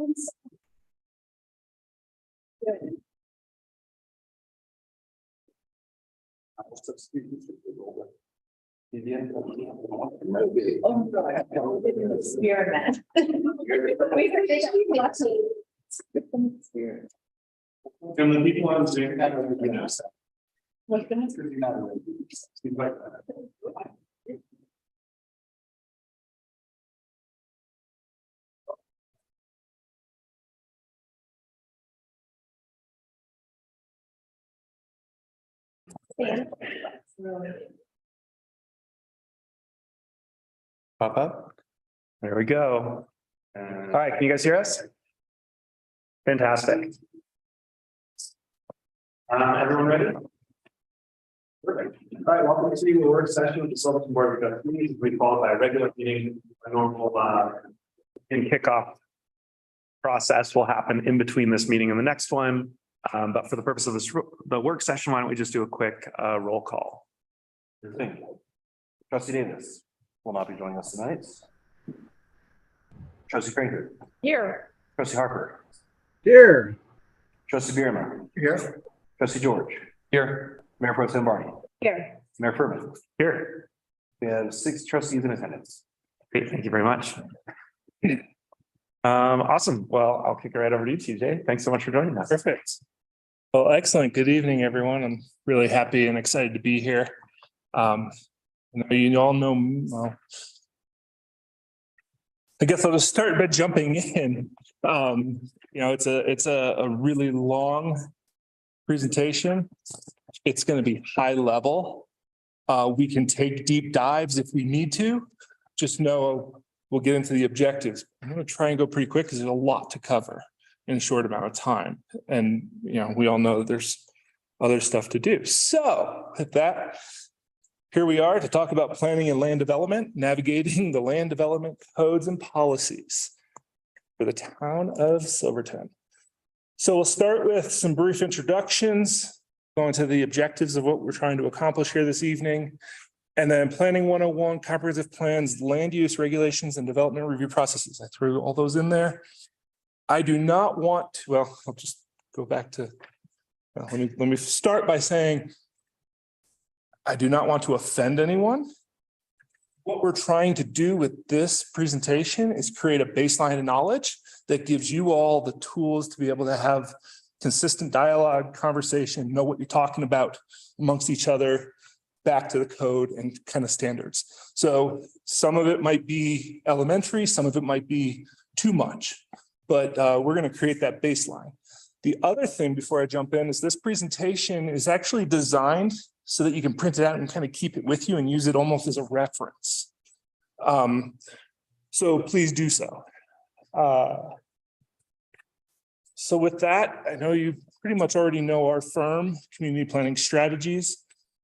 Experiment. And the people on Zoom kind of, you know, What's gonna Pop up. There we go. All right, can you guys hear us? Fantastic. Everyone ready? Perfect. All right, welcome to the work session with the Silverton Board of Trustees. We followed by a regular meeting, a normal and kickoff process will happen in between this meeting and the next one. But for the purpose of the work session, why don't we just do a quick roll call? Sure thing. Trustee Davis will not be joining us tonight. Trustee Franker. Here. Trustee Harper. Here. Trustee Bierman. Here. Trustee George. Here. Mayor Pro Tem Barney. Here. Mayor Furman. Here. We have 6 trustees in attendance. Great, thank you very much. Awesome. Well, I'll kick it right over to you, TJ. Thanks so much for joining us. perfect. Well, excellent. Good evening, everyone. I'm really happy and excited to be here. You all know, well, I guess I'll just start by jumping in. It's a really long presentation. It's going to be high level. We can take deep dives if we need to. Just know we'll get into the objectives. I'm going to try and go pretty quick because there's a lot to cover in a short amount of time. And, we all know that there's other stuff to do. So with that, here we are to talk about planning and land development, navigating the land development codes and policies for the town of Silverton. So we'll start with some brief introductions, go into the objectives of what we're trying to accomplish here this evening. And then planning 101, comprehensive plans, land use regulations and development review processes. I threw all those in there. I do not want to, well, I'll just go back to, let me start by saying, I do not want to offend anyone. What we're trying to do with this presentation is create a baseline of knowledge that gives you all the tools to be able to have consistent dialogue, conversation, know what you're talking about amongst each other, back to the code and kind of standards. So some of it might be elementary, some of it might be too much, but we're going to create that baseline. The other thing before I jump in is this presentation is actually designed so that you can print it out and kind of keep it with you and use it almost as a reference. So please do so. So with that, I know you pretty much already know our firm, Community Planning Strategies,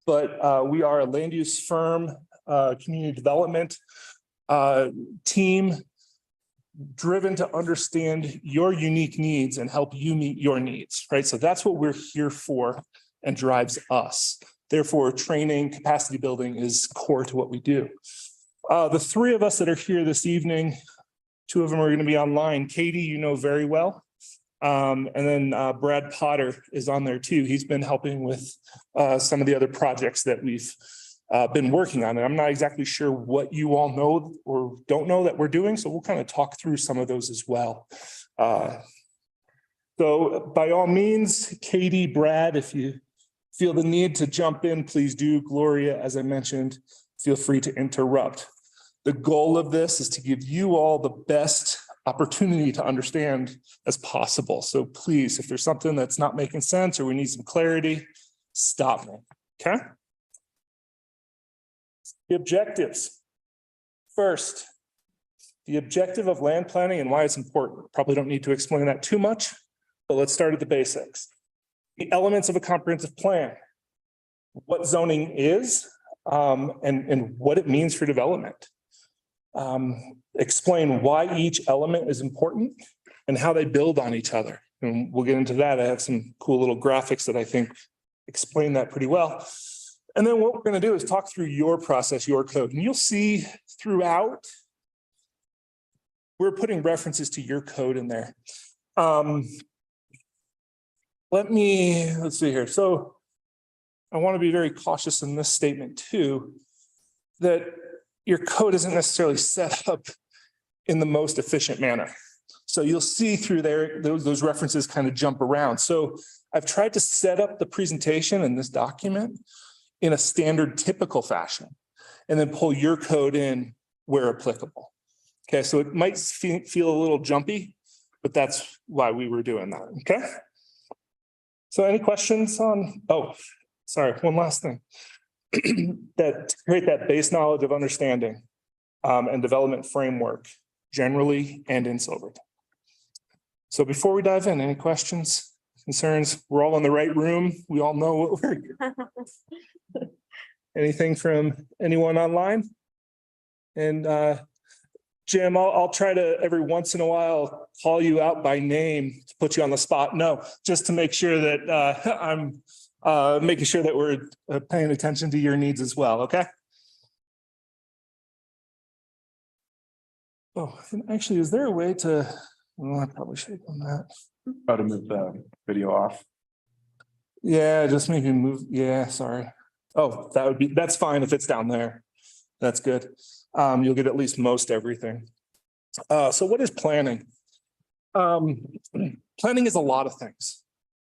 but we are a land use firm, community development team driven to understand your unique needs and help you meet your needs, right? So that's what we're here for and drives us. Therefore, training, capacity building is core to what we do. The 3 of us that are here this evening, 2 of them are going to be online. Katie, you know very well. And then Brad Potter is on there too. He's been helping with some of the other projects that we've been working on. And I'm not exactly sure what you all know or don't know that we're doing. So we'll kind of talk through some of those as well. So by all means, Katie, Brad, if you feel the need to jump in, please do. Gloria, as I mentioned, feel free to interrupt. The goal of this is to give you all the best opportunity to understand as possible. So please, if there's something that's not making sense or we need some clarity, stop me, okay? The objectives. First, the objective of land planning and why it's important. Probably don't need to explain that too much, but let's start at the basics. The elements of a comprehensive plan, what zoning is, and what it means for development. Explain why each element is important and how they build on each other. And we'll get into that. I have some cool little graphics that I think explain that pretty well. And then what we're going to do is talk through your process, your code. And you'll see throughout we're putting references to your code in there. Let's see here. So I want to be very cautious in this statement too, that your code isn't necessarily set up in the most efficient manner. So you'll see through there, those references kind of jump around. So I've tried to set up the presentation in this document in a standard typical fashion, and then pull your code in where applicable. Okay, so it might feel a little jumpy, but that's why we were doing that, okay? So any questions on, oh, sorry, one last thing. That create that base knowledge of understanding and development framework generally and in Silverton. So before we dive in, any questions, concerns? We're all in the right room. We all know what we're. Anything from anyone online? And Jim, I'll try to every once in a while call you out by name to put you on the spot. No, just to make sure that I'm making sure that we're paying attention to your needs as well. Okay. Oh, and actually, is there a way to? Well, I probably should have done that. How to move the video off. Yeah, just maybe move. Yeah, sorry. Oh, that's fine if it's down there. That's good. You'll get at least most everything. So what is planning? Planning is a lot of things.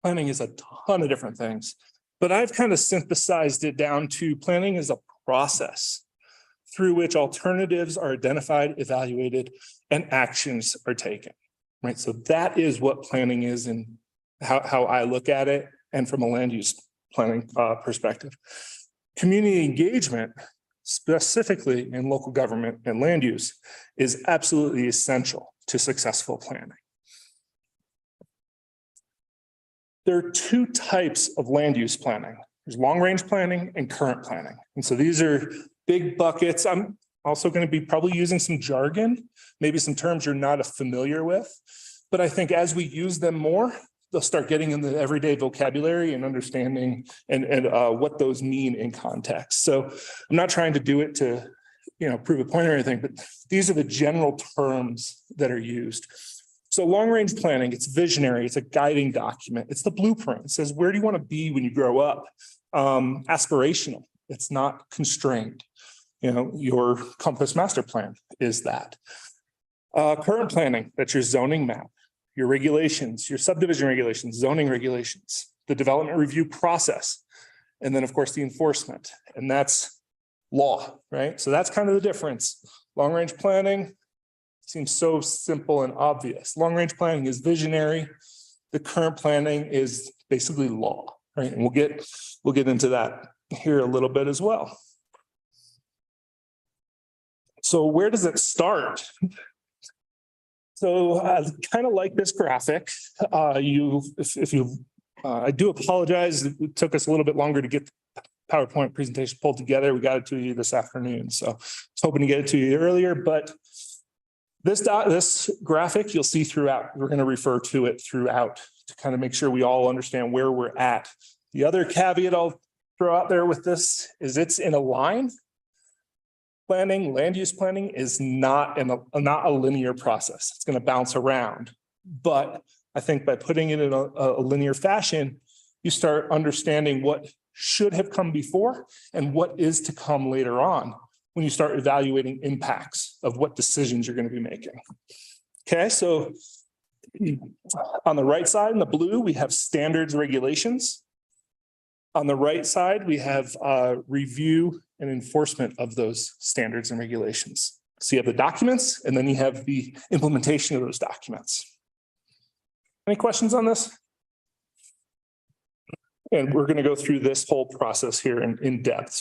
Planning is a ton of different things, but I've kind of synthesized it down to planning is a process through which alternatives are identified, evaluated, and actions are taken, right? So that is what planning is and how I look at it and from a land use planning perspective. Community engagement, specifically in local government and land use, is absolutely essential to successful planning. There are two types of land use planning. There's long-range planning and current planning. And so these are big buckets. I'm also going to be probably using some jargon, maybe some terms you're not familiar with, but I think as we use them more, they'll start getting in the everyday vocabulary and understanding and what those mean in context. So I'm not trying to do it to, prove a point or anything, but these are the general terms that are used. So long-range planning, it's visionary, it's a guiding document, it's the blueprint. It says, where do you want to be when you grow up? Aspirational, it's not constrained. Your compass master plan is that. Current planning, that's your zoning map, your regulations, your subdivision regulations, zoning regulations, the development review process, and then of course the enforcement, and that's law, right? So that's kind of the difference. Long-range planning seems so simple and obvious. Long-range planning is visionary. The current planning is basically law, right? And we'll get into that here a little bit as well. So where does it start? So I kind of like this graphic. I do apologize. It took us a little bit longer to get the PowerPoint presentation pulled together. We got it to you this afternoon. So I was hoping to get it to you earlier, but this graphic you'll see throughout. We're going to refer to it throughout to kind of make sure we all understand where we're at. The other caveat I'll throw out there with this is it's in a line. Planning, land use planning is not a linear process. It's going to bounce around. But I think by putting it in a linear fashion, you start understanding what should have come before and what is to come later on when you start evaluating impacts of what decisions you're going to be making. Okay, so on the right side in the blue, we have standards regulations. On the right side, we have review and enforcement of those standards and regulations. So you have the documents and then you have the implementation of those documents. Any questions on this? And we're going to go through this whole process here in depth.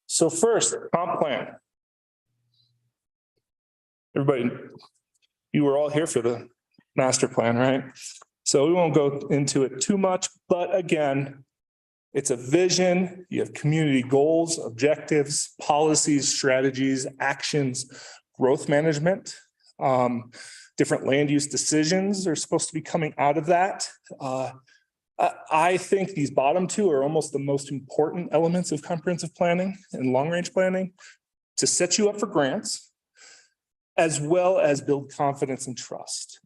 So first, comp plan. Everybody, you were all here for the master plan, right? So we won't go into it too much, but again, it's a vision. You have community goals, objectives, policies, strategies, actions, growth management. Different land use decisions are supposed to be coming out of that. I think these bottom two are almost the most important elements of comprehensive planning and long-range planning to set you up for grants, as well as build confidence and trust.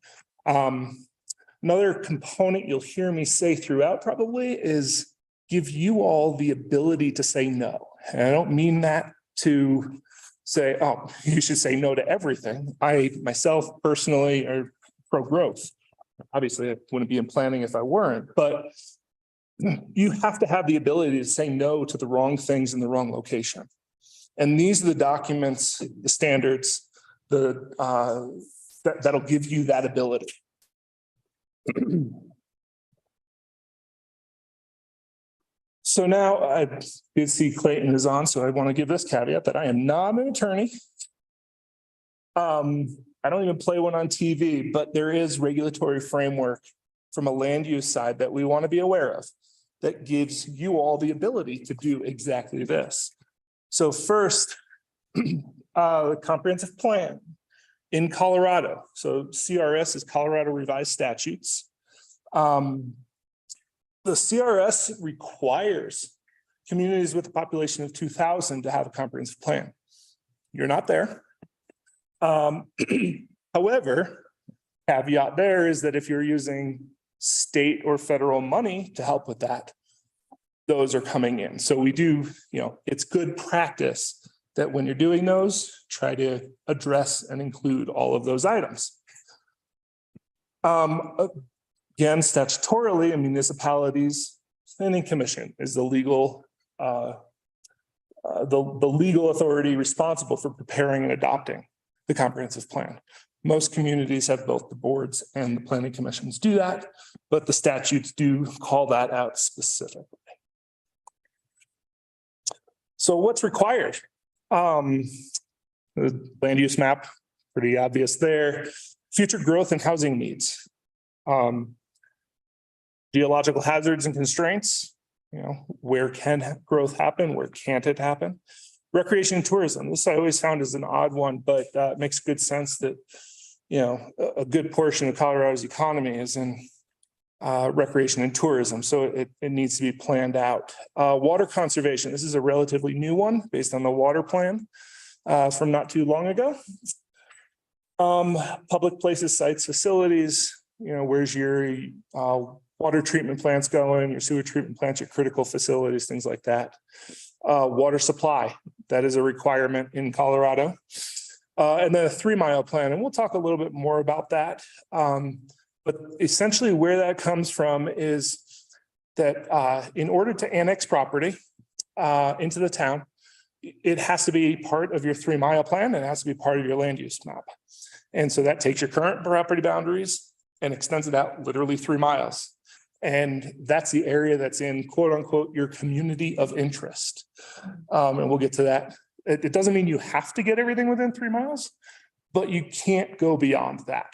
Another component you'll hear me say throughout probably is give you all the ability to say no. And I don't mean that to say, oh, you should say no to everything. I myself personally are pro growth. Obviously, I wouldn't be in planning if I weren't, but you have to have the ability to say no to the wrong things in the wrong location. And these are the documents, the standards, that'll give you that ability. So now I did see Clayton is on, so I want to give this caveat that I am not an attorney. I don't even play one on TV, but there is regulatory framework from a land use side that we want to be aware of that gives you all the ability to do exactly this. So first, the comprehensive plan in Colorado. So CRS is Colorado Revised Statutes. The CRS requires communities with a population of 2,000 to have a comprehensive plan. You're not there. However, caveat there is that if you're using state or federal money to help with that, those are coming in. So we do, it's good practice that when you're doing those, try to address and include all of those items. Again, statutorily, a municipality's planning commission is the legal legal authority responsible for preparing and adopting the comprehensive plan. Most communities have both the boards and the planning commissions do that, but the statutes do call that out specifically. So what's required? The land use map, pretty obvious there. Future growth and housing needs. Geological hazards and constraints, where can growth happen, where can't it happen? Recreation and tourism. This I always found is an odd one, but it makes good sense that, a good portion of Colorado's economy is in recreation and tourism. So it needs to be planned out. Water conservation. This is a relatively new one based on the water plan from not too long ago. Public places, sites, facilities, where's your water treatment plants going, your sewer treatment plants, your critical facilities, things like that. Water supply, that is a requirement in Colorado. And then a 3-mile plan, and we'll talk a little bit more about that. But essentially where that comes from is that in order to annex property into the town, it has to be part of your 3-mile plan, and it has to be part of your land use map. And so that takes your current property boundaries and extends it out literally 3 miles. And that's the area that's in quote unquote your community of interest. And we'll get to that. It doesn't mean you have to get everything within 3 miles, but you can't go beyond that.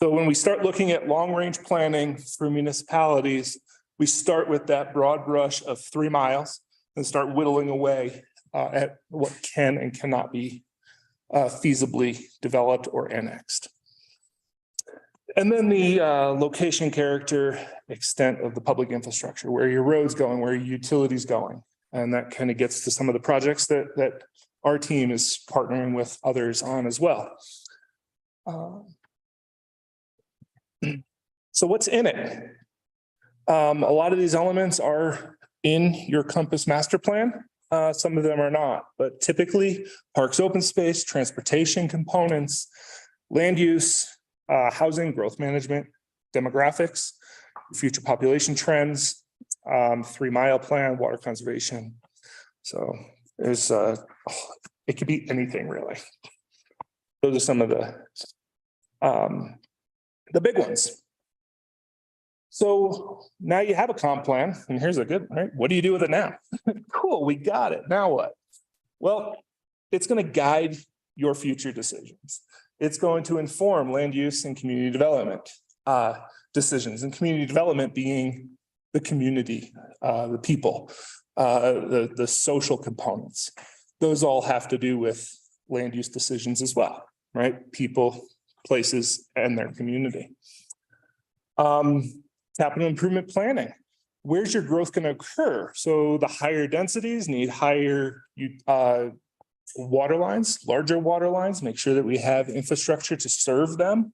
So when we start looking at long-range planning for municipalities, we start with that broad brush of 3 miles and start whittling away at what can and cannot be feasibly developed or annexed. And then the location, character, extent of the public infrastructure, where your roads going, where your utilities going. And that kind of gets to some of the projects that our team is partnering with others on as well. So what's in it? A lot of these elements are in your Compass master plan. Some of them are not, but typically parks, open space, transportation components, land use, housing, growth management, demographics, future population trends, 3-mile plan, water conservation. So there's it could be anything really. Those are some of the big ones. So now you have a comp plan, and here's a good, right? What do you do with it now? Cool, we got it. Now what? Well, it's going to guide your future decisions. It's going to inform land use and community development decisions, and community development being the community, the people, the social components. Those all have to do with land use decisions as well, right? People, places, and their community. Capital improvement planning. Where's your growth going to occur? So the higher densities need higher water lines, larger water lines, make sure that we have infrastructure to serve them.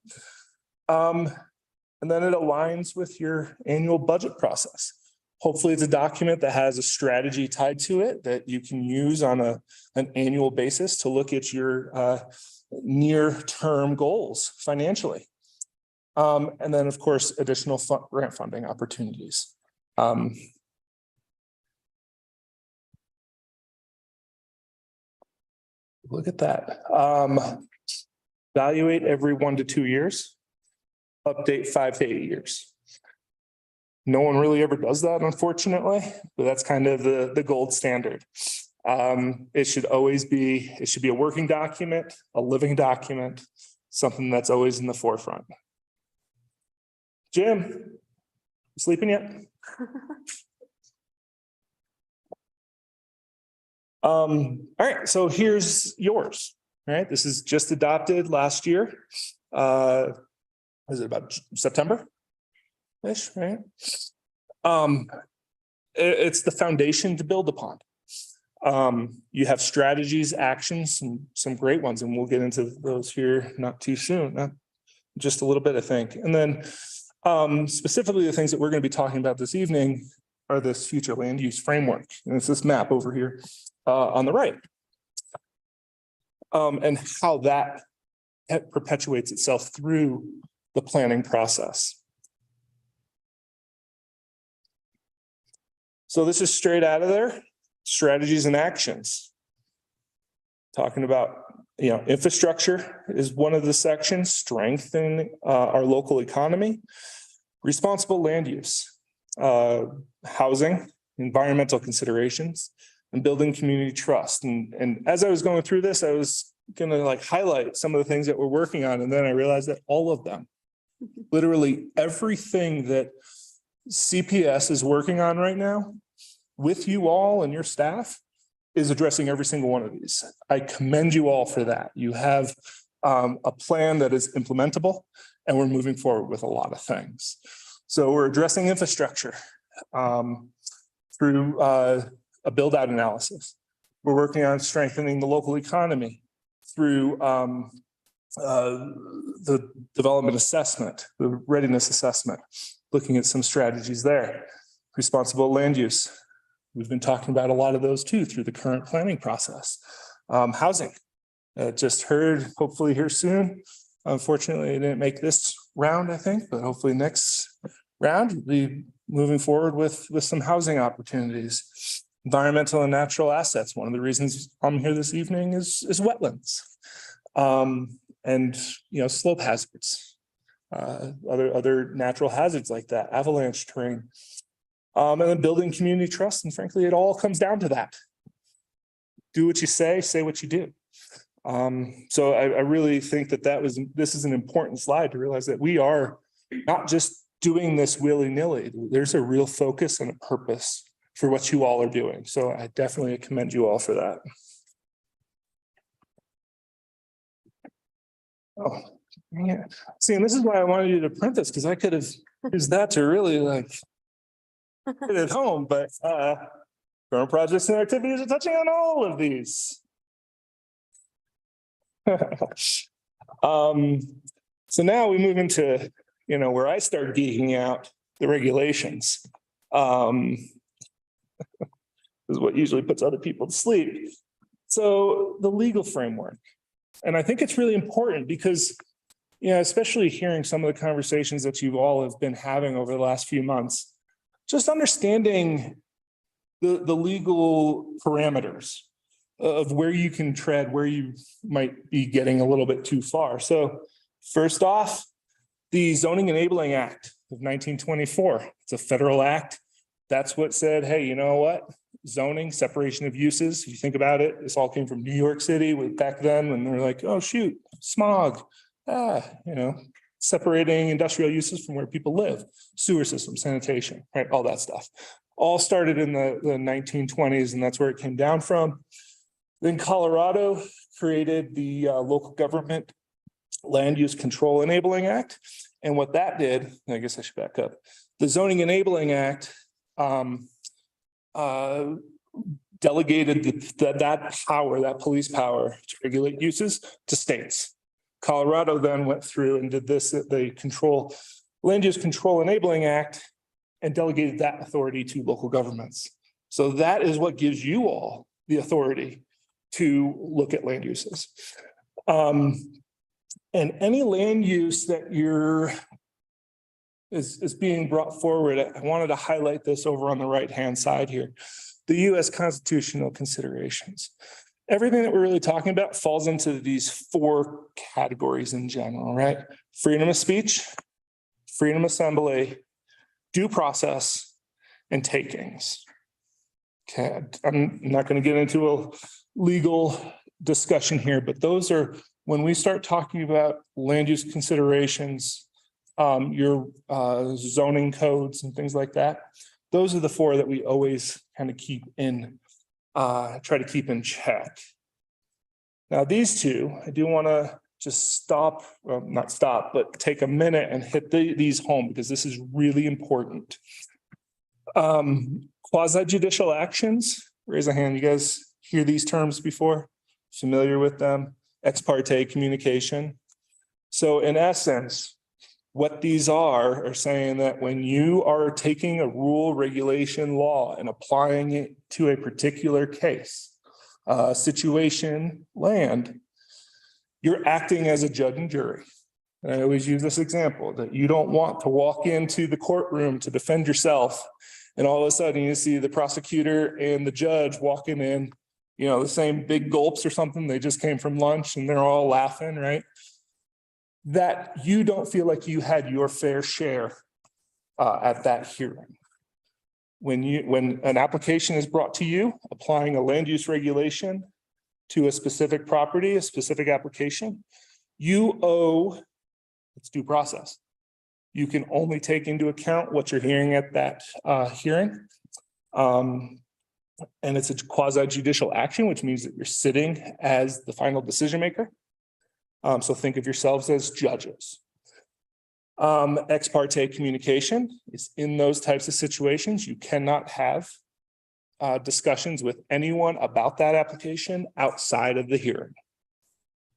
And then it aligns with your annual budget process. Hopefully it's a document that has a strategy tied to it that you can use on an annual basis to look at your near-term goals financially. And then, of course, additional grant funding opportunities. Look at that. Evaluate every 1 to 2 years. Update 5 to 8 years. No one really ever does that, unfortunately, but that's kind of the gold standard. It should be a working document, a living document, something that's always in the forefront. Jim, you sleeping yet? All right, so here's yours, right? This is just adopted last year. Was it about September-ish, right? It's the foundation to build upon. You have strategies, actions, some great ones, and we'll get into those here not too soon, just a little bit, I think. And then specifically the things that we're going to be talking about this evening are this future land use framework. And it's this map over here on the right. And how that perpetuates itself through the planning process. So this is straight out of there, strategies and actions. Talking about, infrastructure is one of the sections, strengthen our local economy, responsible land use, housing, environmental considerations, and building community trust. And as I was going through this, I was going to highlight some of the things that we're working on. And then I realized that all of them, literally everything that CPS is working on right now with you all and your staff is addressing every single one of these. I commend you all for that. You have a plan that is implementable, and we're moving forward with a lot of things. So we're addressing infrastructure through a build-out analysis. We're working on strengthening the local economy through the development assessment, the readiness assessment, looking at some strategies there. Responsible land use. We've been talking about a lot of those too through the current planning process. Housing, just heard, hopefully here soon. Unfortunately, I didn't make this round, I think, but hopefully next round we'll be moving forward with some housing opportunities. Environmental and natural assets. One of the reasons I'm here this evening is wetlands. And slope hazards, other natural hazards like that, avalanche terrain, and then building community trust. And frankly, it all comes down to that. Do what you say what you do. So I really think this is an important slide to realize that we are not just doing this willy-nilly. There's a real focus and a purpose for what you all are doing. So I definitely commend you all for that. Oh, yeah. See, and this is why I wanted you to print this, because I could have used that to really put it at home, but current projects and activities are touching on all of these. So now we move into, where I start geeking out, the regulations. Is what usually puts other people to sleep. So the legal framework. And I think it's really important because, especially hearing some of the conversations that you all have been having over the last few months, just understanding the legal parameters of where you can tread, where you might be getting a little bit too far. So first off, the Zoning Enabling Act of 1924. It's a federal act. That's what said, hey, you know what? Zoning, separation of uses. If you think about it, this all came from New York City back then when they're like, oh, shoot, smog. Separating industrial uses from where people live, sewer system, sanitation, right? All that stuff. All started in the 1920s, and that's where it came down from. Then Colorado created the Local Government Land Use Control Enabling Act. And what that did, I guess I should back up. The Zoning Enabling Act did delegated that power, that police power to regulate uses to states. Colorado then went through and did this, the Land Use Control Enabling Act, and delegated that authority to local governments. So that is what gives you all the authority to look at land uses. And any land use that is being brought forward, I wanted to highlight this over on the right-hand side here, the U.S. constitutional considerations. Everything that we're really talking about falls into these four categories in general, right? Freedom of speech, freedom of assembly, due process, and takings. Okay, I'm not going to get into a legal discussion here, but those are, when we start talking about land use considerations, your zoning codes and things like that, those are the four that we always kind of keep in, try to keep in check. Now, these two, I do want to just stop, well, not stop, but take a minute and hit these home because this is really important. Quasi-judicial actions, raise a hand. You guys hear these terms before? Familiar with them? Ex parte communication. So in essence, what these are saying that when you are taking a rule, regulation, law and applying it to a particular case, situation, land, you're acting as a judge and jury. And I always use this example that you don't want to walk into the courtroom to defend yourself and all of a sudden you see the prosecutor and the judge walking in, you know, the same big gulps or something. They just came from lunch and they're all laughing, right? That you don't feel like you had your fair share at that hearing. When an application is brought to you, applying a land use regulation to a specific property, a specific application, you owe its due process. You can only take into account what you're hearing at that hearing. And it's a quasi-judicial action, which means that you're sitting as the final decision maker. So think of yourselves as judges. Ex parte communication is in those types of situations. You cannot have discussions with anyone about that application outside of the hearing.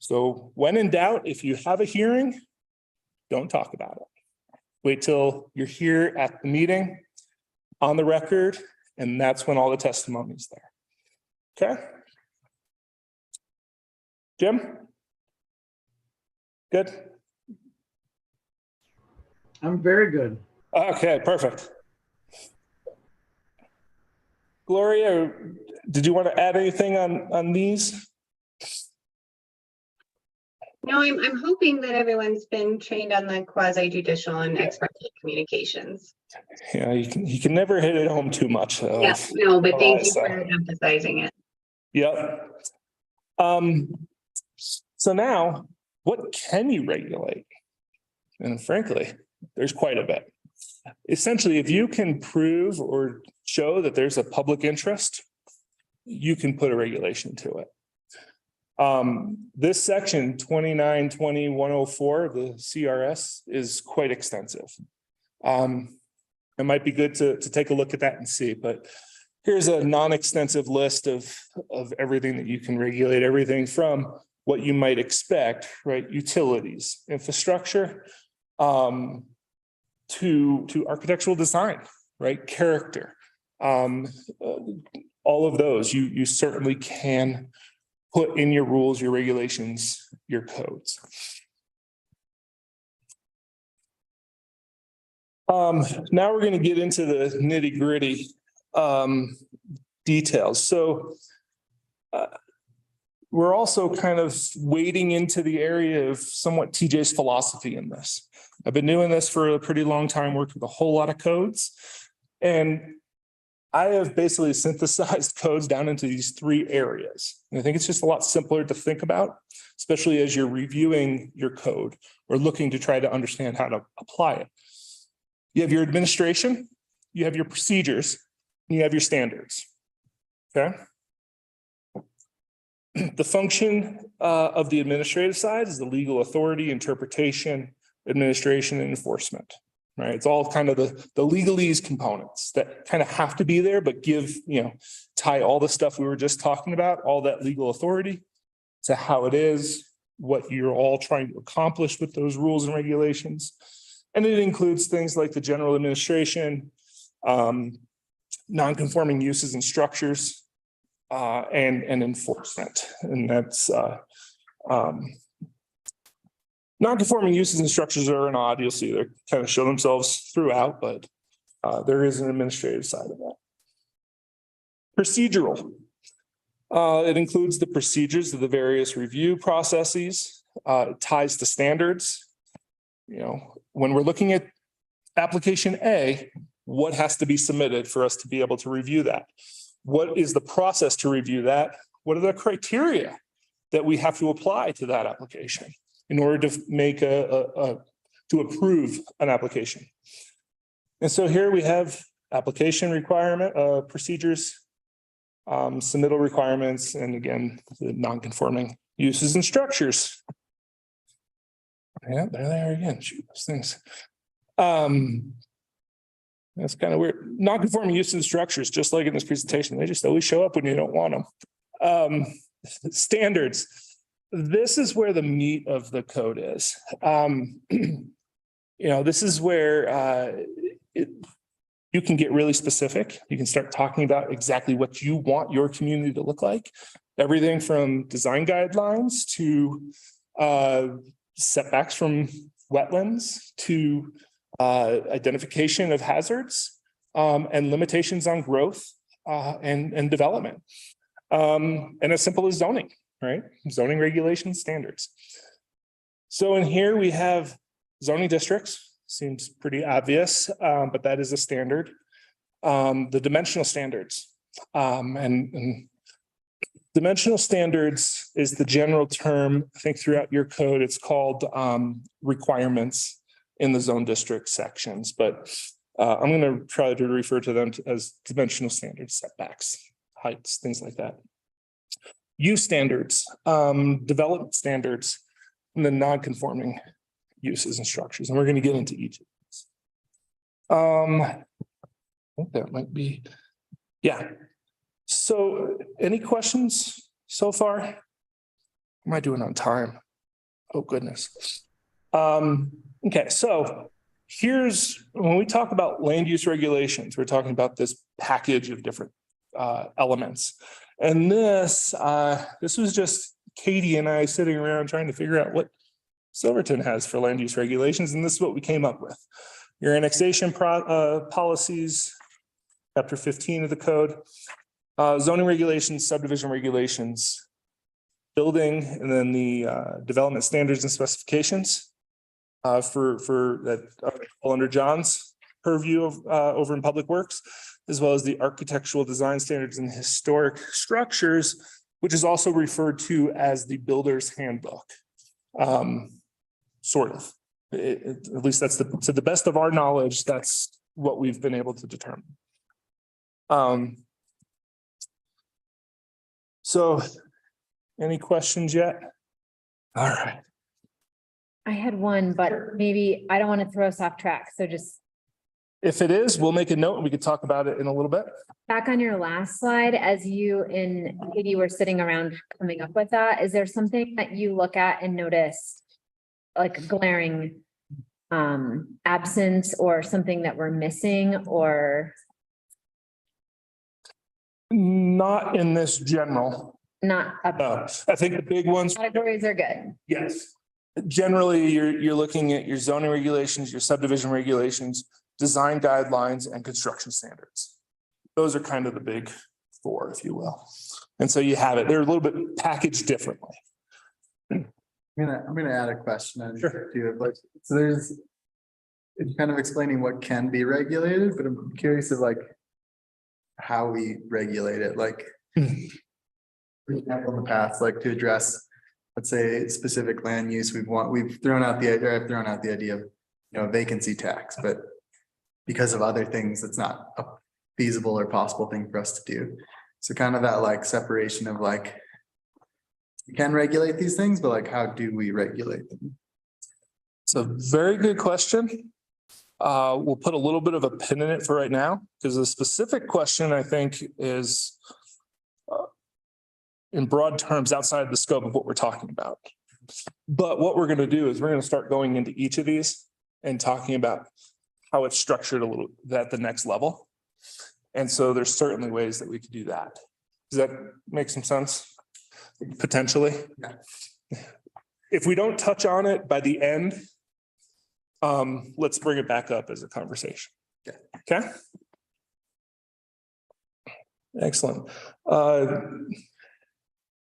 So when in doubt, if you have a hearing, don't talk about it. Wait till you're here at the meeting on the record, and that's when all the testimony is there. Okay? Jim? Good? I'm very good. Okay, perfect. Gloria, did you want to add anything on these? No, I'm hoping that everyone's been trained on the quasi judicial and ex parte communications. Yeah, you can never hit it home too much. Yeah, no, but thank you so. for emphasizing it. Yep. So now, what can you regulate? And frankly, there's quite a bit. Essentially, if you can prove or show that there's a public interest, you can put a regulation to it. This section 2920-104 of the CRS is quite extensive. It might be good to take a look at that and see, but here's a non-extensive list of everything that you can regulate, everything from what you might expect, right? Utilities, infrastructure, to architectural design, right? Character, all of those, you certainly can put in your rules, your regulations, your codes. Now we're going to get into the nitty-gritty details. So we're also kind of wading into the area of somewhat TJ's philosophy in this. I've been doing this for a pretty long time, worked with a whole lot of codes, and I have basically synthesized codes down into these three areas. And I think it's just a lot simpler to think about, especially as you're reviewing your code or looking to try to understand how to apply it. You have your administration, you have your procedures, and you have your standards. Okay. The function of the administrative side is the legal authority, interpretation, administration, and enforcement. Right. It's all kind of the legalese components that kind of have to be there, but give, tie all the stuff we were just talking about, all that legal authority to how it is, what you're all trying to accomplish with those rules and regulations. And it includes things like the general administration, non-conforming uses and structures, and enforcement. And that's non-conforming uses and structures are an odd. You'll see they kind of show themselves throughout, but there is an administrative side of that. Procedural. It includes the procedures of the various review processes. It ties to standards. You know, when we're looking at application A, what has to be submitted for us to be able to review that? What is the process to review that? What are the criteria that we have to apply to that application in order to make to approve an application? And so here we have application requirement, procedures, submittal requirements, and again, the non-conforming uses and structures. Yeah, there they are again. Shoot, those things. That's kind of weird. Non-conforming uses and structures, just like in this presentation, they just always show up when you don't want them. Standards. This is where the meat of the code is. You know, this is where you can get really specific. You can start talking about exactly what you want your community to look like. Everything from design guidelines to setbacks from wetlands to identification of hazards and limitations on growth and development. And as simple as zoning, right? Zoning regulation standards. So in here we have zoning districts. Seems pretty obvious, but that is a standard. The dimensional standards. And dimensional standards is the general term, I think throughout your code, it's called requirements in the zone district sections, but I'm going to try to refer to them as dimensional standards, setbacks, heights, things like that. Use standards, development standards, and the non-conforming uses and structures. And we're going to get into each of these. I think that might be, yeah. So any questions so far? Am I doing on time? Oh, goodness. Okay, so here's when we talk about land use regulations, we're talking about this package of different elements. And this was just Katie and I sitting around trying to figure out what Silverton has for land use regulations, and this is what we came up with. Your annexation policies, chapter 15 of the code, zoning regulations, subdivision regulations, building, and then the development standards and specifications for that all under John's purview of over in Public Works, as well as the architectural design standards and historic structures, which is also referred to as the builder's handbook. Sort of, at least that's to the best of our knowledge, that's what we've been able to determine. So any questions yet? All right. I had one, but maybe I don't want to throw us off track. So just If it is, we'll make a note and we could talk about it in a little bit. back on your last slide, as you and Katie were sitting around coming up with that, is there something that you look at and notice like glaring absence or something that we're missing or Not in this general. not? No, I think the big ones, Categories are good. yes. Generally, you're looking at your zoning regulations, your subdivision regulations, design guidelines, and construction standards. Those are kind of the big four, if you will. And so you have it. They're a little bit packaged differently. I'm gonna add a question Sure. to it, like, so it's kind of explaining what can be regulated, but I'm curious of like how we regulate it, like for example, in the past, like to address, let's say, specific land use, we've thrown out the idea of, vacancy tax, but because of other things, it's not a feasible or possible thing for us to do. So kind of that like separation of like, we can regulate these things, but like, how do we regulate them? It's a very good question. We'll put a little bit of a pin in it for right now, because the specific question, I think, is in broad terms outside the scope of what we're talking about. But what we're going to do is we're going to start going into each of these and talking about how it's structured a little at the next level. And so there's certainly ways that we could do that. Does that make some sense? Potentially? If we don't touch on it by the end, let's bring it back up as a conversation. Okay? Excellent.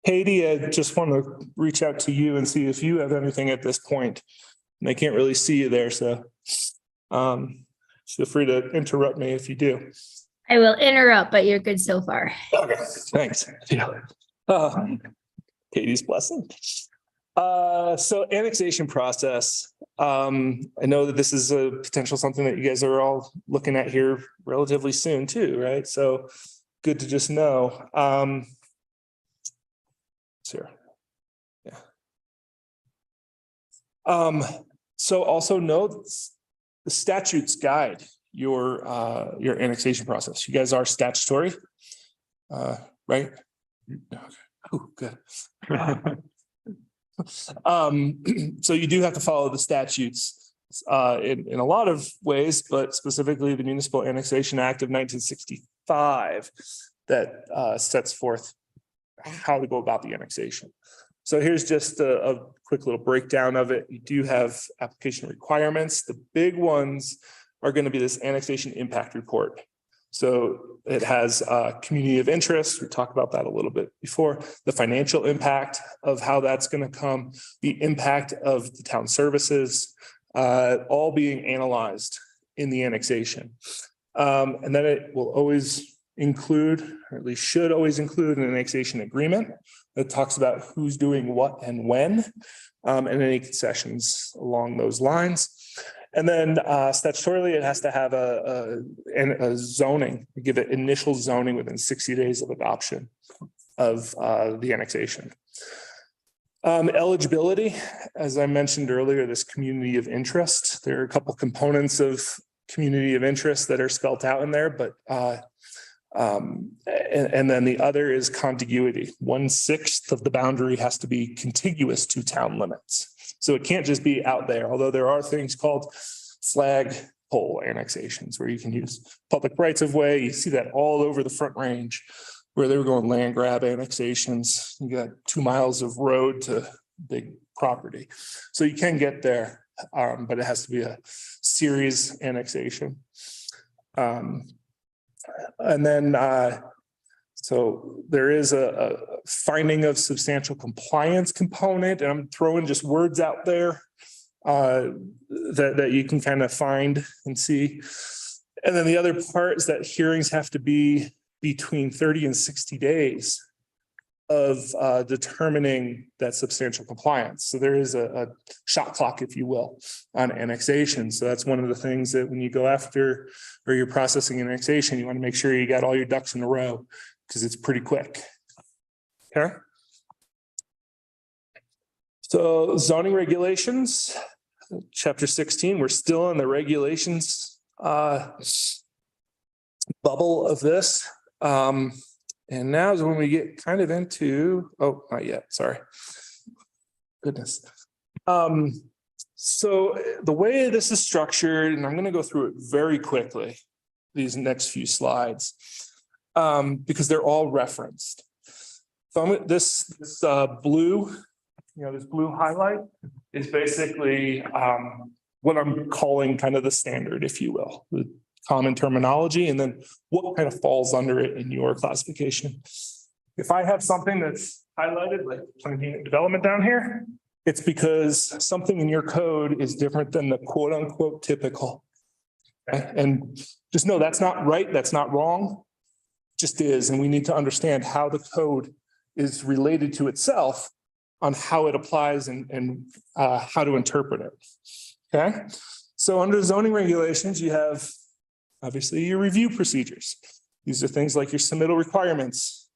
Katie, I just want to reach out to you and see if you have anything at this point. And I can't really see you there, so feel free to interrupt me if you do. I will interrupt, but you're good so far. Okay, thanks. Katie's blessing. So annexation process. I know that this is a potential something that you guys are all looking at here relatively soon too, right? So good to just know. Here. Yeah. So also note the statutes guide your annexation process. You guys are statutory, right? Oh, good. So you do have to follow the statutes in a lot of ways, but specifically the Municipal Annexation Act of 1965 that sets forth how to go about the annexation. So here's just a quick little breakdown of it. You do have application requirements. The big ones are going to be this annexation impact report. So it has community of interest. We talked about that a little bit before. The financial impact of how that's going to come, the impact of the town services, all being analyzed in the annexation. And then it will always include, or at least should always include, an annexation agreement that talks about who's doing what and when, and any concessions along those lines. And then statutorily, it has to have a zoning, give it initial zoning within 60 days of adoption of the annexation. Eligibility, as I mentioned earlier, this community of interest. There are a couple components of community of interest that are spelled out in there, but and then the other is contiguity. 1/6 of the boundary has to be contiguous to town limits. So it can't just be out there, although there are things called flagpole annexations where you can use public rights of way. You see that all over the Front Range where they were going land grab annexations. You got 2 miles of road to big property. So you can get there, but it has to be a series annexation. And then, so there is a finding of substantial compliance component, and I'm throwing just words out there that you can kind of find and see. And then the other part is that hearings have to be between 30 and 60 days of determining that substantial compliance. So there is a shot clock, if you will, on annexation. So that's one of the things that when you go after or you're processing annexation, you want to make sure you got all your ducks in a row because it's pretty quick. Okay. So zoning regulations, chapter 16, we're still in the regulations bubble of this. And now is when we get kind of into, oh, not yet, sorry. Goodness. So the way this is structured, and I'm going to go through it very quickly, these next few slides, because they're all referenced. So this blue, this blue highlight is basically what I'm calling kind of the standard, if you will, the common terminology, and then what kind of falls under it in your classification. If I have something that's highlighted like planning and development down here, it's because something in your code is different than the quote unquote typical. Okay? And just know that's not right, that's not wrong, it just is. And we need to understand how the code is related to itself on how it applies and how to interpret it. Okay, so under zoning regulations, you have obviously your review procedures. These are things like your submittal requirements,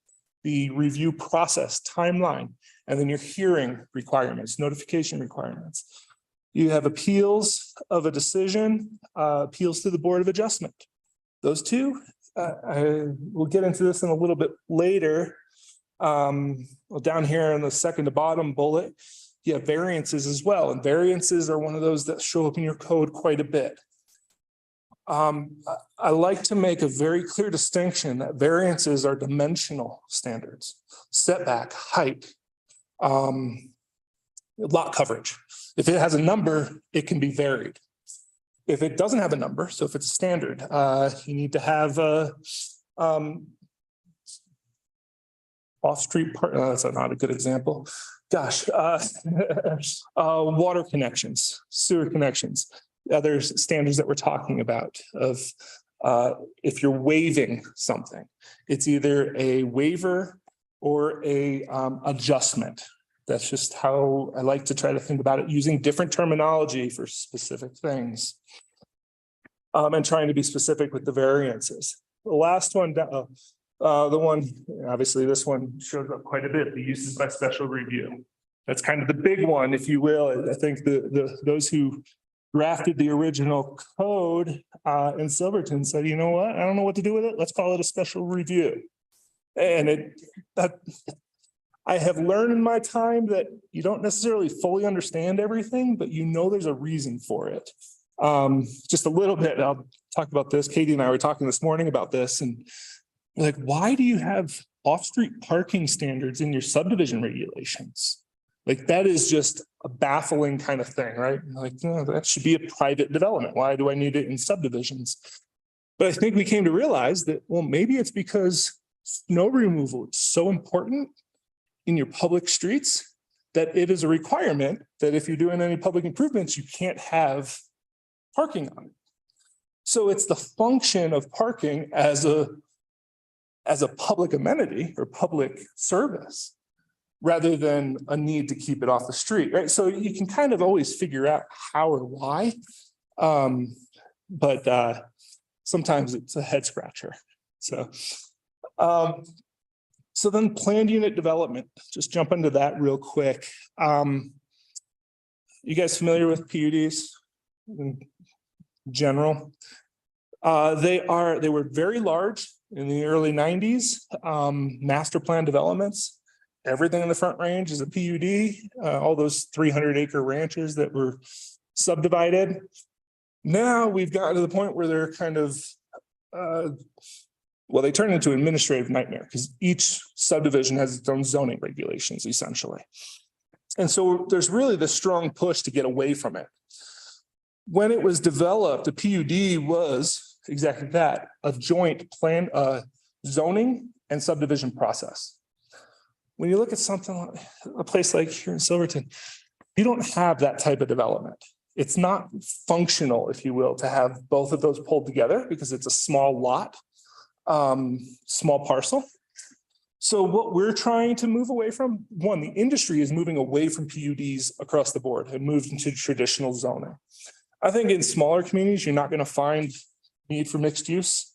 the review process timeline, and then your hearing requirements, notification requirements. You have appeals of a decision, appeals to the Board of Adjustment. Those two, we'll get into this in a little bit later, Well, down here in the second to bottom bullet, you have variances as well, and variances are one of those that show up in your code quite a bit. I like to make a very clear distinction that variances are dimensional standards, setback, height, lot coverage. If it has a number, it can be varied. If it doesn't have a number, so if it's a standard, you need to have off-street park, that's not a good example. Gosh, water connections, sewer connections, other standards that we're talking about of if you're waiving something, it's either a waiver or a adjustment. That's just how I like to try to think about it, using different terminology for specific things. And trying to be specific with the variances. The last one, the one, obviously this one shows up quite a bit, the uses by special review. That's kind of the big one, if you will. I think those who drafted the original code in Silverton said, you know what, I don't know what to do with it. Let's call it a special review. And I have learned in my time that you don't necessarily fully understand everything, but you know there's a reason for it. Just a little bit, I'll talk about this. Katie and I were talking this morning about this, and like, why do you have off-street parking standards in your subdivision regulations? Like, that is just a baffling kind of thing, right? Like, no, that should be a private development. Why do I need it in subdivisions? But I think we came to realize that, well, maybe it's because snow removal is so important in your public streets that it is a requirement that if you're doing any public improvements, you can't have parking on it. So it's the function of parking as a public amenity or public service rather than a need to keep it off the street, right? So you can kind of always figure out how or why. But sometimes it's a head scratcher. So then planned unit development, just jump into that real quick. You guys familiar with PUDs in general? They were very large in the early 90s, master plan developments. Everything in the Front Range is a PUD, all those 300-acre ranches that were subdivided. Now we've gotten to the point where they're kind of, well, they turn into an administrative nightmare because each subdivision has its own zoning regulations, essentially. And so there's really this strong push to get away from it. When it was developed, the PUD was exactly that, a joint plan, zoning and subdivision process. When you look at something like a place like here in Silverton, you don't have that type of development. It's not functional, if you will, to have both of those pulled together because it's a small lot, small parcel. So what we're trying to move away from, one, the industry is moving away from PUDs across the board and moved into traditional zoning. I think in smaller communities, you're not going to find need for mixed use.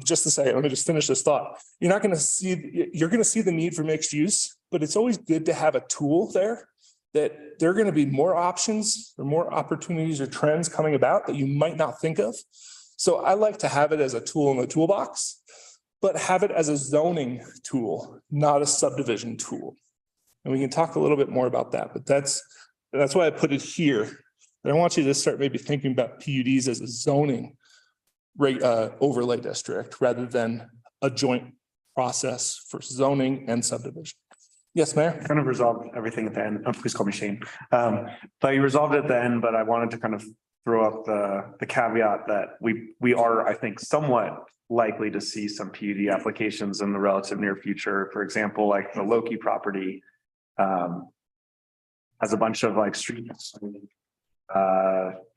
Just to say, let me just finish this thought. You're going to see the need for mixed use, but it's always good to have a tool there that there are going to be more options or more opportunities or trends coming about that you might not think of. So I like to have it as a tool in the toolbox, but have it as a zoning tool, not a subdivision tool. And we can talk a little bit more about that, but that's why I put it here. And I want you to start maybe thinking about PUDs as a zoning overlay district rather than a joint process for zoning and subdivision. Yes, Mayor. Kind of resolved everything at the end. Oh, please call me Shane. But you resolved it then, but I wanted to kind of throw up the caveat that we are, I think, somewhat likely to see some PUD applications in the relative near future. For example, like the Loki property has a bunch of like streets,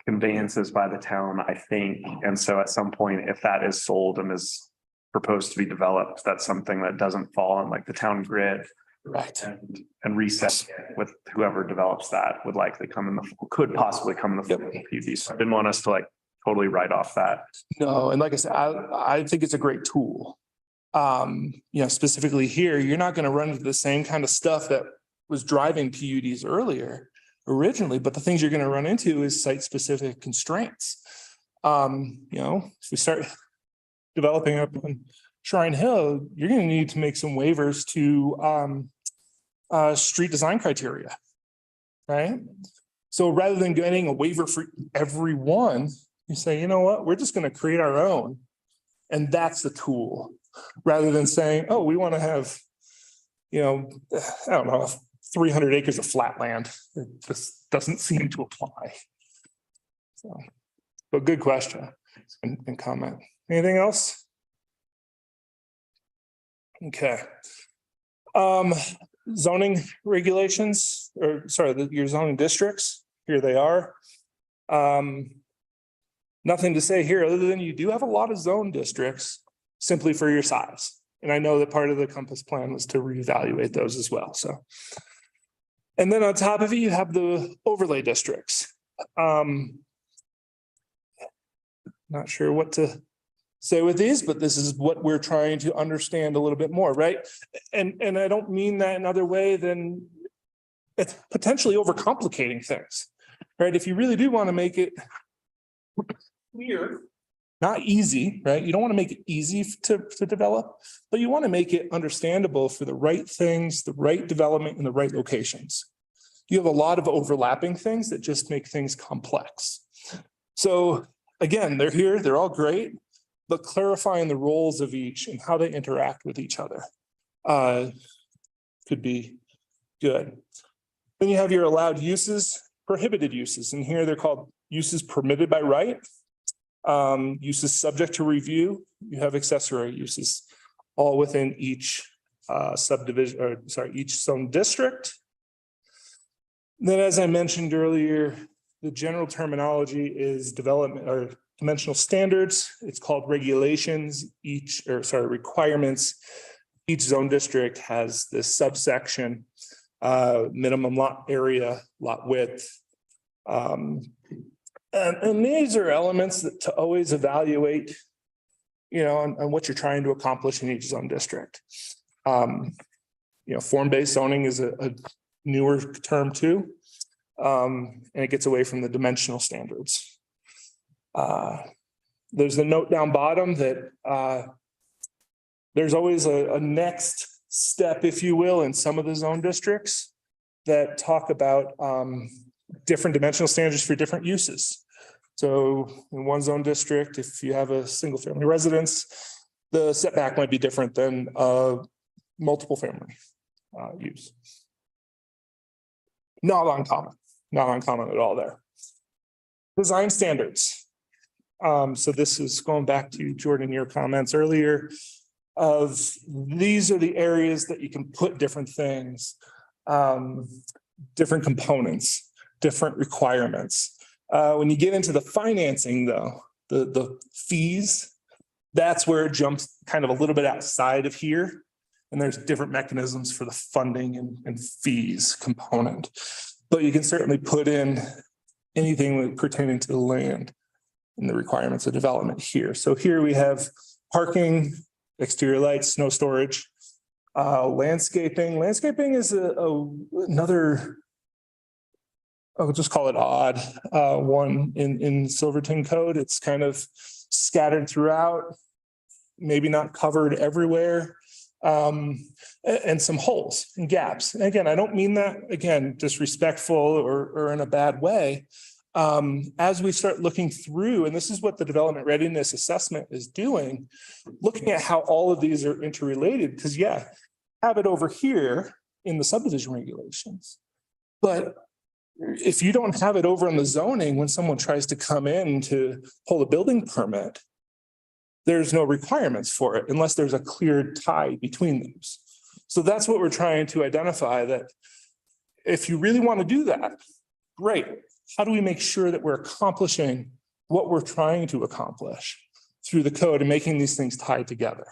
conveyances by the town, I think. And so at some point, if that is sold and is proposed to be developed, that's something that doesn't fall on like the town grid. Right. And reset with whoever develops that would likely could possibly come in the form of PUD. So I didn't want us to like totally write off that. No, and like I said, I think it's a great tool. Specifically here, you're not going to run into the same kind of stuff that was driving PUDs originally, but the things you're going to run into is site-specific constraints. If we start developing up on Shrine Hill, you're gonna need to make some waivers to street design criteria. Right? So rather than getting a waiver for everyone, you say, you know what, we're just gonna create our own. And that's the tool, rather than saying, oh, we want to have, you know, I don't know, 300 acres of flat land. It just doesn't seem to apply. So, but good question and comment. Anything else? Okay. Zoning regulations, or sorry, your zoning districts, here they are. Nothing to say here other than you do have a lot of zone districts simply for your size. And I know that part of the Compass plan was to reevaluate those as well, so. And then on top of it, you have the overlay districts. Not sure what to say with these, but this is what we're trying to understand a little bit more, right? And I don't mean that in other way than it's potentially overcomplicating things, right? If you really do want to make it clear, not easy, right? You don't want to make it easy to develop, but you want to make it understandable for the right things, the right development in the right locations. You have a lot of overlapping things that just make things complex. So again, they're here, they're all great, but clarifying the roles of each and how they interact with each other could be good. Then you have your allowed uses, prohibited uses, and here they're called uses permitted by right. Uses subject to review, you have accessory uses, all within each subdivision, or sorry, each zone district. Then, as I mentioned earlier, the general terminology is development or dimensional standards. It's called regulations, requirements. Each zone district has this subsection, minimum lot area, lot width. And these are elements that to always evaluate, you know, on what you're trying to accomplish in each zone district. You know, form-based zoning is a newer term too. And it gets away from the dimensional standards. There's a note down bottom that there's always a next step, if you will, in some of the zone districts that talk about different dimensional standards for different uses. So in one zone district, if you have a single family residence, the setback might be different than multiple family use. Not uncommon at all there. Design standards. So this is going back to Jordan, your comments earlier of these are the areas that you can put different things, different components, different requirements. When you get into the financing though, the fees, that's where it jumps kind of a little bit outside of here. And there's different mechanisms for the funding and fees component. But you can certainly put in anything pertaining to the land and the requirements of development here. So here we have parking, exterior lights, snow storage, landscaping. Landscaping is another, I'll just call it odd, one in Silverton code. It's kind of scattered throughout, maybe not covered everywhere, and some holes and gaps. And again, I don't mean that, again, disrespectful or in a bad way. As we start looking through, and this is what the development readiness assessment is doing, looking at how all of these are interrelated, because yeah, have it over here in the subdivision regulations. But if you don't have it over in the zoning, when someone tries to come in to pull a building permit, there's no requirements for it unless there's a clear tie between those. So that's what we're trying to identify, that if you really want to do that, great. How do we make sure that we're accomplishing what we're trying to accomplish through the code and making these things tied together?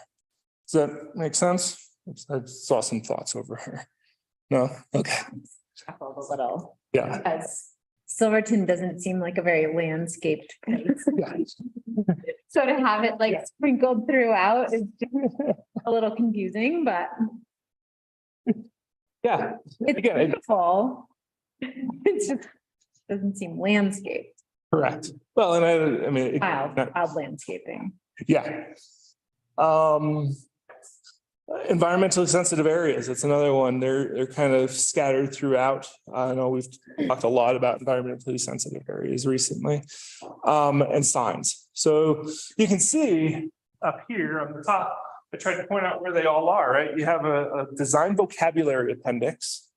Does that make sense? I saw some thoughts over here. No? Okay. A little. Yeah. Because Silverton doesn't seem like a very landscaped place. So to have it like sprinkled throughout is just a little confusing, but Yeah. it's Again, beautiful. It just doesn't seem landscaped. correct. Well, and I mean, Wild landscaping. yeah. Environmentally sensitive areas, it's another one. They're kind of scattered throughout. I know we've talked a lot about environmentally sensitive areas recently. And signs. So you can see up here on the top, I tried to point out where they all are, right? You have a design vocabulary appendix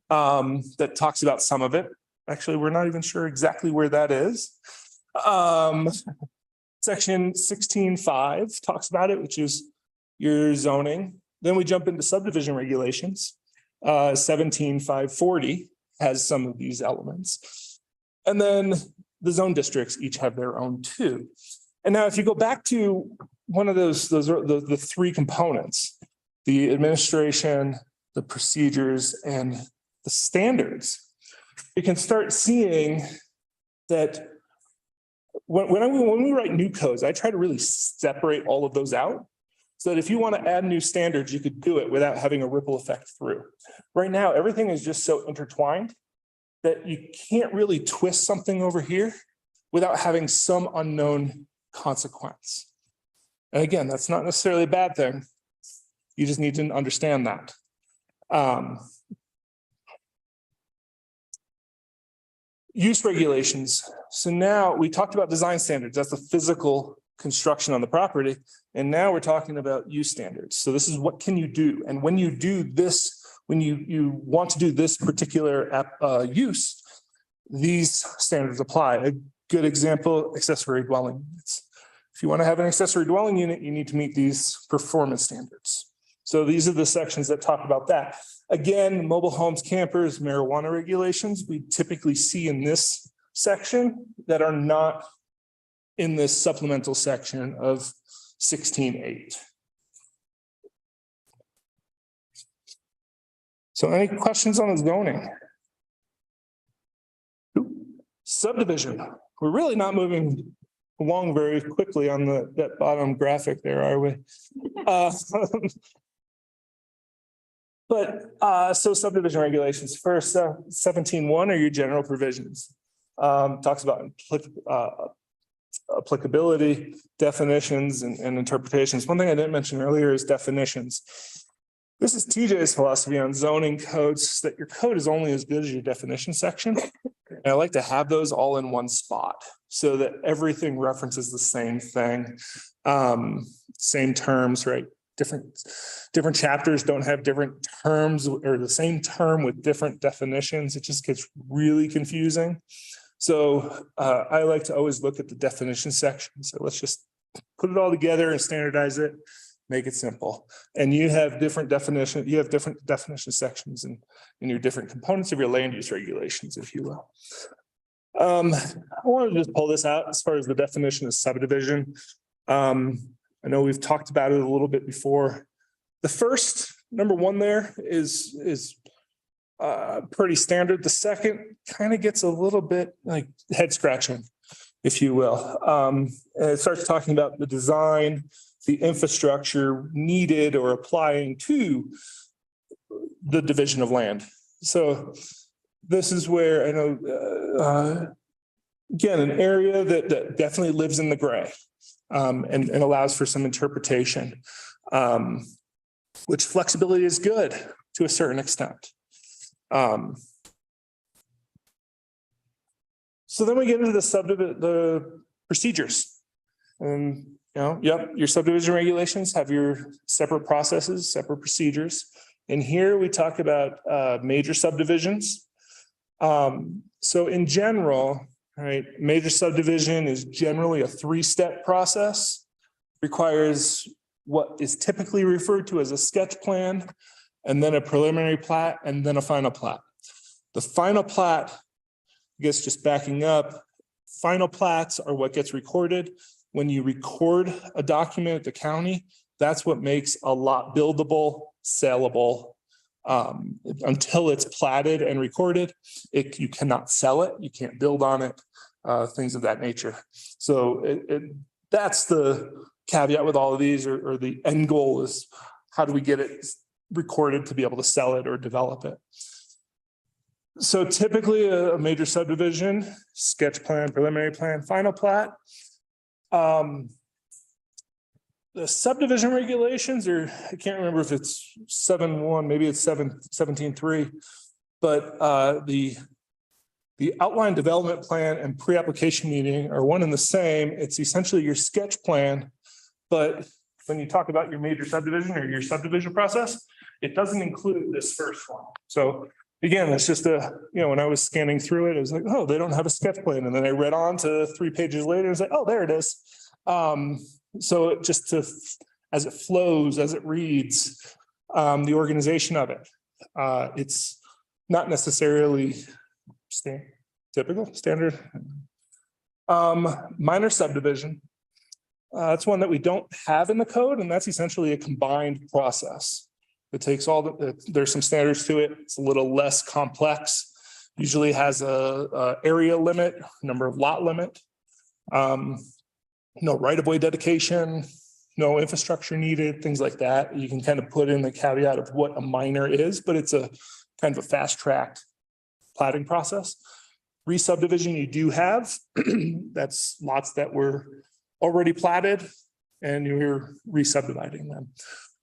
that talks about some of it. Actually, we're not even sure exactly where that is. Section 16.5 talks about it, which is your zoning. Then we jump into subdivision regulations. 17.540 has some of these elements. And then the zone districts each have their own too. And now if you go back to one of those are the three components, the administration, the procedures, and the standards, you can start seeing that when we write new codes, I try to really separate all of those out so that if you want to add new standards, you could do it without having a ripple effect through. Right now, everything is just so intertwined that you can't really twist something over here without having some unknown consequence. And again, that's not necessarily a bad thing. You just need to understand that. Use regulations. So now we talked about design standards. That's the physical construction on the property. And now we're talking about use standards. So this is what can you do? And when you do this, when you want to do this particular use, these standards apply. A good example, accessory dwelling units. If you want to have an accessory dwelling unit, you need to meet these performance standards. So these are the sections that talk about that. Again, mobile homes, campers, marijuana regulations, we typically see in this section that are not in this supplemental section of 16.8. So any questions on the zoning? Subdivision. We're really not moving along very quickly on that bottom graphic there, are we? So subdivision regulations first, 17.1 are your general provisions. Talks about applicability, definitions, and interpretations. One thing I didn't mention earlier is definitions. This is TJ's philosophy on zoning codes, that your code is only as good as your definition section. And I like to have those all in one spot so that everything references the same thing, same terms, right? Different chapters don't have different terms or the same term with different definitions. It just gets really confusing. So I like to always look at the definition section. So let's just put it all together and standardize it, make it simple. And you have different definition sections in your different components of your land use regulations, if you will. I wanted to just pull this out as far as the definition of subdivision. I know we've talked about it a little bit before. The first, number one there is pretty standard. The second kind of gets a little bit like head scratching, if you will. And it starts talking about the design, the infrastructure needed or applying to the division of land. So this is where I know, again, an area that definitely lives in the gray and allows for some interpretation, which flexibility is good to a certain extent. So then we get into the procedures. And your subdivision regulations have your separate processes, separate procedures. And here we talk about major subdivisions. So in general, right, major subdivision is generally a 3-step process, requires what is typically referred to as a sketch plan, and then a preliminary plat, and then a final plat. The final plat, I guess just backing up, final plats are what gets recorded. When you record a document at the county, that's what makes a lot buildable, saleable. Until it's platted and recorded, you cannot sell it, you can't build on it, things of that nature. So that's the caveat with all of these, or the end goal is how do we get it recorded to be able to sell it or develop it. So typically a major subdivision, sketch plan, preliminary plan, final plat. The the subdivision regulations, or I can't remember if it's 7.1, maybe it's 17.3. But the outline development plan and pre-application meeting are one and the same. It's essentially your sketch plan. But when you talk about your major subdivision or your subdivision process, it doesn't include this first one. So again, it's just when I was scanning through it, it was like, oh, they don't have a sketch plan. And then I read on to 3 pages later, and it's like, oh, there it is. So it just as it flows, as it reads, the organization of it, it's not necessarily standard. Minor subdivision. It's one that we don't have in the code, and that's essentially a combined process. It takes there's some standards to it. It's a little less complex. Usually has a area limit, number of lot limit. No right-of-way dedication, no infrastructure needed, things like that. You can kind of put in the caveat of what a minor is, but it's a kind of a fast-tracked platting process. Re-subdivision you do have, that's lots that were already platted and you're re-subdividing them.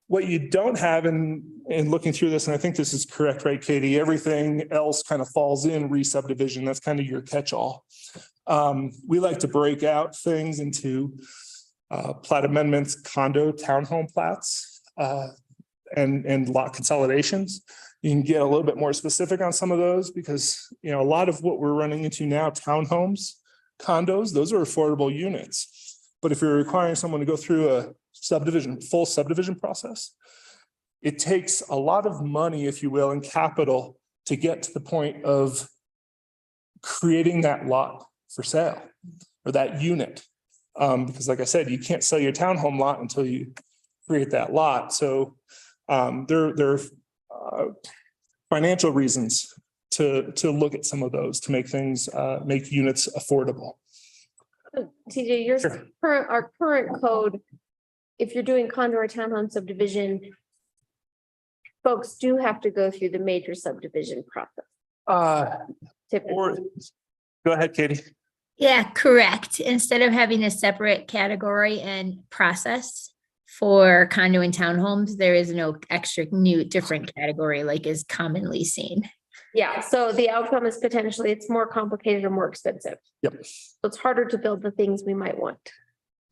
What you don't have in looking through this, and I think this is correct, right, Katie? Everything else kind of falls in re-subdivision. That's kind of your catch-all. We like to break out things into plat amendments, condo, townhome plats, and lot consolidations. You can get a little bit more specific on some of those because, a lot of what we're running into now, townhomes, condos, those are affordable units. But if you're requiring someone to go through a full subdivision process, it takes a lot of money, if you will, and capital to get to the point of creating that lot for sale or that unit. Because like I said, you can't sell your townhome lot until you create that lot. So there are financial reasons to look at some of those to make things, make units affordable. TJ, Sure. our current code, if you're doing condo or townhome subdivision, folks do have to go through the major subdivision process. Typically. Go ahead, Katie. Yeah, correct. Instead of having a separate category and process for condo and townhomes, there is no extra new different category like is commonly seen. Yeah, so the outcome is potentially it's more complicated or more expensive. Yep. So it's harder to build the things we might want.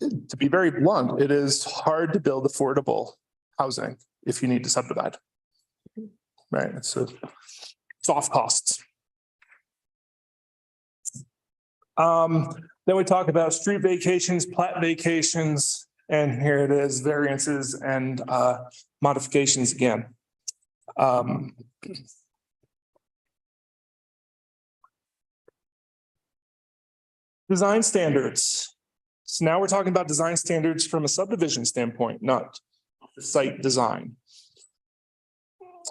To be very blunt, it is hard to build affordable housing if you need to subdivide. Right, it's soft costs. Then we talk about street vacations, plat vacations, and here it is, variances and modifications again. Design standards. So now we're talking about design standards from a subdivision standpoint, not site design.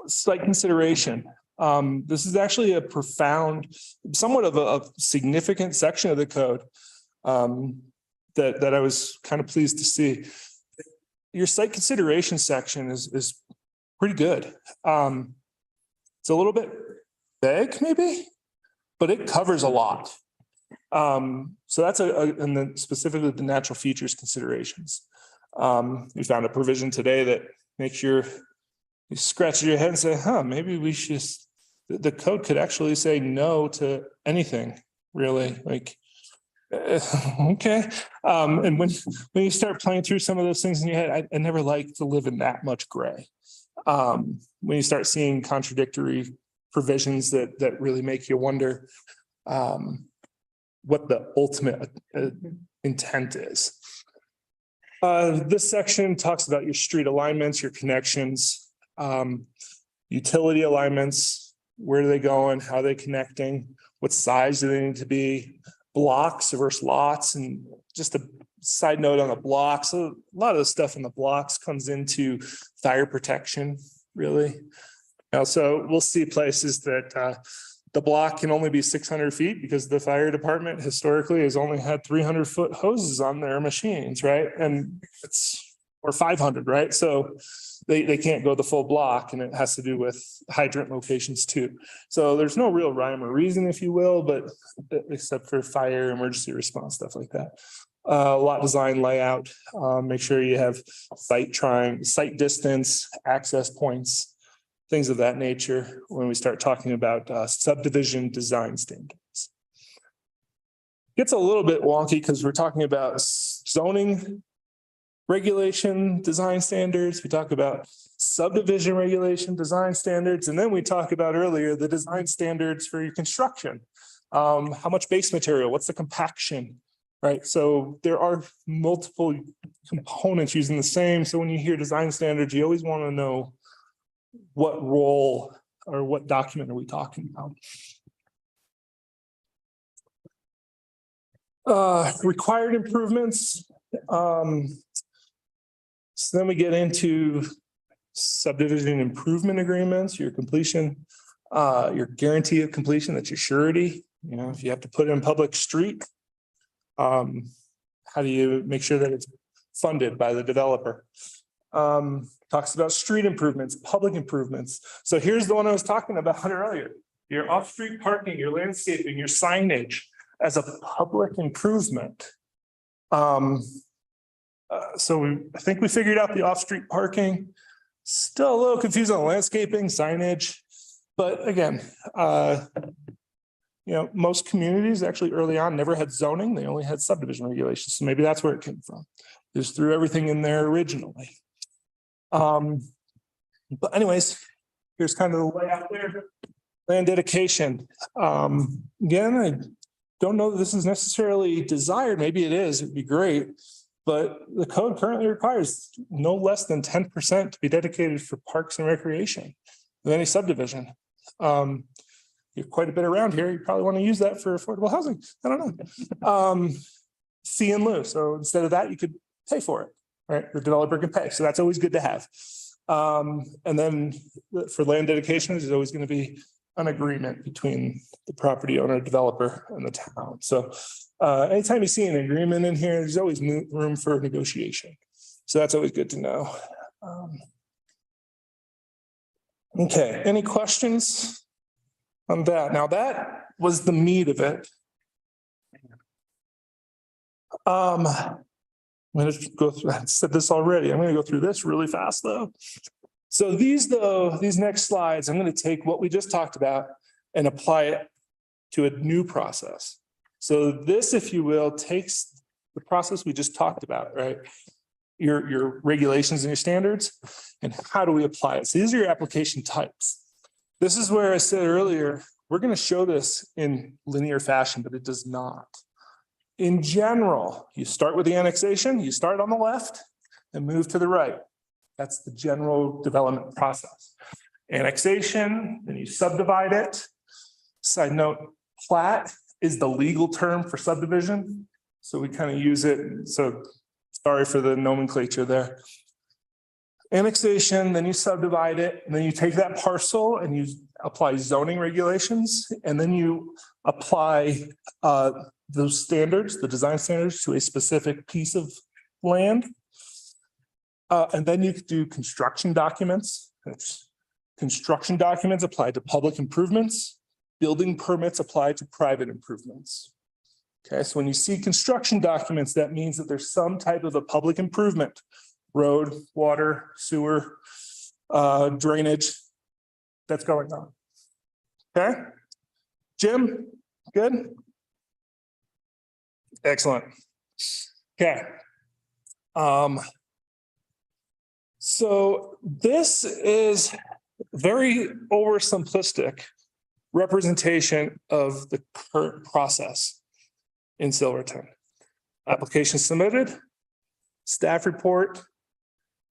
Site consideration. This is actually a profound, somewhat of a significant section of the code that I was kind of pleased to see. Your site consideration section is pretty good. It's a little bit vague maybe, but it covers a lot. So that's and then specifically the natural features considerations. We found a provision today that makes you scratch your head and say, maybe we should, the code could actually say no to anything, really, like, okay. And when you start playing through some of those things in your head, I never like to live in that much gray. When you start seeing contradictory provisions that really make you wonder what the ultimate intent is. This section talks about your street alignments, your connections, utility alignments, where are they going, how are they connecting, what size do they need to be, blocks versus lots, and just a side note on the blocks. So a lot of the stuff in the blocks comes into fire protection, really. So we'll see places that the block can only be 600 feet because the fire department historically has only had 300-foot hoses on their machines, right? And or 500, right? So they can't go the full block, and it has to do with hydrant locations too. So there's no real rhyme or reason, if you will, but except for fire, emergency response, stuff like that. lot design layout, make sure you have site distance, access points, things of that nature when we start talking about subdivision design standards. Gets a little bit wonky because we're talking about zoning regulation design standards. We talk about subdivision regulation design standards, and then we talk about earlier the design standards for your construction. How much base material, what's the compaction, right? So there are multiple components using the same. So when you hear design standards, you always want to know what role or what document are we talking about. Required improvements. So then we get into subdivision improvement agreements, your completion, your guarantee of completion, that's your surety. You know, if you have to put in public street, how do you make sure that it's funded by the developer? Talks about street improvements, public improvements. So here's the one I was talking about earlier. Your off-street parking, your landscaping, your signage as a public improvement. So I think we figured out the off-street parking. Still a little confused on landscaping, signage, but again, you know, most communities actually early on never had zoning. They only had subdivision regulations. So maybe that's where it came from. Just threw everything in there originally. But anyways, here's kind of the layout there. Land dedication. Again, I don't know that this is necessarily desired. Maybe it is, it'd be great. But the code currently requires no less than 10% to be dedicated for parks and recreation of any subdivision. You're quite a bit around here. You probably want to use that for affordable housing. I don't know. Fee in lieu. So instead of that, you could pay for it, right? The developer can pay. So that's always good to have. And then for land dedication, there's always going to be an agreement between the property owner, developer, and the town. So anytime you see an agreement in here, there's always room for negotiation. So that's always good to know. Okay, any questions on that? Now that was the meat of it. I'm going to go through, I said this already. I'm going to go through this really fast though. So these next slides, I'm going to take what we just talked about and apply it to a new process. So this, if you will, takes the process we just talked about, right? Your regulations and your standards, and how do we apply it? So these are your application types. This is where I said earlier, we're going to show this in linear fashion, but it does not. In general, you start with the annexation, you start on the left and move to the right. That's the general development process. Annexation, then you subdivide it. Side note, plat is the legal term for subdivision. So we kind of use it. So sorry for the nomenclature there. Annexation, then you subdivide it, and then you take that parcel and you apply zoning regulations, and then you apply those standards, the design standards, to a specific piece of land. And then you could do construction documents. Construction documents apply to public improvements. Building permits apply to private improvements. Okay, so when you see construction documents, that means that there's some type of a public improvement, road, water, sewer, drainage that's going on. Okay, Jim, good? Excellent. Okay. So this is very oversimplistic representation of the current process in Silverton. Application submitted, staff report,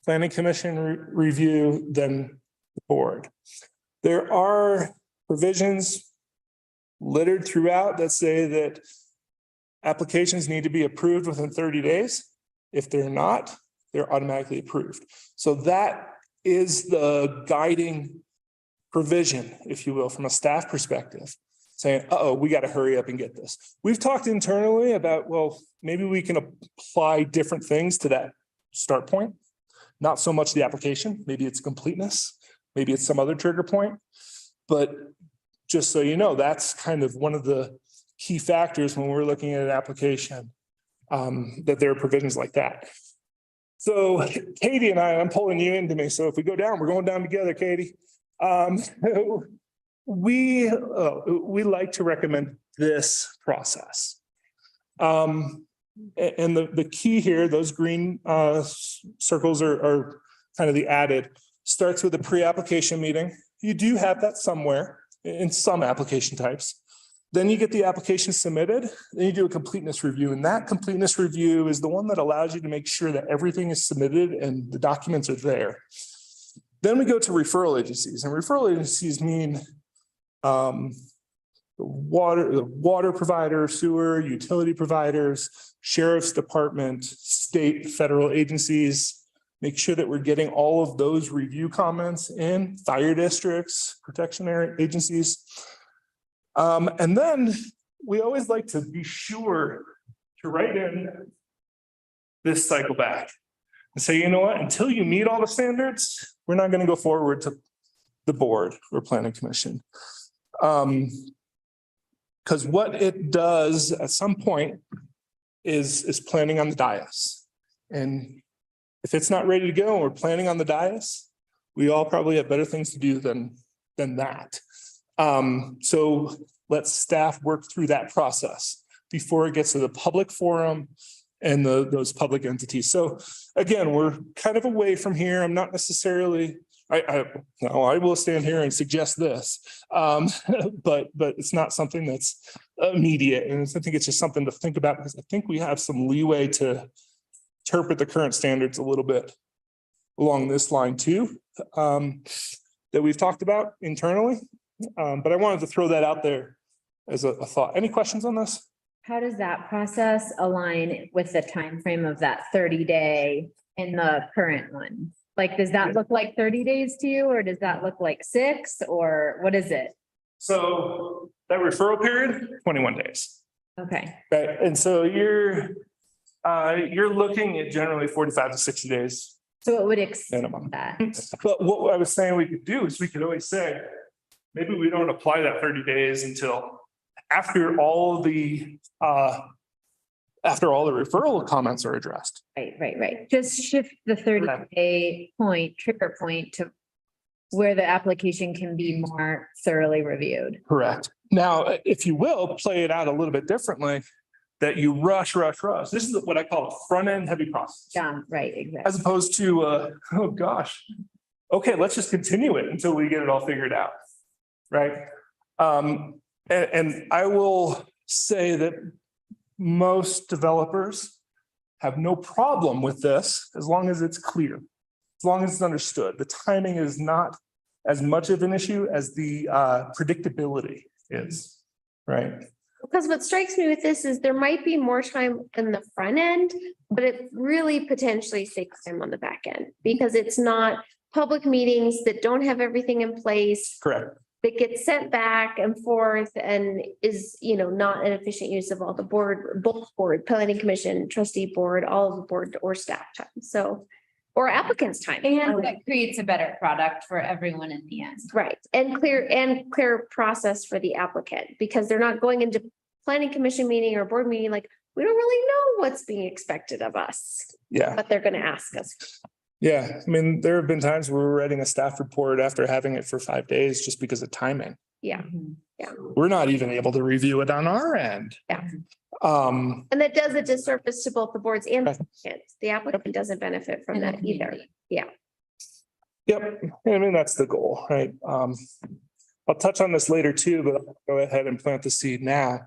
planning commission review, then the board. There are provisions littered throughout that say that applications need to be approved within 30 days. If they're not, they're automatically approved. So that is the guiding provision, if you will, from a staff perspective, saying, uh-oh, we got to hurry up and get this. We've talked internally about, well, maybe we can apply different things to that start point. Not so much the application, maybe it's completeness, maybe it's some other trigger point. But just so you know, that's kind of one of the key factors when we're looking at an application. that there are provisions like that. So Katie and I'm pulling you into me. So if we go down, we're going down together, Katie. We like to recommend this process. And the key here, those green circles are kind of the added, starts with a pre-application meeting. You do have that somewhere in some application types. Then you get the application submitted, then you do a completeness review, and that completeness review is the one that allows you to make sure that everything is submitted and the documents are there. Then we go to referral agencies, and referral agencies mean water provider, sewer, utility providers, sheriff's department, state, federal agencies. Make sure that we're getting all of those review comments in, fire districts, protection agencies. And then we always like to be sure to write in this cycle back and say, you know what, until you meet all the standards, we're not going to go forward to the board or planning commission. Because what it does at some point is planning on the dais. And if it's not ready to go and we're planning on the dais, we all probably have better things to do than that. So let staff work through that process before it gets to the public forum and those public entities. So again, we're kind of away from here. I'm not necessarily, I will stand here and suggest this, but it's not something that's immediate. And I think it's just something to think about, because I think we have some leeway to interpret the current standards a little bit along this line too, that we've talked about internally. But I wanted to throw that out there as a thought. Any questions on this? How does that process align with the time frame of that 30-day in the current one? Like, does that look like 30 days to you, or does that look like 6, or what is it? So that referral period, 21 days. Okay. Right. And so you're looking at generally 45 to 60 days. So it would extend minimum. that. But what I was saying we could do is we could always say, maybe we don't apply that 30 days until after all the referral comments are addressed. Right. Just shift the 30-day trigger point to where the application can be more thoroughly reviewed. Correct. Now, if you will, play it out a little bit differently, that you rush. This is what I call a front end heavy process. Yeah, right, exactly. As opposed to, oh gosh, okay, let's just continue it until we get it all figured out. Right. And I will say that most developers have no problem with this as long as it's clear, as long as it's understood. The timing is not as much of an issue as the predictability is, right? Because what strikes me with this is there might be more time in the front end, but it really potentially takes time on the back end because it's not public meetings that don't have everything in place. Correct. That gets sent back and forth and is, not an efficient use of all the both board, planning commission, trustee board, all of the board or staff time. So, or applicants' time. And that creates a better product for everyone in the end. Right. And clear process for the applicant, because they're not going into planning commission meeting or board meeting, like, we don't really know what's being expected of us. Yeah. But they're going to ask us. Yeah. I mean, there have been times where we're writing a staff report after having it for 5 days just because of timing. Yeah. We're not even able to review it on our end. Yeah. Um, And that does a disservice to both the boards and the Right. applicants. The applicant doesn't benefit from that either. Yeah. Yep. I mean, that's the goal, right? I'll touch on this later too, but I'll go ahead and plant the seed now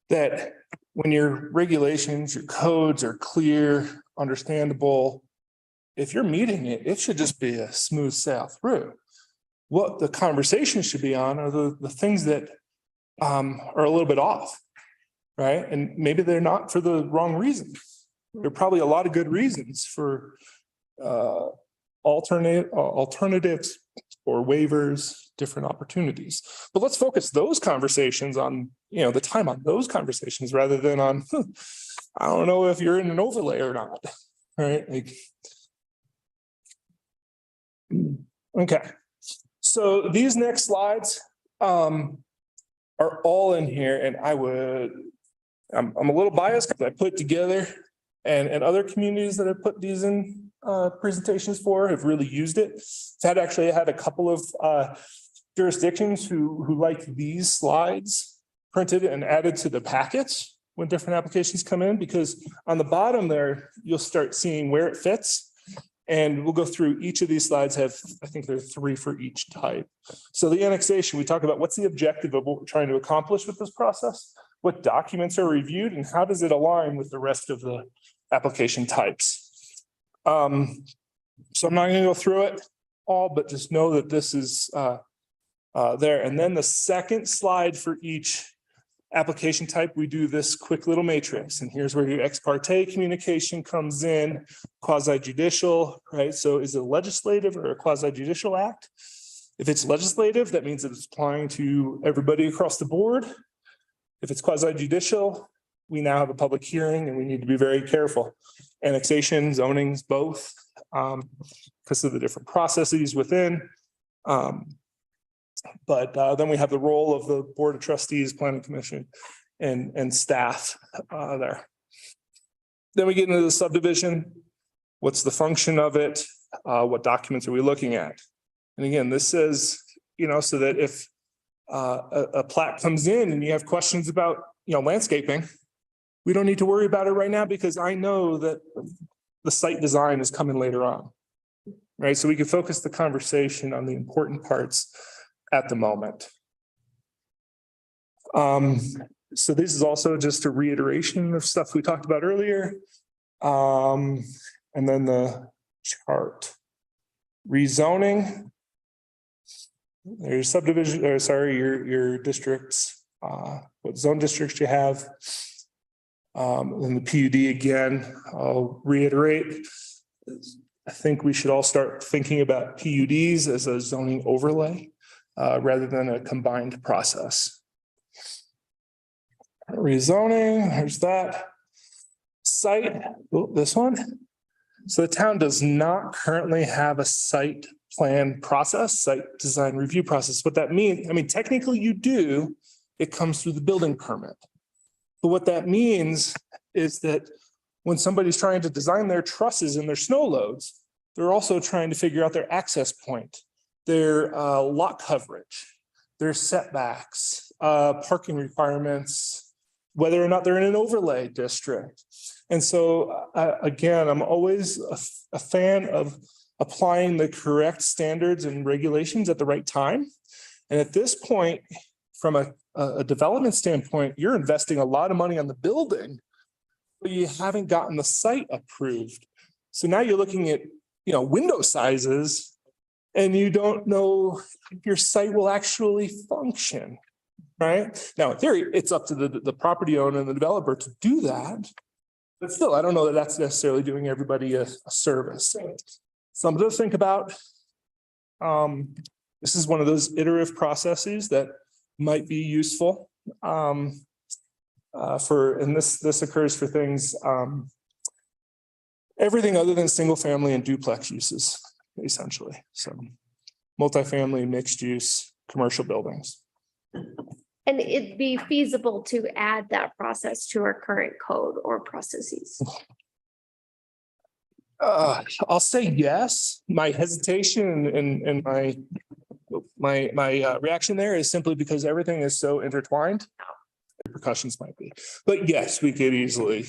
that when your regulations, your codes are clear, understandable, if you're meeting it, it should just be a smooth sail through. What the conversation should be on are the things that are a little bit off, right? And maybe they're not for the wrong reasons. There are probably a lot of good reasons for alternatives or waivers, different opportunities. But let's focus those conversations on, the time on those conversations rather than on, I don't know if you're in an overlay or not, right? Like, okay. So these next slides are all in here, and I would I'm a little biased because I put together and other communities that have put these in presentations for have really used it. Actually had a couple of jurisdictions who like these slides printed and added to the packets when different applications come in, because on the bottom there, you'll start seeing where it fits. And we'll go through each of these slides I think there are 3 for each type. So the annexation, we talk about what's the objective of what we're trying to accomplish with this process, what documents are reviewed, and how does it align with the rest of the application types. So I'm not going to go through it all, but just know that this is there. And then the second slide for each application type, we do this quick little matrix. And here's where your ex parte communication comes in, quasi judicial, right? So is it a legislative or a quasi judicial act? If it's legislative, that means that it's applying to everybody across the board. If it's quasi judicial, we now have a public hearing and we need to be very careful. Annexation, zonings, both, because of the different processes within. But then we have the role of the Board of Trustees, Planning Commission, and staff there. Then we get into the subdivision. What's the function of it? What documents are we looking at? And again, this says, so that if a plat comes in and you have questions about, landscaping, we don't need to worry about it right now because I know that the site design is coming later on, right? So we can focus the conversation on the important parts at the moment. So this is also just a reiteration of stuff we talked about earlier. And then the chart. Rezoning. There's subdivision, or sorry, your districts, what zone districts you have. And the PUD again, I'll reiterate. I think we should all start thinking about PUDs as a zoning overlay. Rather than a combined process. Rezoning, there's that. Site, this one. So the town does not currently have a site plan process, site design review process. What that means, technically you do, it comes through the building permit. But what that means is that when somebody's trying to design their trusses and their snow loads, they're also trying to figure out their access point, their lot coverage, their setbacks, parking requirements, whether or not they're in an overlay district. And so again, I'm always a fan of applying the correct standards and regulations at the right time. And at this point, from a development standpoint, you're investing a lot of money on the building, but you haven't gotten the site approved. So now you're looking at, window sizes, and you don't know if your site will actually function, right? Now, in theory, it's up to the property owner and the developer to do that. But still, I don't know that that's necessarily doing everybody a service. Something to think about. This is one of those iterative processes that might be useful and this occurs for things, everything other than single family and duplex uses. Essentially, so multifamily, mixed use, commercial buildings. And it'd be feasible to add that process to our current code or processes. I'll say yes. My hesitation and my reaction there is simply because everything is so intertwined. Repercussions might be, but yes, we could easily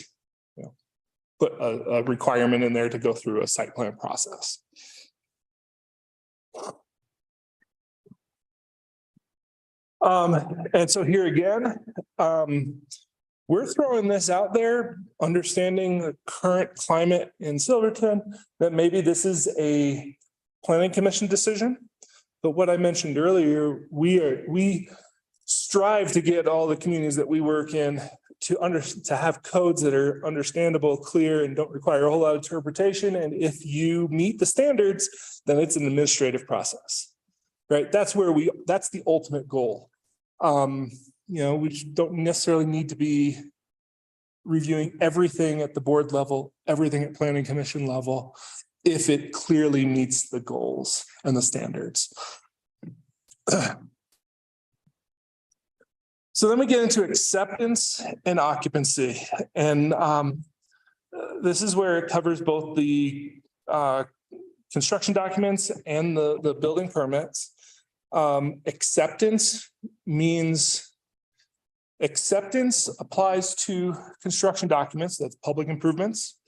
put a requirement in there to go through a site plan process. And so here again, we're throwing this out there, understanding the current climate in Silverton, that maybe this is a planning commission decision. But what I mentioned earlier, we strive to get all the communities that we work in to have codes that are understandable, clear, and don't require a whole lot of interpretation. And if you meet the standards, then it's an administrative process, right? That's the ultimate goal. We don't necessarily need to be reviewing everything at the board level, everything at planning commission level, if it clearly meets the goals and the standards. So then we get into acceptance and occupancy. And this is where it covers both the construction documents and the building permits. Acceptance applies to construction documents, that's public improvements.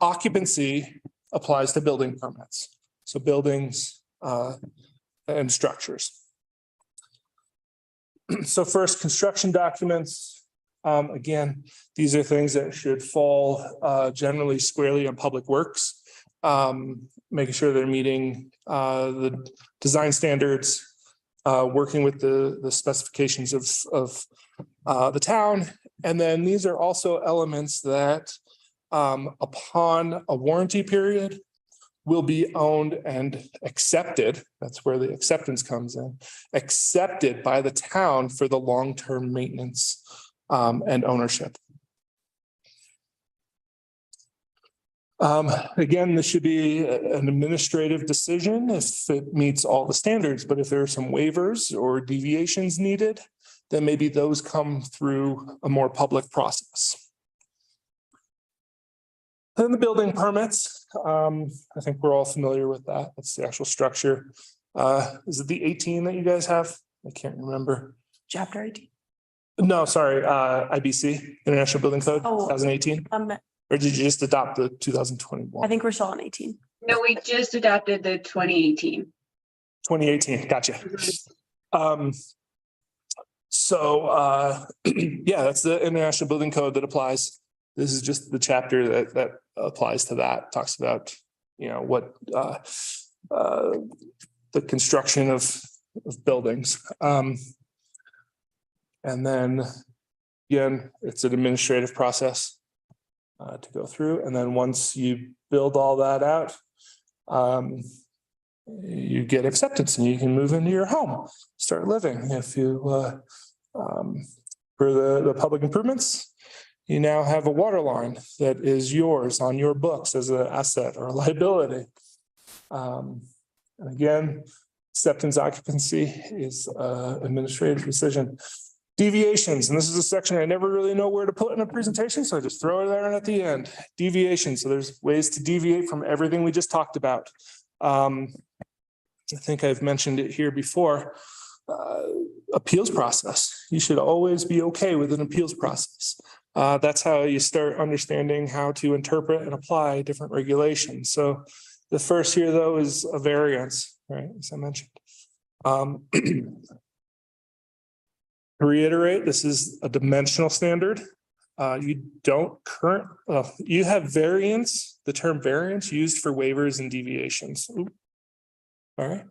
Occupancy applies to building permits, so buildings and structures. So first, construction documents. Again, these are things that should fall generally squarely on public works, making sure they're meeting the design standards, working with the specifications of the town. And then these are also elements that upon a warranty period will be owned and accepted. That's where the acceptance comes in, accepted by the town for the long-term maintenance and ownership. Again, this should be an administrative decision if it meets all the standards, but if there are some waivers or deviations needed, then maybe those come through a more public process. Then the building permits, I think we're all familiar with that. That's the actual structure. Is it the 18 that you guys have? I can't remember. Chapter 18. No, sorry, IBC, International Building Code, 2018. Or did you just adopt the 2021? I think we're still on 18. No, we just adopted the 2018. 2018, gotcha. Yeah, that's the International Building Code that applies. This is just the chapter that applies to that, talks about, you know, what the construction of buildings. And then again, it's an administrative process to go through. And then once you build all that out, you get acceptance and you can move into your home, start living. If you, for the public improvements, you now have a water line that is yours on your books as an asset or a liability. And again, acceptance occupancy is an administrative decision. Deviations, and this is a section I never really know where to put in a presentation, so I just throw it there at the end. Deviation, so there's ways to deviate from everything we just talked about. I think I've mentioned it here before. Appeals process. You should always be okay with an appeals process. That's how you start understanding how to interpret and apply different regulations. So the first here, though, is a variance, right? As I mentioned. To reiterate, this is a dimensional standard. You have variance, the term variance used for waivers and deviations. Ooh. All right.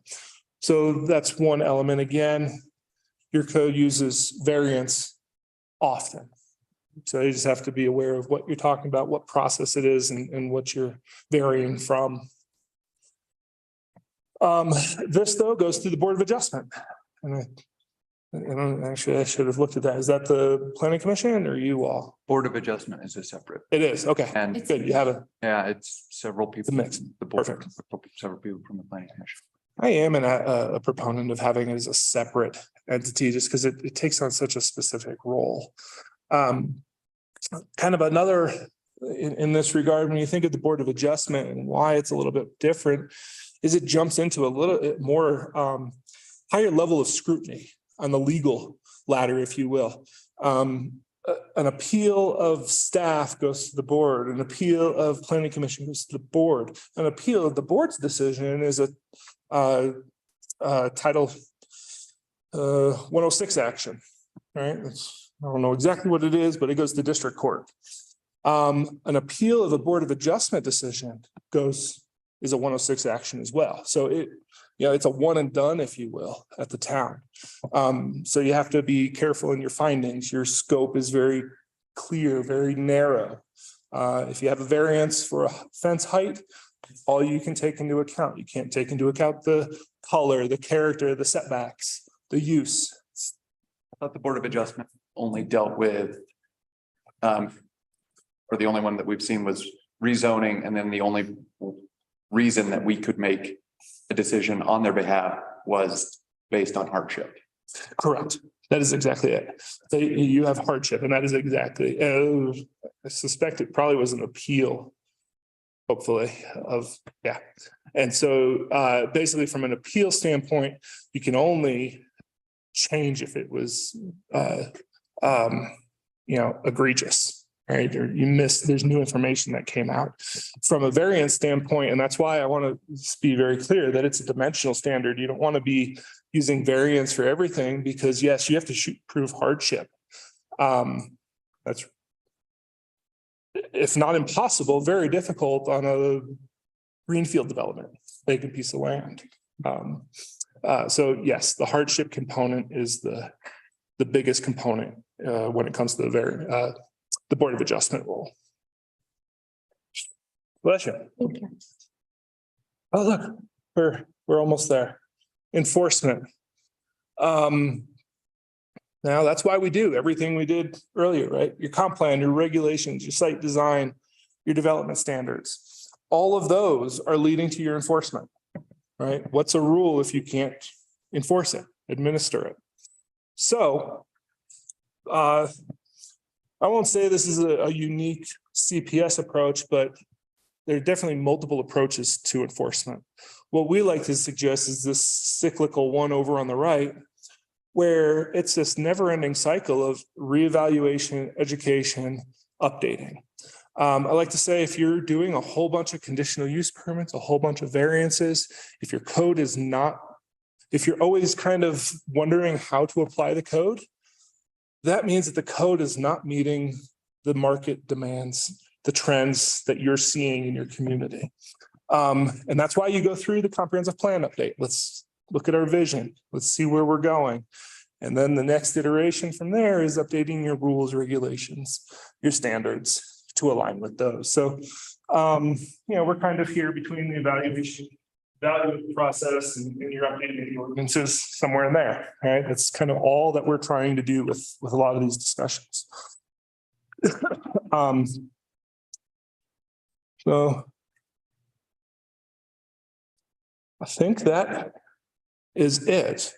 So that's one element. Again, your code uses variance often. So you just have to be aware of what you're talking about, what process it is, and what you're varying from. This, though, goes to the Board of Adjustment. And actually, I should have looked at that. Is that the Planning Commission or you all? Board of Adjustment is a separate. It is, okay. And good, you have it. Yeah, it's several people. The mix. The board, Perfect. several people from the Planning Commission. I am a proponent of having it as a separate entity just because it takes on such a specific role. Kind of another in this regard, when you think of the Board of Adjustment and why it's a little bit different, is it jumps into a little bit more higher level of scrutiny on the legal ladder, if you will. An appeal of staff goes to the board, an appeal of Planning Commission goes to the board, an appeal of the board's decision is a Title 106 action, right? I don't know exactly what it is, but it goes to district court. An appeal of a Board of Adjustment decision is a 106 action as well. So it's a one and done, if you will, at the town. So you have to be careful in your findings. Your scope is very clear, very narrow. If you have a variance for a fence height, all you can take into account. You can't take into account the color, the character, the setbacks, the use. I thought the Board of Adjustment only dealt with, or the only one that we've seen was rezoning, and then the only reason that we could make a decision on their behalf was based on hardship. Correct. That is exactly it. So you have hardship and that is exactly, I suspect it probably was an appeal. Hopefully yeah. And so basically from an appeal standpoint, you can only change if it was egregious, right? Or you missed, there's new information that came out from a variance standpoint. And that's why I want to be very clear that it's a dimensional standard. You don't want to be using variance for everything because yes, you have to prove hardship. That's, if not impossible, very difficult on a greenfield development, vacant piece of land. So yes, the hardship component is the biggest component when it comes to the Board of Adjustment role. Bless you. Thank you. Oh, look, we're almost there. Enforcement. Now that's why we do everything we did earlier, right? Your comp plan, your regulations, your site design, your development standards. All of those are leading to your enforcement, right? What's a rule if you can't enforce it, administer it? So I won't say this is a unique CPS approach, but there are definitely multiple approaches to enforcement. What we like to suggest is this cyclical one over on the right, where it's this never-ending cycle of reevaluation, education, updating. I like to say if you're doing a whole bunch of conditional use permits, a whole bunch of variances, if your code is not, if you're always kind of wondering how to apply the code, that means that the code is not meeting the market demands, the trends that you're seeing in your community. And that's why you go through the comprehensive plan update. Let's look at our vision. Let's see where we're going. And then the next iteration from there is updating your rules, regulations, your standards to align with those. So, we're kind of here between the evaluation process and you're updating the ordinances somewhere in there, right? That's kind of all that we're trying to do with a lot of these discussions. So I think that is it.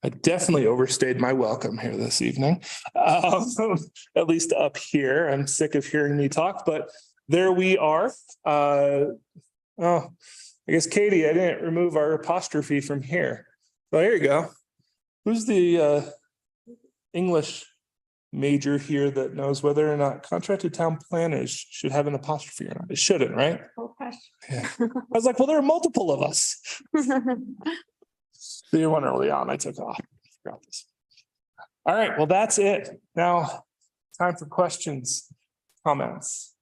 I definitely overstayed my welcome here this evening, at least up here. I'm sick of hearing me talk, but there we are. I guess, Katie, I didn't remove our apostrophe from here. So here you go. Who's the English major here that knows whether or not contracted town planners should have an apostrophe or not? It shouldn't, right? Yeah. I was like, well, there are multiple of us. The one early on, I took off. Forgot this. All right, well, that's it. Now, time for questions, comments.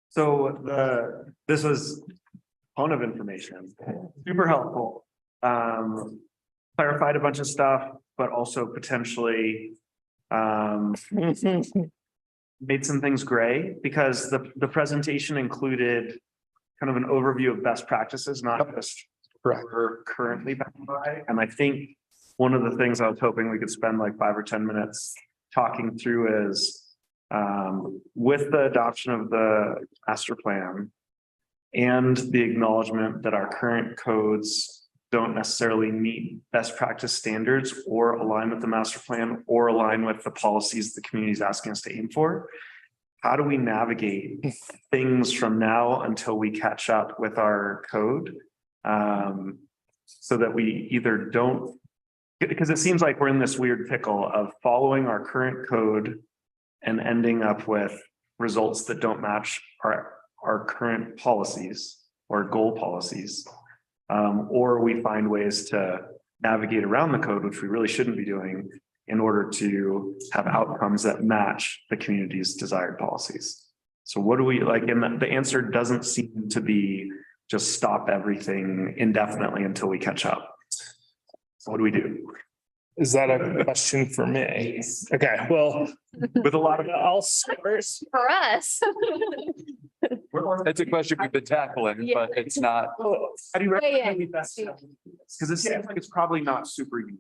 So this was a ton of information, super helpful. Clarified a bunch of stuff, but also potentially made some things gray because the presentation included kind of an overview of best practices, not just what we're currently bound by. And I think one of the things I was hoping we could spend like 5 or 10 minutes talking through is with the adoption of the master plan and the acknowledgement that our current codes don't necessarily meet best practice standards or align with the master plan or align with the policies the community is asking us to aim for. How do we navigate things from now until we catch up with our code? So that we either don't, because it seems like we're in this weird pickle of following our current code and ending up with results that don't match our current policies or goal policies. Or we find ways to navigate around the code, which we really shouldn't be doing, in order to have outcomes that match the community's desired policies. So what do we like? And the answer doesn't seem to be just stop everything indefinitely until we catch up. So what do we do? Is that a question for me? Okay, well, With a lot of, I'll start. For us. It's a question we've been tackling, but it's not. how do you Yeah, yeah. recommend best? Because it seems like it's probably not super unique.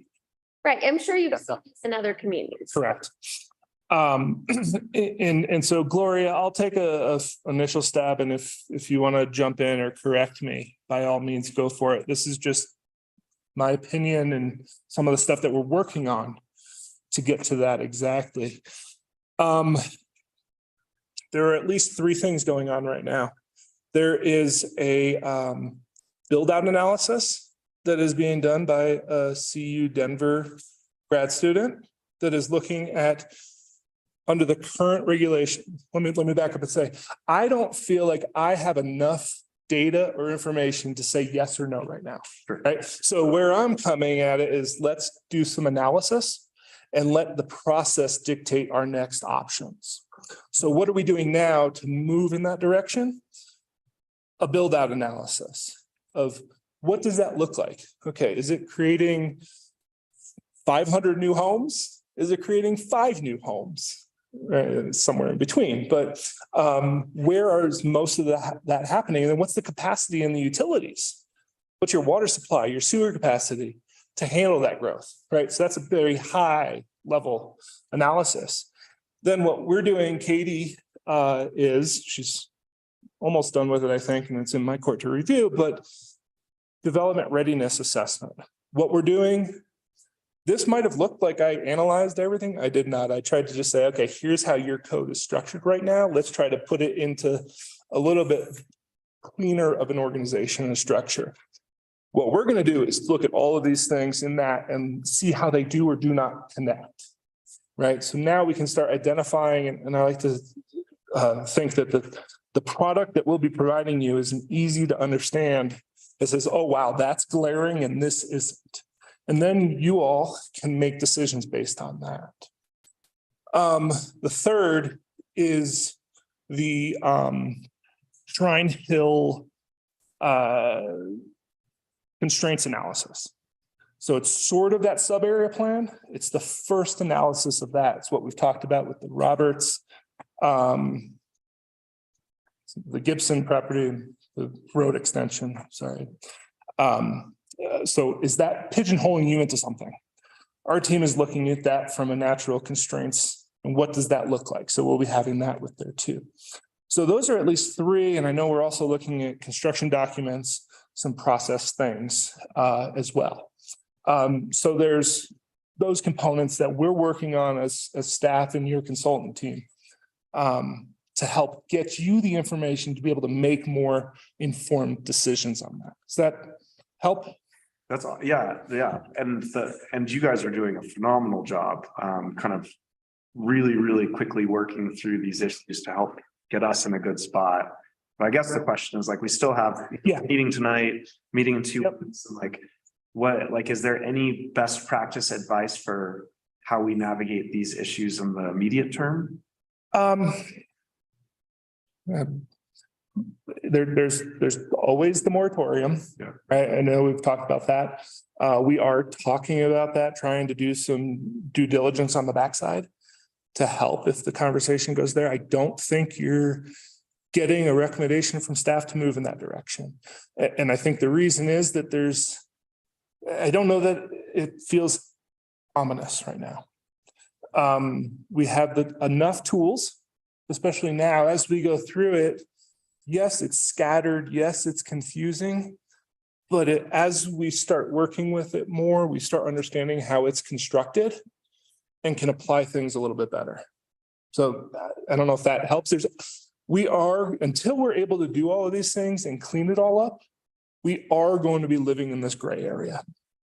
Right, I'm sure you've seen this in other communities. Correct. And so Gloria, I'll take a initial stab, and if you want to jump in or correct me, by all means, go for it. This is just my opinion and some of the stuff that we're working on to get to that exactly. There are at least three things going on right now. There is a build out analysis that is being done by a CU Denver grad student that is looking at under the current regulation. Let me back up and say, I don't feel like I have enough data or information to say yes or no right now. Right. So where I'm coming at it is let's do some analysis and let the process dictate our next options. So what are we doing now to move in that direction? A build out analysis of what does that look like? Okay, is it creating 500 new homes? Is it creating 5 new homes? Somewhere in between, but where is most of that happening? And then what's the capacity in the utilities? What's your water supply, your sewer capacity to handle that growth, right? So that's a very high level analysis. Then what we're doing, Katie, is she's almost done with it, I think, and it's in my court to review, but development readiness assessment. What we're doing, this might have looked like I analyzed everything. I did not. I tried to just say, okay, here's how your code is structured right now. Let's try to put it into a little bit cleaner of an organization and structure. What we're going to do is look at all of these things in that and see how they do or do not connect. Right. So now we can start identifying, and I like to think that the product that we'll be providing you is easy to understand. It says, oh, wow, that's glaring and this isn't. And then you all can make decisions based on that. The third is the Shrine Hill constraints analysis. So it's sort of that sub area plan. It's the first analysis of that. It's what we've talked about with the Roberts, the Gibson property, the road extension, sorry. So is that pigeonholing you into something? Our team is looking at that from a natural constraints and what does that look like? So we'll be having that with there too. So those are at least 3. And I know we're also looking at construction documents, some process things as well. So there's those components that we're working on as staff and your consultant team to help get you the information to be able to make more informed decisions on that. Does that help? That's all. Yeah. And you guys are doing a phenomenal job, kind of really quickly working through these issues to help get us in a good spot. But I guess the question is, like, we still have meeting tonight, meeting in 2 weeks, and is there any best practice advice for how we navigate these issues in the immediate term? There's always the moratorium, right? I know we've talked about that. We are talking about that, trying to do some due diligence on the backside to help if the conversation goes there. I don't think you're getting a recommendation from staff to move in that direction. And I think the reason is that I don't know that it feels ominous right now. We have enough tools, especially now as we go through it. Yes, it's scattered. Yes, it's confusing. But as we start working with it more, we start understanding how it's constructed and can apply things a little bit better. So I don't know if that helps. Until we're able to do all of these things and clean it all up, we are going to be living in this gray area.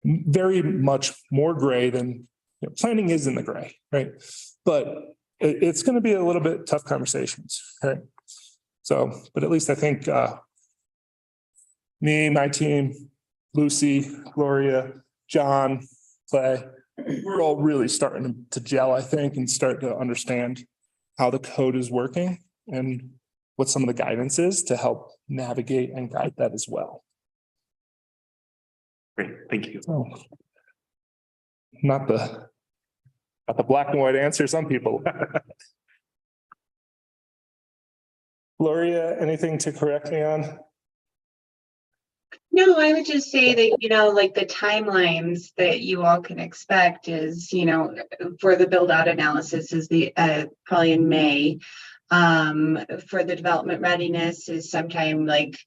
Very much more gray than planning is in the gray, right? But it's going to be a little bit tough conversations, right? So, but at least I think me, my team, Lucy, Gloria, John, Clay, we're all really starting to gel, I think, and start to understand how the code is working and what some of the guidance is to help navigate and guide that as well. Great, thank you. So, not the black and white answer some people. Gloria, anything to correct me on? No, I would just say that, like the timelines that you all can expect is, for the build out analysis is probably in May. For the development readiness is sometime like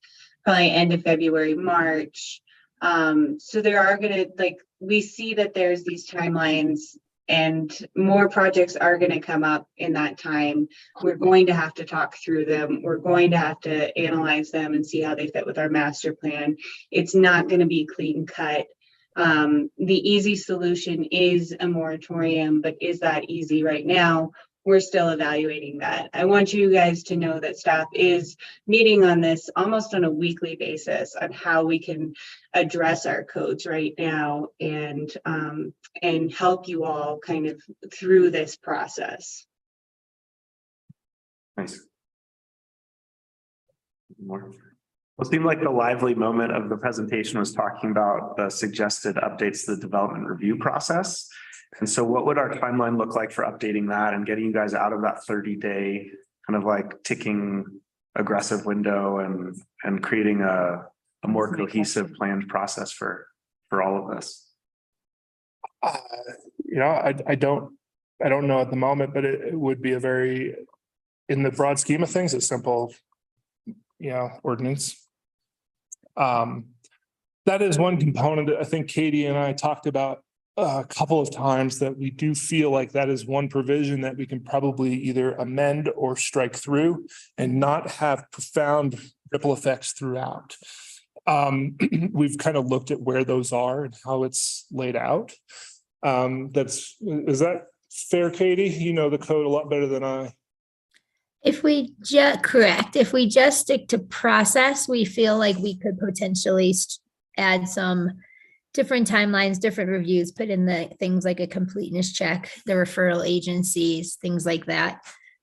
probably end of February, March. So there are gonna, like, we see that there's these timelines and more projects are gonna come up in that time. We're going to have to talk through them. We're going to have to analyze them and see how they fit with our master plan. It's not gonna be clean cut. The easy solution is a moratorium, but is that easy right now? We're still evaluating that. I want you guys to know that staff is meeting on this almost on a weekly basis on how we can address our codes right now and help you all kind of through this process. Nice. More. Well, it seemed like the lively moment of the presentation was talking about the suggested updates to the development review process. And so what would our timeline look like for updating that and getting you guys out of that 30-day kind of like ticking aggressive window and creating a more cohesive planned process for all of this? You know, I don't know at the moment, but it would be a very, in the broad scheme of things, a simple, ordinance. That is one component that I think Katie and I talked about a couple of times, that we do feel like that is one provision that we can probably either amend or strike through and not have profound ripple effects throughout. We've kind of looked at where those are and how it's laid out. Is that fair, Katie? You know the code a lot better than I. If we just stick to process, we feel like we could potentially add some different timelines, different reviews, put in the things like a completeness check, the referral agencies, things like that.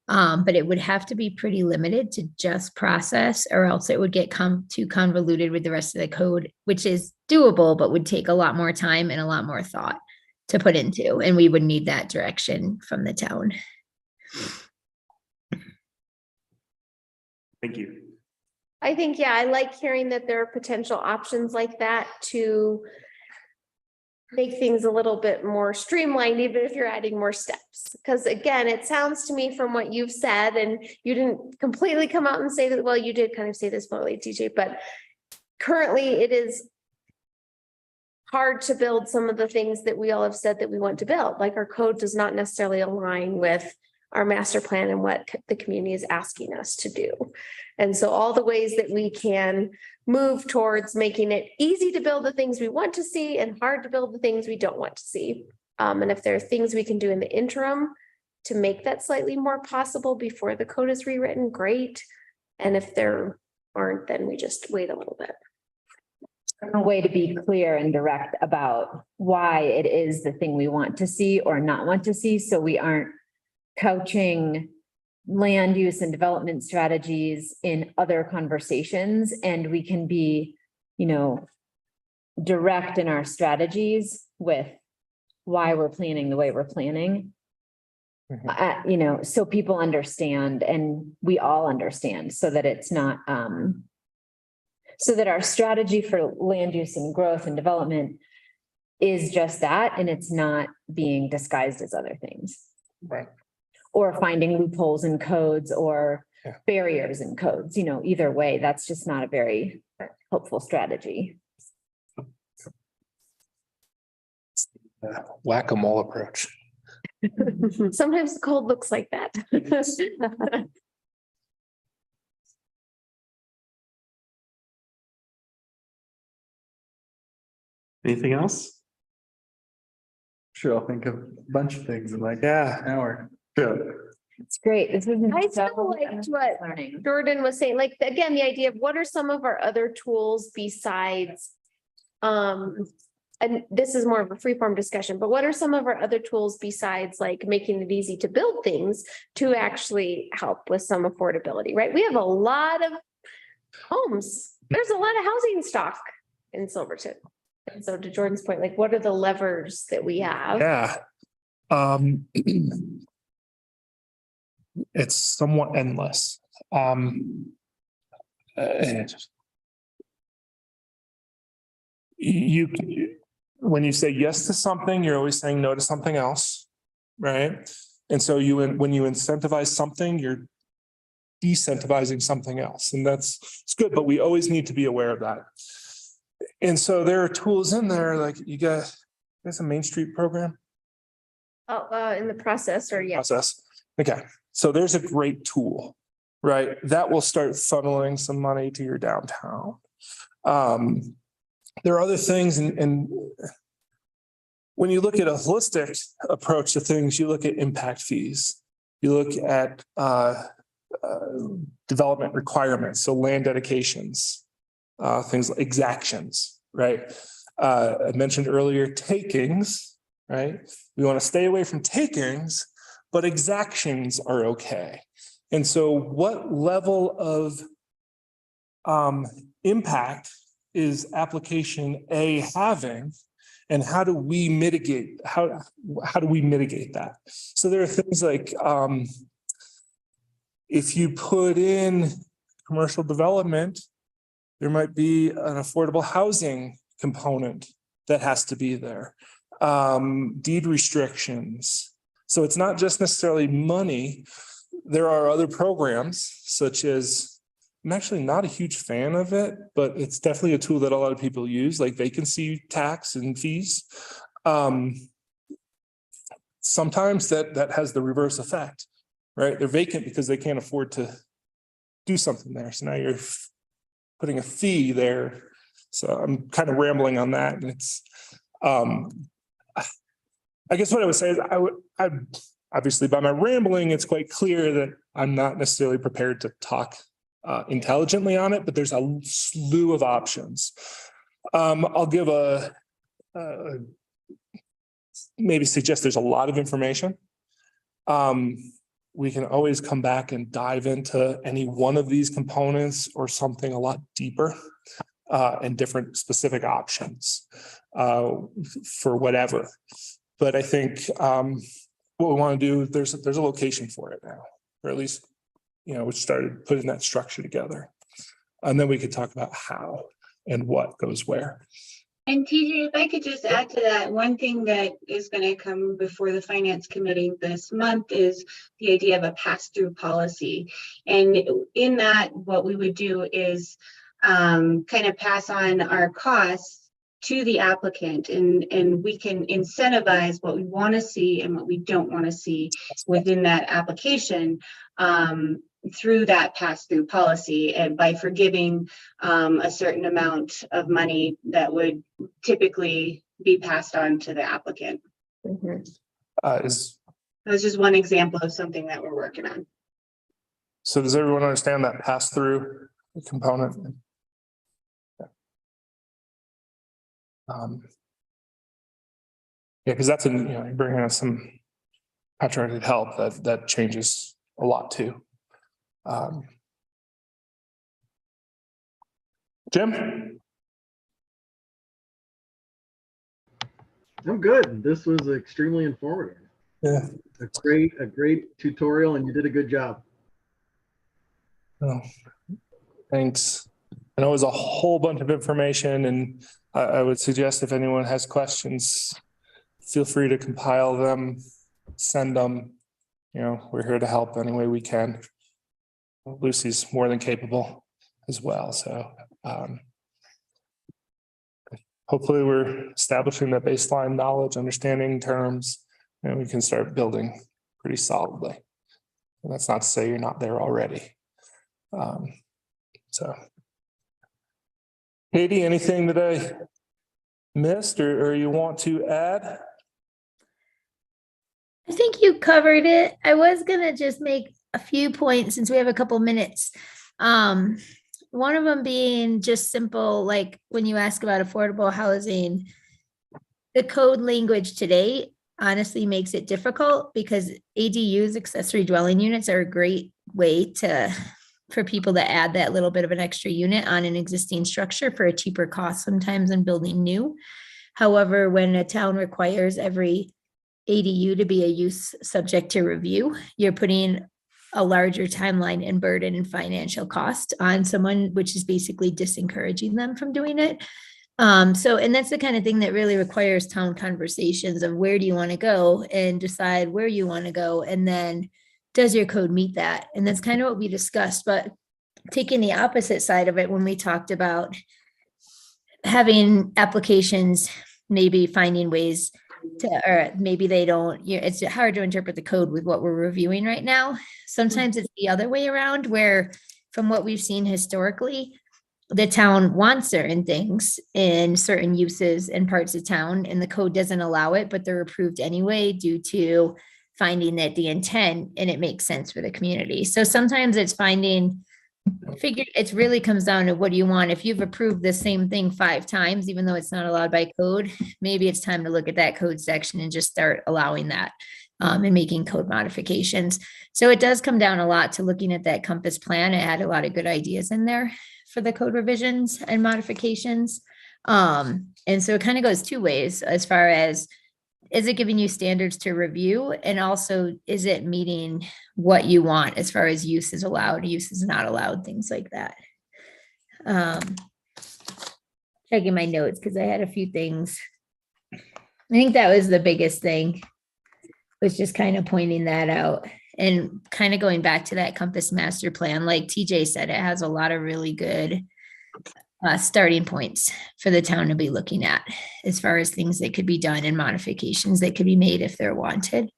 But it would have to be pretty limited to just process, or else it would get too convoluted with the rest of the code, which is doable, but would take a lot more time and a lot more thought to put into. And we would need that direction from the town. Thank you. I think, yeah, I like hearing that there are potential options like that to make things a little bit more streamlined, even if you're adding more steps. Because again, it sounds to me from what you've said, and you didn't completely come out and say that, well, you did kind of say this fully, TJ, but currently it is hard to build some of the things that we all have said that we want to build. Like our code does not necessarily align with our master plan and what the community is asking us to do. And so all the ways that we can move towards making it easy to build the things we want to see and hard to build the things we don't want to see. And if there are things we can do in the interim to make that slightly more possible before the code is rewritten, great. And if there aren't, then we just wait a little bit. A way to be clear and direct about why it is the thing we want to see or not want to see, so we aren't couching land use and development strategies in other conversations, and we can be, direct in our strategies with why we're planning the way we're planning. So people understand and we all understand, so that it's not, so that our strategy for land use and growth and development is just that, and it's not being disguised as other things. Right. Or finding loopholes in codes or barriers in codes, either way, that's just not a very helpful strategy. Whack-a-mole approach. Sometimes the code looks like that. Anything else? Sure, I'll think of a bunch of things in like Yeah. an hour. Sure. It's great. This is I still liked what learning. Jordan was saying, like, again, the idea of what are some of our other tools besides, and this is more of a free-form discussion, but what are some of our other tools besides like making it easy to build things to actually help with some affordability, right? We have a lot of homes. There's a lot of housing stock in Silverton. And so to Jordan's point, like, what are the levers that we have? Yeah. It's somewhat endless. When you say yes to something, you're always saying no to something else, right? And so when you incentivize something, you're decentivizing something else, and it's good, but we always need to be aware of that. And so there are tools in there, like you got, there's a Main Street program Oh, in the process, or yes. process. Okay, so there's a great tool, right? That will start funneling some money to your downtown. There are other things and when you look at a holistic approach to things, you look at impact fees. You look at development requirements, so land dedications, things like exactions, right? I mentioned earlier takings, right? We want to stay away from takings, but exactions are okay. And so what level of impact is application A having? And how do we mitigate, how do we mitigate that? So there are things like, if you put in commercial development, there might be an affordable housing component that has to be there. Deed restrictions. So it's not just necessarily money. There are other programs such as, I'm actually not a huge fan of it, but it's definitely a tool that a lot of people use, like vacancy tax and fees. Sometimes that has the reverse effect, right? They're vacant because they can't afford to do something there. So now you're putting a fee there. So I'm kind of rambling on that. And it's, I guess what I would say is I obviously by my rambling, it's quite clear that I'm not necessarily prepared to talk intelligently on it, but there's a slew of options. I'll give maybe suggest there's a lot of information. We can always come back and dive into any one of these components or something a lot deeper and different specific options for whatever. But I think what we want to do, there's a location for it now, or at least, we started putting that structure together. And then we could talk about how and what goes where. And TJ, if I could just add to that, one thing that is going to come before the finance committee this month is the idea of a pass-through policy. And in that, what we would do is kind of pass on our costs to the applicant, and we can incentivize what we want to see and what we don't want to see within that application through that pass-through policy, and by forgiving a certain amount of money that would typically be passed on to the applicant. That's just one example of something that we're working on. So does everyone understand that pass-through component? Yeah, because that's bringing us some contracted help that changes a lot too. Jim? I'm good. This was extremely informative. Yeah. A great tutorial, and you did a good job. Oh, thanks. I know it was a whole bunch of information, and I would suggest if anyone has questions, feel free to compile them, send them. We're here to help any way we can. Lucy's more than capable as well. So hopefully we're establishing that baseline knowledge, understanding terms, and we can start building pretty solidly. And that's not to say you're not there already. So Katie, anything that I missed or you want to add? I think you covered it. I was gonna just make a few points since we have a couple minutes. One of them being just simple, like when you ask about affordable housing, the code language today honestly makes it difficult because ADUs, accessory dwelling units, are a great way for people to add that little bit of an extra unit on an existing structure for a cheaper cost sometimes than building new. However, when a town requires every ADU to be a use subject to review, you're putting a larger timeline and burden and financial cost on someone, which is basically disencouraging them from doing it. And that's the kind of thing that really requires town conversations of where do you want to go and decide where you want to go. And then does your code meet that? And that's kind of what we discussed, but taking the opposite side of it, when we talked about having applications, maybe finding ways to, or maybe they don't, it's hard to interpret the code with what we're reviewing right now. Sometimes it's the other way around where, from what we've seen historically, the town wants certain things in certain uses and parts of town, and the code doesn't allow it, but they're approved anyway due to finding that the intent and it makes sense for the community. So sometimes it's finding, it really comes down to what do you want? If you've approved the same thing 5 times, even though it's not allowed by code, maybe it's time to look at that code section and just start allowing that and making code modifications. So it does come down a lot to looking at that compass plan. It had a lot of good ideas in there for the code revisions and modifications. And so it kind of goes 2 ways as far as, is it giving you standards to review? And also, is it meeting what you want as far as use is allowed, use is not allowed, things like that. Checking my notes because I had a few things. I think that was the biggest thing, was just kind of pointing that out and kind of going back to that compass master plan. Like TJ said, it has a lot of really good starting points for the town to be looking at as far as things that could be done and modifications that could be made if they're wanted.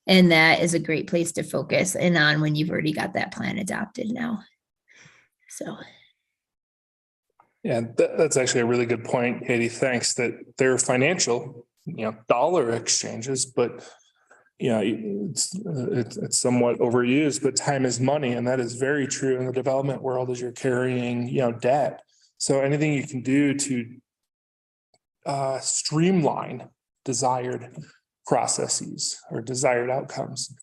And that is a great place to focus in on when you've already got that plan adopted now. So. Yeah, that's actually a really good point, Katie. Thanks. That they're financial, dollar exchanges, but it's somewhat overused, but time is money. And that is very true in the development world as you're carrying, debt. So anything you can do to streamline desired processes or desired outcomes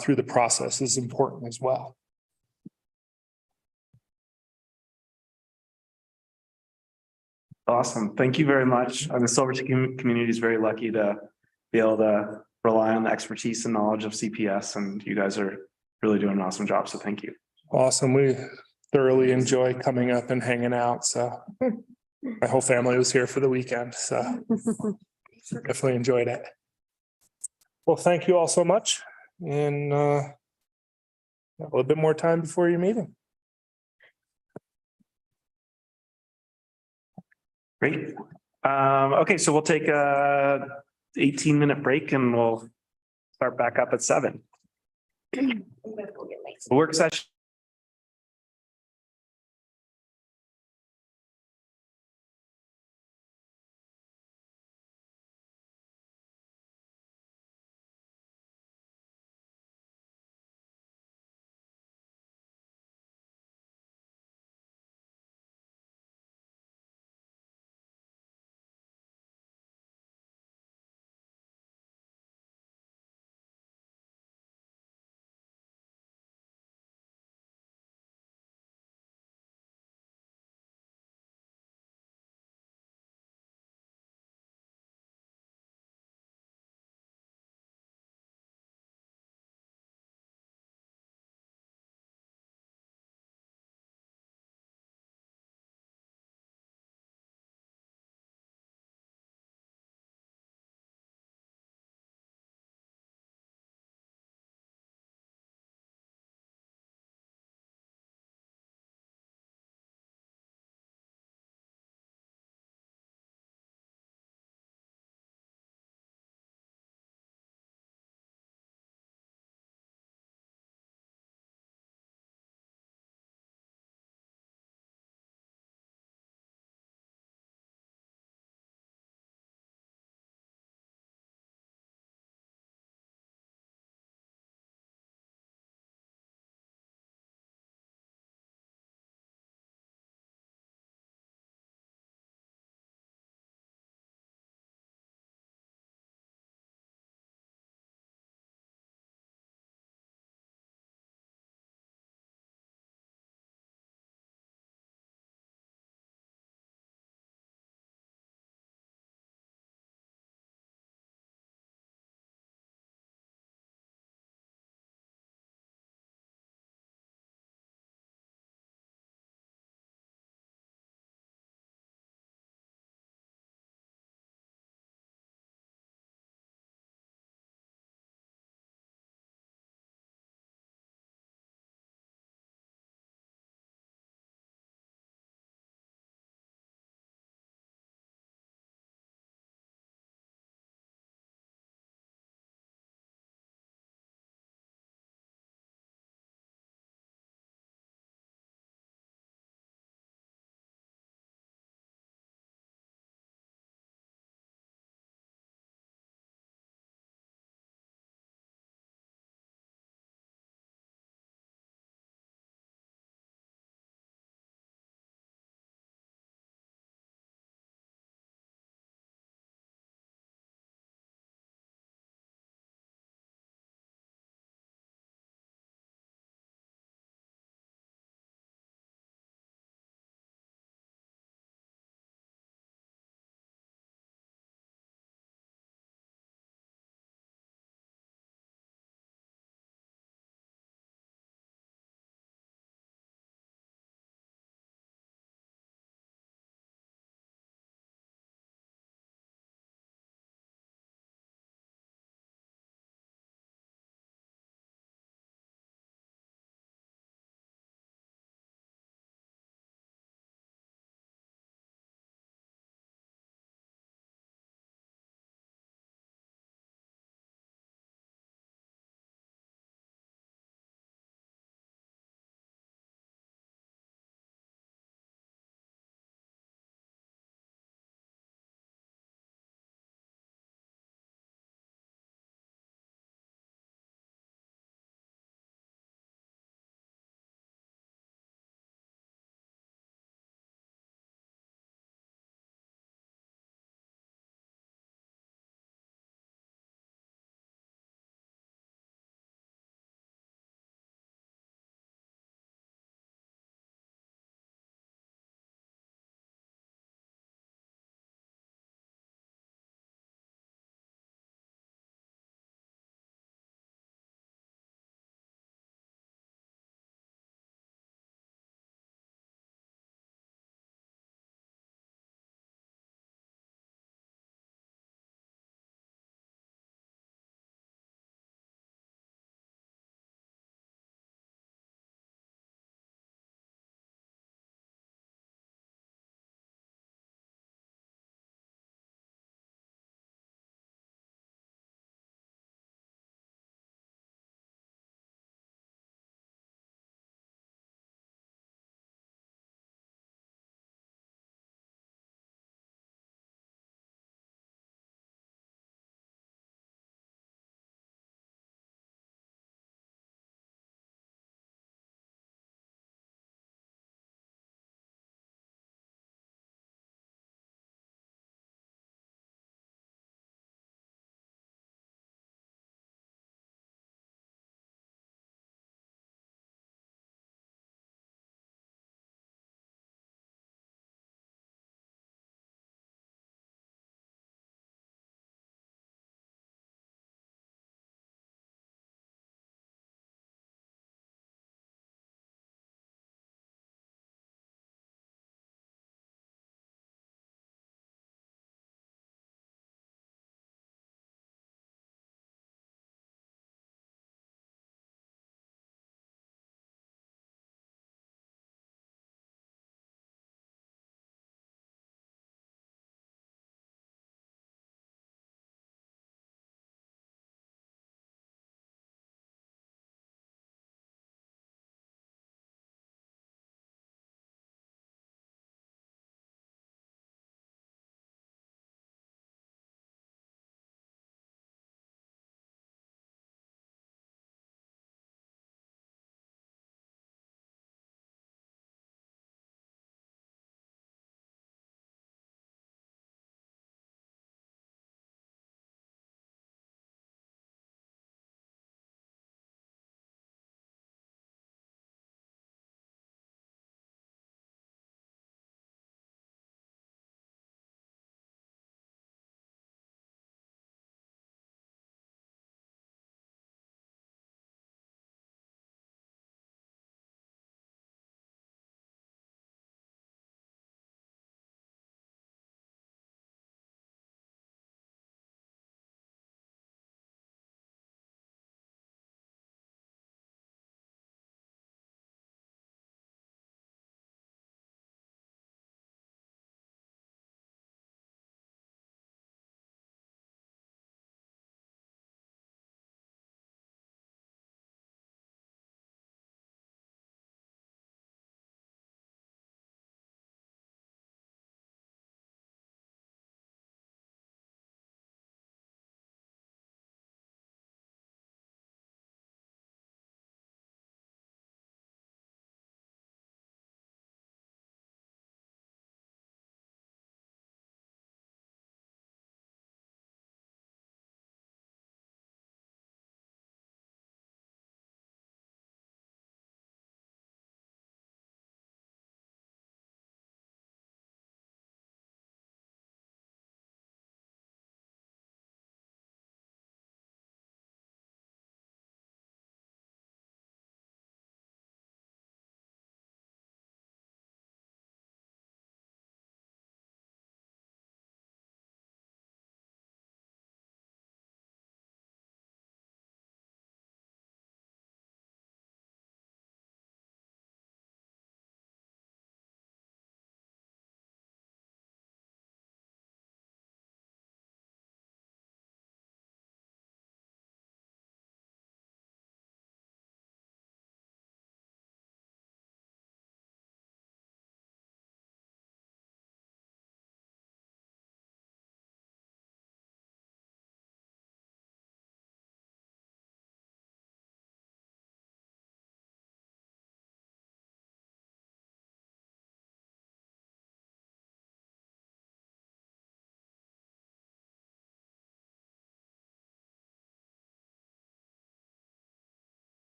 through the process is important as well. Awesome. Thank you very much. The Silverton community is very lucky to be able to rely on the expertise and knowledge of CPS, and you guys are really doing an awesome job. So thank you. Awesome. We thoroughly enjoy coming up and hanging out. So my whole family was here for the weekend. So definitely enjoyed it. Well, thank you all so much. And a little bit more time before your meeting. Great. Okay, so we'll take a 18-minute break and we'll start back up at 7. The work session.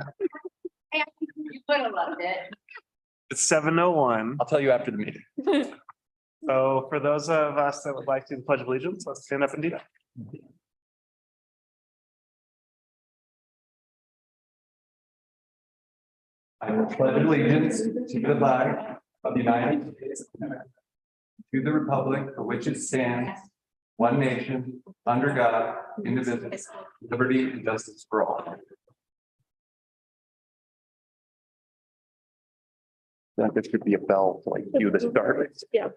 You would have loved it. It's 7:01. I'll tell you after the meeting. So for those of us that would like to do the pledge of allegiance, let's stand up and do that. I will pledge allegiance to the flag of the United States of America, to the republic for which it stands, one nation, under God, indivisible, with liberty and justice for all. That this could be a bell to like cue the start. Yeah.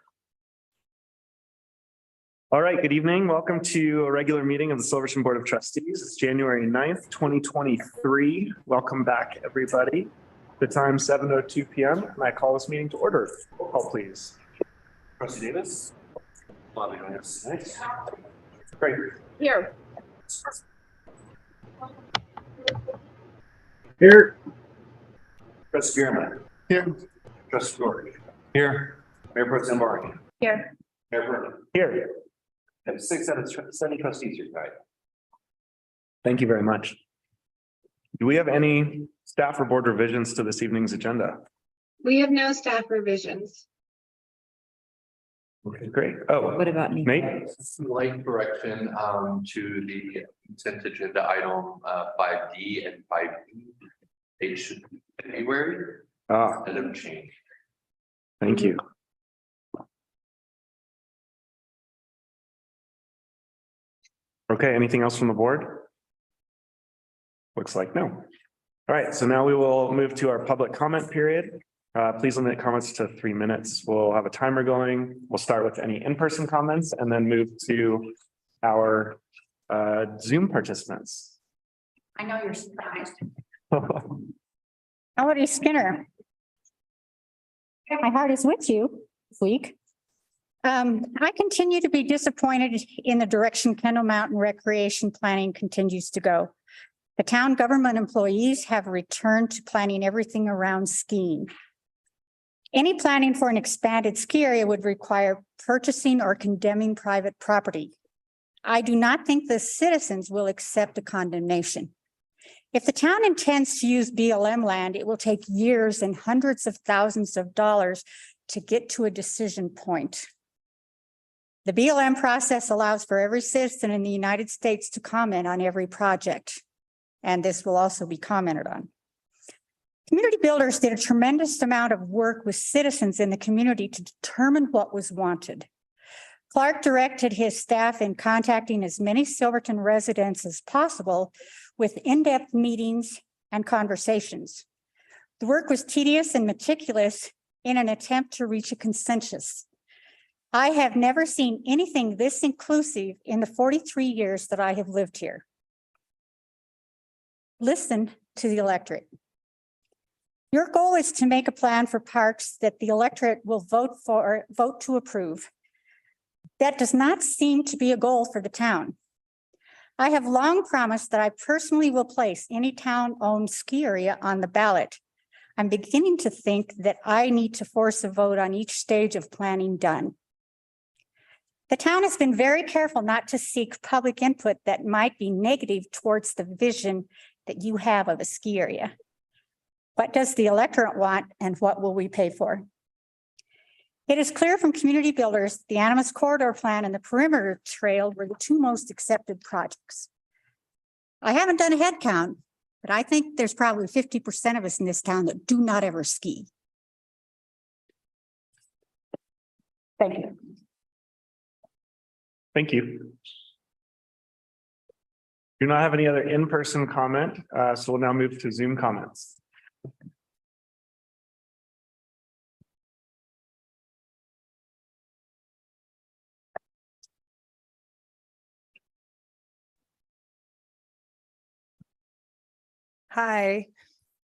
All right, good evening. Welcome to a regular meeting of the Silverton Board of Trustees. It's January 9th, 2023. Welcome back, everybody. The time 7:02 p.m. and I call this meeting to order. Roll call, please. Trustee Davis. Nice. Great. Here. Here. Trustee Spearman. Here. Trustee George. Here. Mayor Pro Tem Barney. Here. Mayor Vernon. Here. And 6 out of 7 trustees here tonight. Thank you very much. Do we have any staff or board revisions to this evening's agenda? We have no staff revisions. Okay, great. Oh, What about me? Nate? Slight correction to the consent agenda item 5D and 5E. They should be February instead of change. Thank you. Okay, anything else from the board? Looks like no. All right, so now we will move to our public comment period. Please limit comments to 3 minutes. We'll have a timer going. We'll start with any in-person comments and then move to our Zoom participants. I know you're surprised. Howdy, Skinner. My heart is with you this week. I continue to be disappointed in the direction Kendall Mountain Recreation Planning continues to go. The town government employees have returned to planning everything around skiing. Any planning for an expanded ski area would require purchasing or condemning private property. I do not think the citizens will accept a condemnation. If the town intends to use BLM land, it will take years and hundreds of thousands of dollars to get to a decision point. The BLM process allows for every citizen in the United States to comment on every project, and this will also be commented on. Community builders did a tremendous amount of work with citizens in the community to determine what was wanted. Clark directed his staff in contacting as many Silverton residents as possible with in-depth meetings and conversations. The work was tedious and meticulous in an attempt to reach a consensus. I have never seen anything this inclusive in the 43 years that I have lived here. Listen to the electorate. Your goal is to make a plan for parks that the electorate will vote to approve. That does not seem to be a goal for the town. I have long promised that I personally will place any town-owned ski area on the ballot. I'm beginning to think that I need to force a vote on each stage of planning done. The town has been very careful not to seek public input that might be negative towards the vision that you have of a ski area. What does the electorate want and what will we pay for? It is clear from community builders, the Animas Corridor Plan and the Perimeter Trail were the two most accepted projects. I haven't done a head count, but I think there's probably 50% of us in this town that do not ever ski. Thank you. Thank you. Do not have any other in-person comment, so we'll now move to Zoom comments. Hi,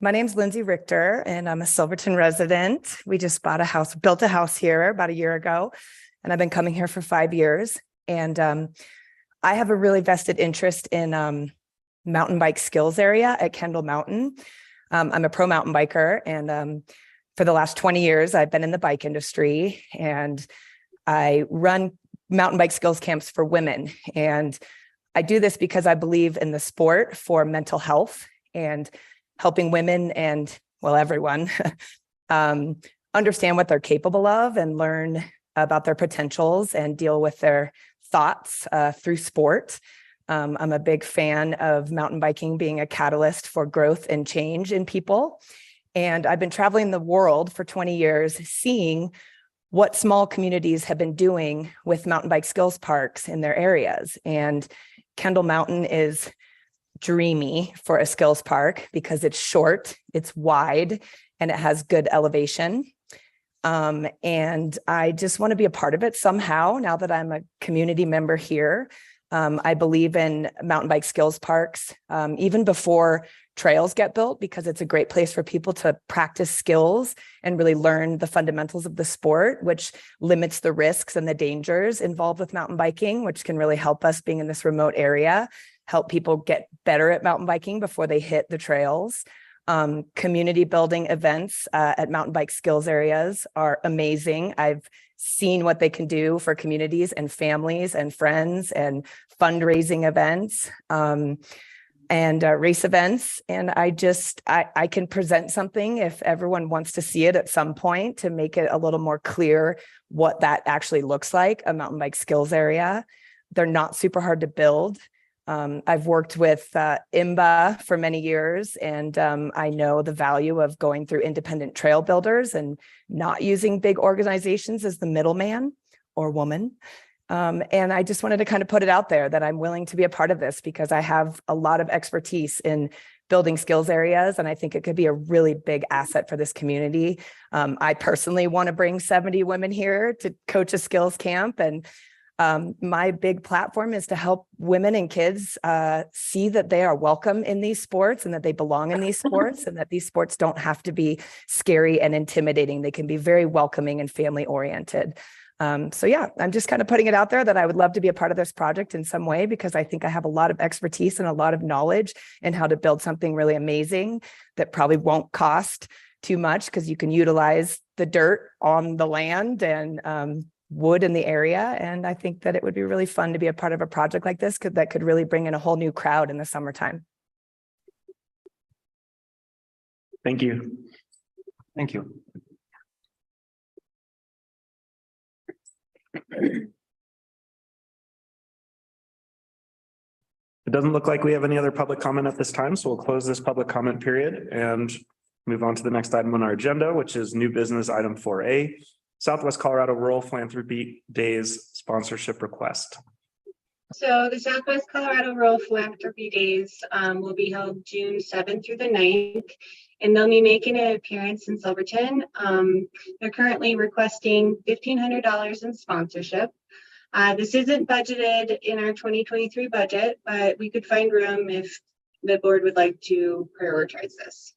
my name's Lindsay Richter and I'm a Silverton resident. We just built a house here about a year ago, and I've been coming here for 5 years. And I have a really vested interest in mountain bike skills area at Kendall Mountain. I'm a pro mountain biker, and for the last 20 years, I've been in the bike industry, and I run mountain bike skills camps for women. And I do this because I believe in the sport for mental health. And helping women and, well, everyone understand what they're capable of and learn about their potentials and deal with their thoughts through sport. I'm a big fan of mountain biking being a catalyst for growth and change in people. And I've been traveling the world for 20 years, seeing what small communities have been doing with mountain bike skills parks in their areas. And Kendall Mountain is dreamy for a skills park because it's short, it's wide, and it has good elevation. And I just want to be a part of it somehow now that I'm a community member here. I believe in mountain bike skills parks, even before trails get built, because it's a great place for people to practice skills and really learn the fundamentals of the sport, which limits the risks and the dangers involved with mountain biking, which can really help us being in this remote area, help people get better at mountain biking before they hit the trails. Community building events at mountain bike skills areas are amazing. I've seen what they can do for communities and families and friends and fundraising events and race events. And I can present something if everyone wants to see it at some point to make it a little more clear what that actually looks like, a mountain bike skills area. They're not super hard to build. I've worked with IMBA for many years, and I know the value of going through independent trail builders and not using big organizations as the middleman or woman. And I just wanted to kind of put it out there that I'm willing to be a part of this because I have a lot of expertise in building skills areas, and I think it could be a really big asset for this community. I personally want to bring 70 women here to coach a skills camp, and my big platform is to help women and kids see that they are welcome in these sports and that they belong in these sports and that these sports don't have to be scary and intimidating. They can be very welcoming and family oriented. So yeah, I'm just kind of putting it out there that I would love to be a part of this project in some way, because I think I have a lot of expertise and a lot of knowledge in how to build something really amazing that probably won't cost too much because you can utilize the dirt on the land and wood in the area. And I think that it would be really fun to be a part of a project like this that could really bring in a whole new crowd in the summertime. Thank you. Thank you. It doesn't look like we have any other public comment at this time, so we'll close this public comment period and move on to the next item on our agenda, which is new business item 4A, Southwest Colorado Rural Philanthropy Days sponsorship request. So the Southwest Colorado Rural Philanthropy Days will be held June 7th through the 9th, and they'll be making an appearance in Silverton. They're currently requesting $1,500 in sponsorship. This isn't budgeted in our 2023 budget, but we could find room if the board would like to prioritize this.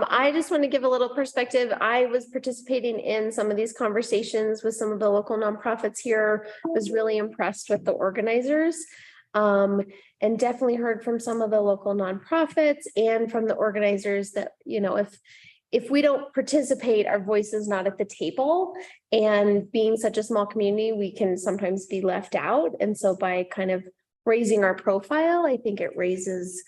I just want to give a little perspective. I was participating in some of these conversations with some of the local nonprofits here, was really impressed with the organizers. And definitely heard from some of the local nonprofits and from the organizers that, you know, if we don't participate, our voice is not at the table, and being such a small community, we can sometimes be left out. And so by kind of raising our profile, I think it raises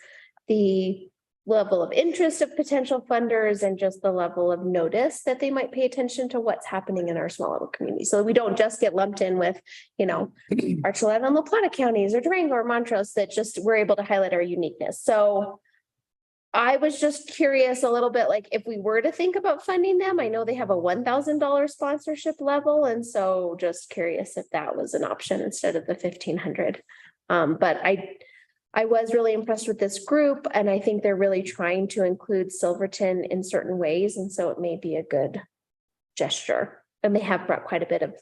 the level of interest of potential funders and just the level of notice that they might pay attention to what's happening in our small little community. So we don't just get lumped in with, you know, Archuleta and La Plata counties or Durango or Montrose, that just we're able to highlight our uniqueness. So I was just curious a little bit, like if we were to think about funding them, I know they have a $1,000 sponsorship level. And so just curious if that was an option instead of the 1,500. But I was really impressed with this group, and I think they're really trying to include Silverton in certain ways. And so it may be a good gesture, and they have brought quite a bit of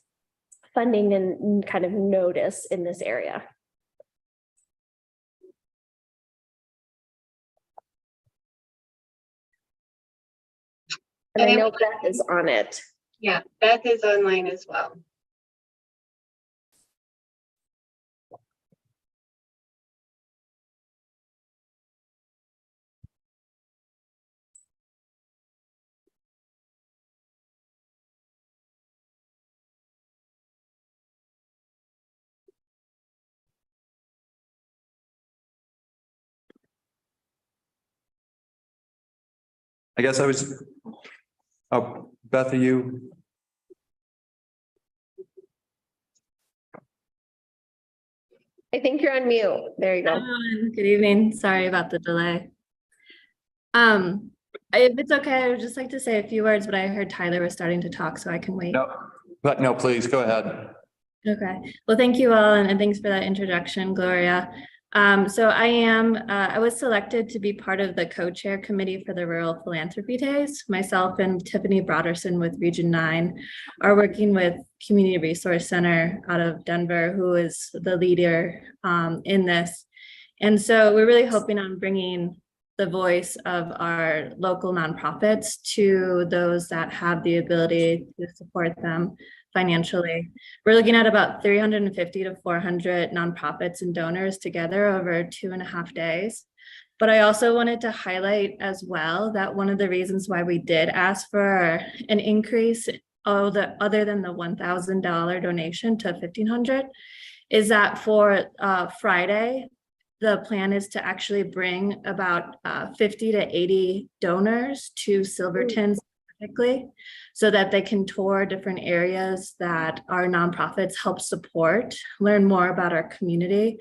funding and kind of notice in this area. And I know Beth is on it. Yeah, Beth is online as well. I guess I was, oh, Beth, are you? I think you're on mute. There you go. Everyone, good evening. Sorry about the delay. If it's okay, I would just like to say a few words, but I heard Tyler was starting to talk, so I can wait. No, but no, please go ahead. Okay, well, thank you all, and thanks for that introduction, Gloria. So I was selected to be part of the co-chair committee for the Rural Philanthropy Days. Myself and Tiffany Broderson with Region 9 are working with Community Resource Center out of Denver, who is the leader in this. And so we're really hoping on bringing the voice of our local nonprofits to those that have the ability to support them financially. We're looking at about 350 to 400 nonprofits and donors together over 2.5 days. But I also wanted to highlight as well that one of the reasons why we did ask for an increase other than the $1,000 donation to $1,500 is that for Friday, the plan is to actually bring about 50 to 80 donors to Silverton specifically, so that they can tour different areas that our nonprofits help support, learn more about our community,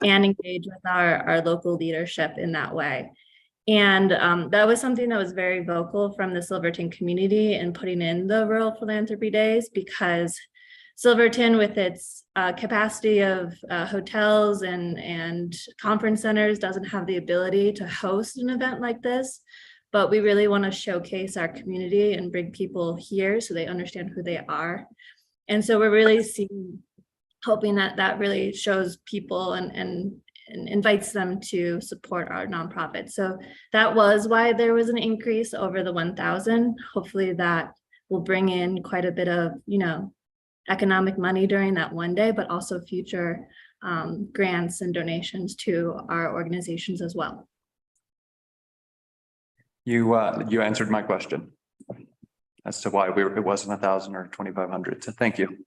and engage with our local leadership in that way. And that was something that was very vocal from the Silverton community in putting in the Rural Philanthropy Days, because Silverton, with its capacity of hotels and conference centers, doesn't have the ability to host an event like this. But we really want to showcase our community and bring people here so they understand who they are. And so we're really hoping that that really shows people and invites them to support our nonprofit. So that was why there was an increase over the 1,000. Hopefully that will bring in quite a bit of, economic money during that one day, but also future grants and donations to our organizations as well. You answered my question as to why it wasn't 1,000 or 2,500. So thank you.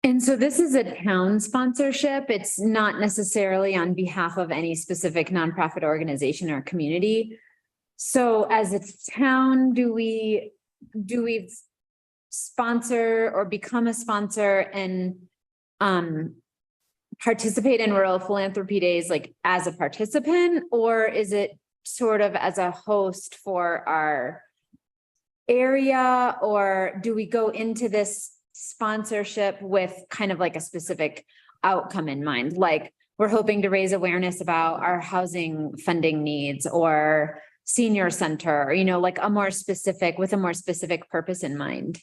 And so this is a town sponsorship. It's not necessarily on behalf of any specific nonprofit organization or community. So as a town, do we sponsor or become a sponsor and participate in Rural Philanthropy Days like as a participant, or is it sort of as a host for our area, or do we go into this sponsorship with kind of like a specific outcome in mind? Like we're hoping to raise awareness about our housing funding needs or senior center, like a more specific purpose in mind.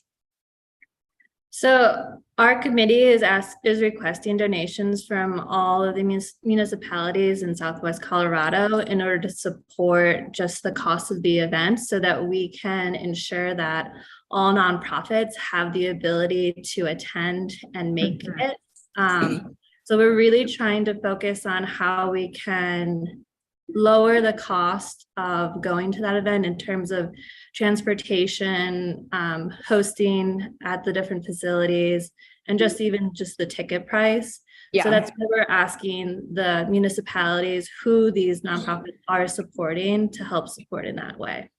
So our committee is requesting donations from all of the municipalities in Southwest Colorado in order to support just the cost of the event, so that we can ensure that all nonprofits have the ability to attend and make it. So we're really trying to focus on how we can lower the cost of going to that event in terms of transportation, hosting at the different facilities, and just the ticket price. Yeah. So that's why we're asking the municipalities who these nonprofits are supporting to help support in that way.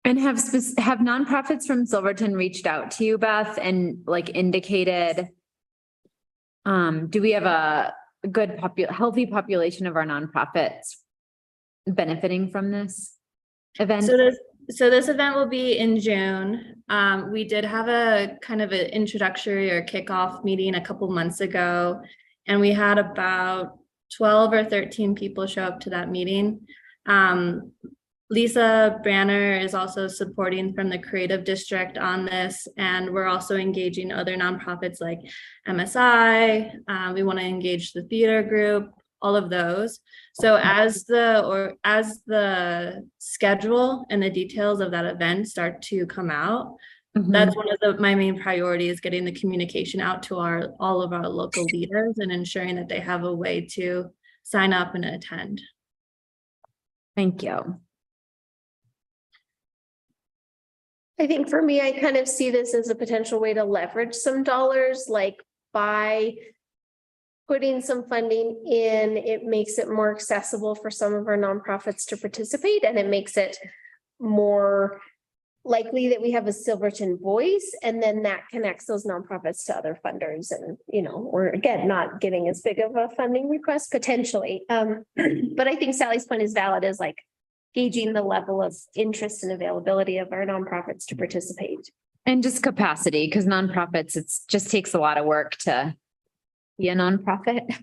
And have nonprofits from Silverton reached out to you, Beth, and like indicated, do we have a good healthy population of our nonprofits benefiting from this event? So this event will be in June. We did have a kind of an introductory or kickoff meeting a couple months ago, and we had about 12 or 13 people show up to that meeting. Lisa Branner is also supporting from the Creative District on this, and we're also engaging other nonprofits like MSI. We want to engage the theater group, all of those. So as the schedule and the details of that event start to come out, that's one of my main priorities, getting the communication out to all of our local leaders and ensuring that they have a way to sign up and attend. Thank you. I think for me, I kind of see this as a potential way to leverage some dollars, like by putting some funding in, it makes it more accessible for some of our nonprofits to participate, and it makes it more likely that we have a Silverton voice, and then that connects those nonprofits to other funders. And, you know, we're again, not getting as big of a funding request potentially. But I think Sally's point is valid, is like gauging the level of interest and availability of our nonprofits to participate. And just capacity, because nonprofits, it's just takes a lot of work to be a nonprofit.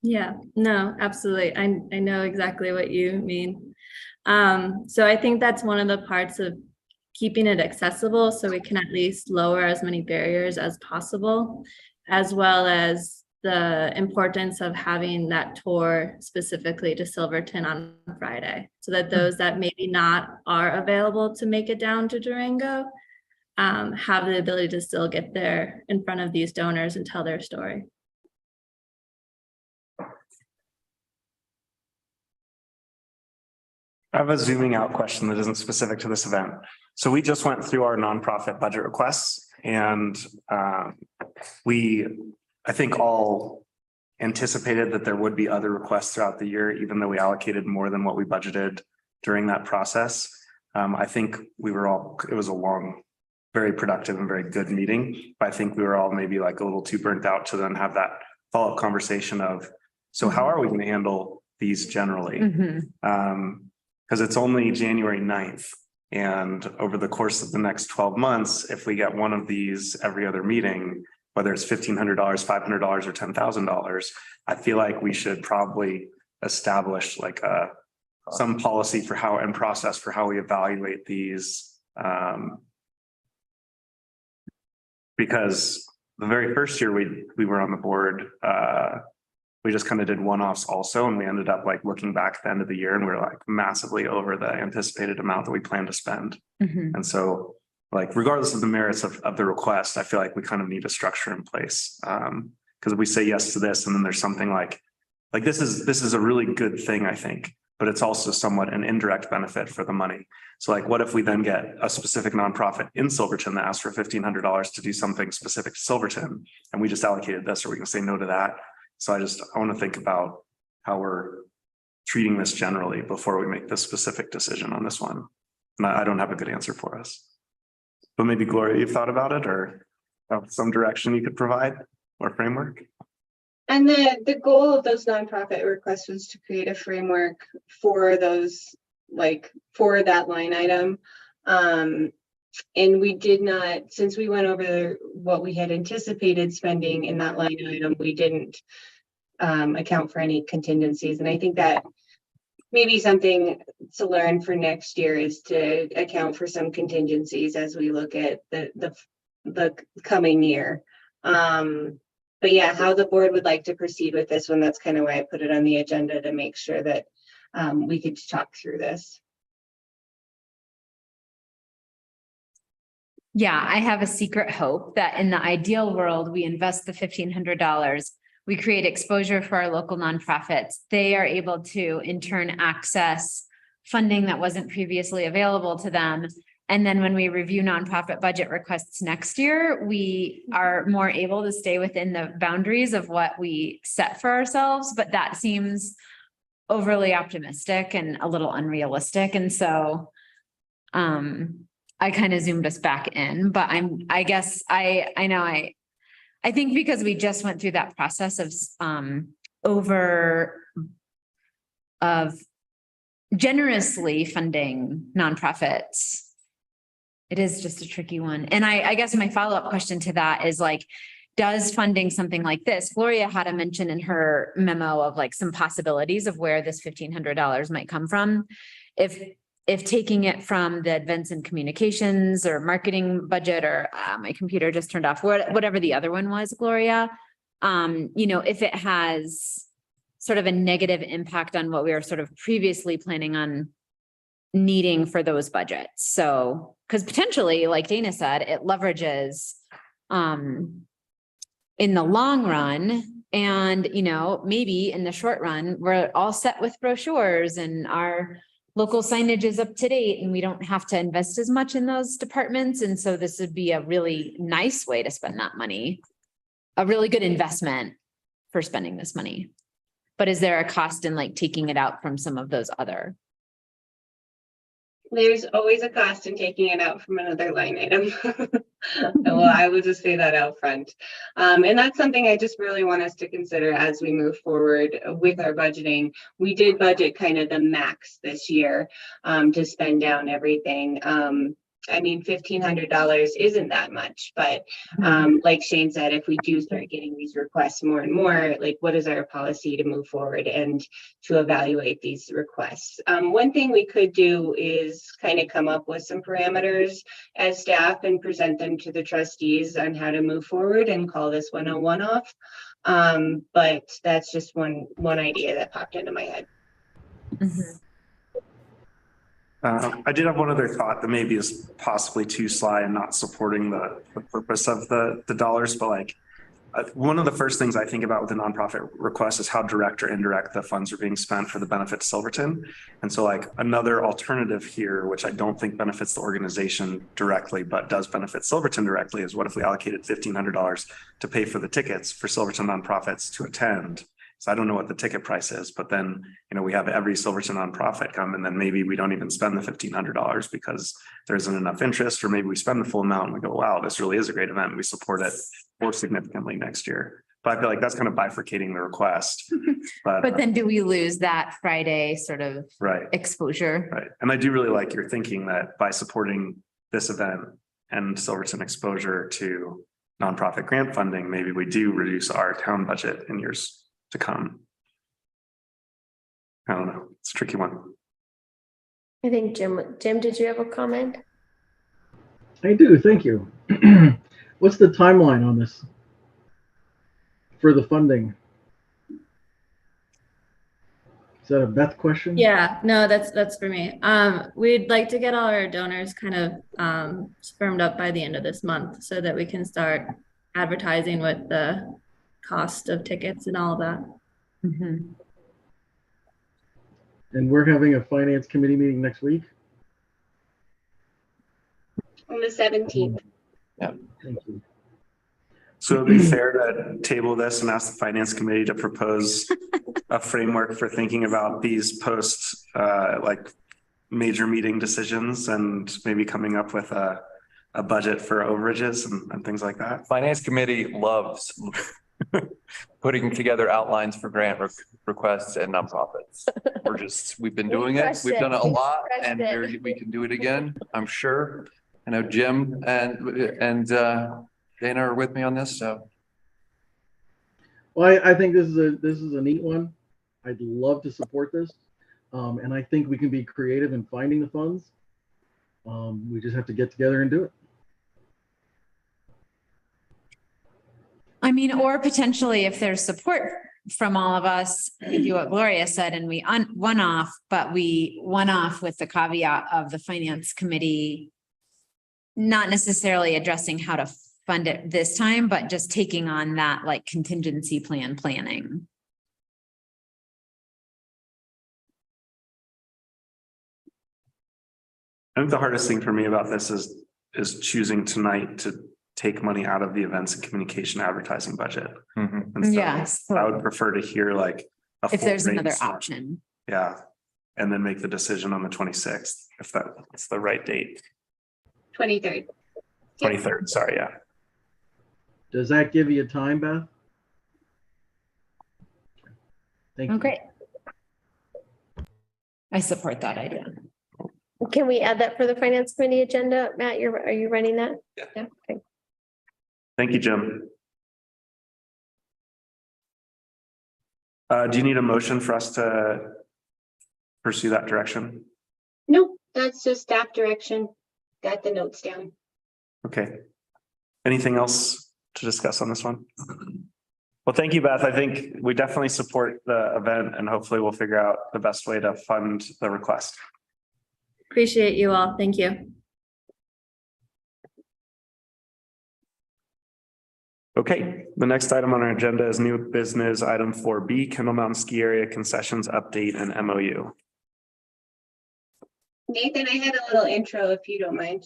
Yeah, no, absolutely. I know exactly what you mean. So I think that's one of the parts of keeping it accessible, so we can at least lower as many barriers as possible, as well as the importance of having that tour specifically to Silverton on Friday, so that those that maybe not are available to make it down to Durango have the ability to still get there in front of these donors and tell their story. I have a zooming out question that isn't specific to this event. So we just went through our nonprofit budget requests, and I think all anticipated that there would be other requests throughout the year, even though we allocated more than what we budgeted during that process. I think it was a long, very productive and very good meeting, but I think we were all maybe like a little too burnt out to then have that follow-up conversation of, so how are we going to handle these generally? Because it's only January 9th. And over the course of the next 12 months, if we get one of these every other meeting, whether it's $1,500, $500, or $10,000, I feel like we should probably establish like some policy for how and process for how we evaluate these. Because the very first year we were on the board, we just kind of did one-offs also, and we ended up like looking back at the end of the year and we were like massively over the anticipated amount that we plan to spend. And so like, regardless of the merits of the request, I feel like we kind of need a structure in place. Because if we say yes to this, and then there's something like this is a really good thing, I think, but it's also somewhat an indirect benefit for the money. So like, what if we then get a specific nonprofit in Silverton that asks for $1,500 to do something specific to Silverton, and we just allocated this? Are we gonna say no to that? So I want to think about how we're treating this generally before we make this specific decision on this one. And I don't have a good answer for us. But maybe Gloria, you've thought about it, or have some direction you could provide or framework? And the goal of those nonprofit requests was to create a framework for those, like for that line item. And we did not, since we went over what we had anticipated spending in that line item, we didn't account for any contingencies. And I think that maybe something to learn for next year is to account for some contingencies as we look at the coming year. But yeah, how the board would like to proceed with this one, that's kind of why I put it on the agenda, to make sure that we could talk through this. Yeah, I have a secret hope that in the ideal world, we invest the $1,500. We create exposure for our local nonprofits. They are able to in turn access funding that wasn't previously available to them. And then when we review nonprofit budget requests next year, we are more able to stay within the boundaries of what we set for ourselves. But that seems overly optimistic and a little unrealistic. And so I kind of zoomed us back in, but I think because we just went through that process of generously funding nonprofits, it is just a tricky one. And I guess my follow-up question to that is like, does funding something like this, Gloria had a mention in her memo of like some possibilities of where this $1,500 might come from. If taking it from the events and communications or marketing budget, or my computer just turned off, whatever the other one was, Gloria, if it has sort of a negative impact on what we were sort of previously planning on needing for those budgets. So, because potentially, like Dana said, it leverages in the long run, and, maybe in the short run, we're all set with brochures and our local signage is up to date and we don't have to invest as much in those departments. And so this would be a really nice way to spend that money, a really good investment for spending this money. But is there a cost in like taking it out from some of those other? There's always a cost in taking it out from another line item. Well, I will just say that out front. And that's something I just really want us to consider as we move forward with our budgeting. We did budget kind of the max this year to spend down everything. I mean, $1,500 isn't that much, but like Shane said, if we do start getting these requests more and more, like what is our policy to move forward and to evaluate these requests? One thing we could do is kind of come up with some parameters as staff and present them to the trustees on how to move forward and call this one a one-off. But that's just one idea that popped into my head. I did have one other thought that maybe is possibly too sly and not supporting the purpose of the dollars, but like one of the first things I think about with a nonprofit request is how direct or indirect the funds are being spent for the benefit to Silverton. And so like another alternative here, which I don't think benefits the organization directly, but does benefit Silverton directly, is what if we allocated $1,500 to pay for the tickets for Silverton nonprofits to attend? So I don't know what the ticket price is, but then, you know, we have every Silverton nonprofit come and then maybe we don't even spend the $1,500 because there isn't enough interest, or maybe we spend the full amount and we go, wow, this really is a great event, and we support it more significantly next year. But I feel like that's kind of bifurcating the request. But then do we lose that Friday sort of exposure? Right. And I do really like your thinking that by supporting this event and Silverton exposure to nonprofit grant funding, maybe we do reduce our town budget in years to come. I don't know. It's a tricky one. I think Jim, did you have a comment? I do, thank you. What's the timeline on this for the funding? Is that a Beth question? Yeah, no, that's for me. We'd like to get all our donors kind of firmed up by the end of this month so that we can start advertising with the cost of tickets and all of that. And we're having a finance committee meeting next week. On the 17th. Yeah. Thank you. So it'd be fair to table this and ask the finance committee to propose a framework for thinking about these post like major meeting decisions and maybe coming up with a budget for overages and things like that. Finance committee loves putting together outlines for grant requests and nonprofits. We've been doing it. We've done it a lot, and we can do it again, I'm sure. I know Jim and Dana are with me on this, so. Well, I think this is a neat one. I'd love to support this. And I think we can be creative in finding the funds. We just have to get together and do it. I mean, or potentially if there's support from all of us, do what Gloria said, and we one off with the caveat of the finance committee not necessarily addressing how to fund it this time, but just taking on that like contingency planning. I think the hardest thing for me about this is choosing tonight to take money out of the events and communication advertising budget. And so Yes. I would prefer to hear like If there's another brainstorm. option. Yeah. And then make the decision on the 26th, if that's the right date. 23rd. 23rd, sorry, yeah. Does that give you time, Beth? Thank you. Great. I support that idea. Can we add that for the finance committee agenda? Matt, are you running that? Yeah. Okay. Thank you, Jim. Do you need a motion for us to pursue that direction? Nope, that's just staff direction. Got the notes down. Okay. Anything else to discuss on this one? Well, thank you, Beth. I think we definitely support the event and hopefully we'll figure out the best way to fund the request. Appreciate you all. Thank you. Okay, the next item on our agenda is new business item 4B, Kendall Mountain Ski Area concessions update and MOU. Nathan, I had a little intro if you don't mind.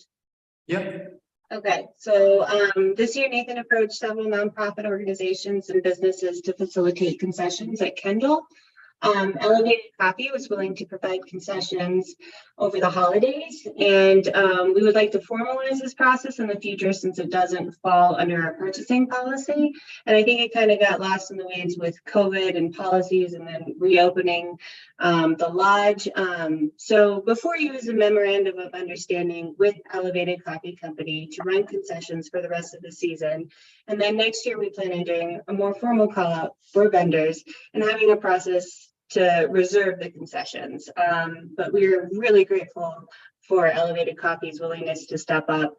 Yep. Okay, so this year Nathan approached several nonprofit organizations and businesses to facilitate concessions at Kendall. Elevated Coffee was willing to provide concessions over the holidays, and we would like to formalize this process in the future since it doesn't fall under our purchasing policy. And I think it kind of got lost in the weeds with COVID and policies and then reopening the lodge. So before you use a memorandum of understanding with Elevated Coffee Company to run concessions for the rest of the season. And then next year, we plan on doing a more formal call out for vendors and having a process to reserve the concessions. But we are really grateful for Elevated Coffee's willingness to step up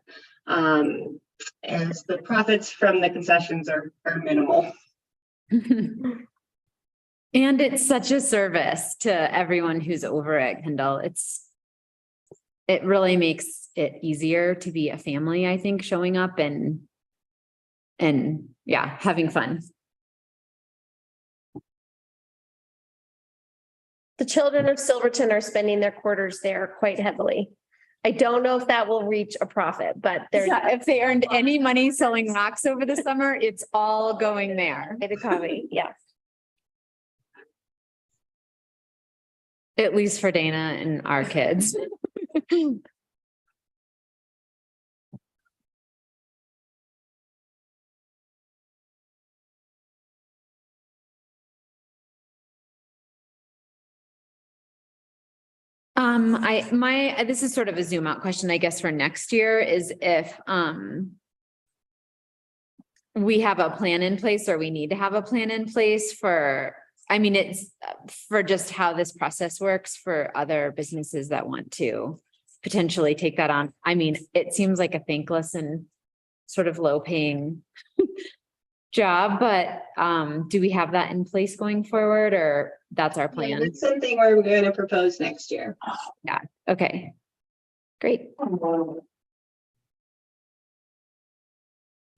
as the profits from the concessions are minimal. And it's such a service to everyone who's over at Kendall. It really makes it easier to be a family, I think, showing up and yeah, having fun. The children of Silverton are spending their quarters there quite heavily. I don't know if that will reach a profit, but there's. Yeah, if they earned any money selling rocks over the summer, it's all going there. Yeah. At least for Dana and our kids. This is sort of a zoom out question, I guess, for next year is if, we have a plan in place or we need to have a plan in place for, I mean, it's for just how this process works for other businesses that want to potentially take that on. I mean, it seems like a thankless and sort of low paying job, but do we have that in place going forward or that's our plan? Yeah, that's something we're going to propose next year. Yeah, okay. Great.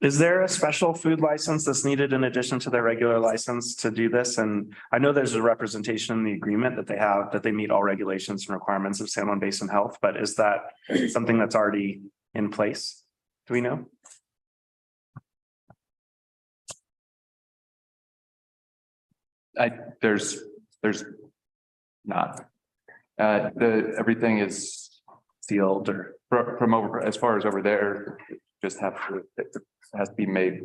Is there a special food license that's needed in addition to their regular license to do this? And I know there's a representation in the agreement that they have, that they meet all regulations and requirements of San Juan Basin Health, but is that something that's already in place? Do we know? There's not. Everything is sealed or from over, as far as over there, it has to be made.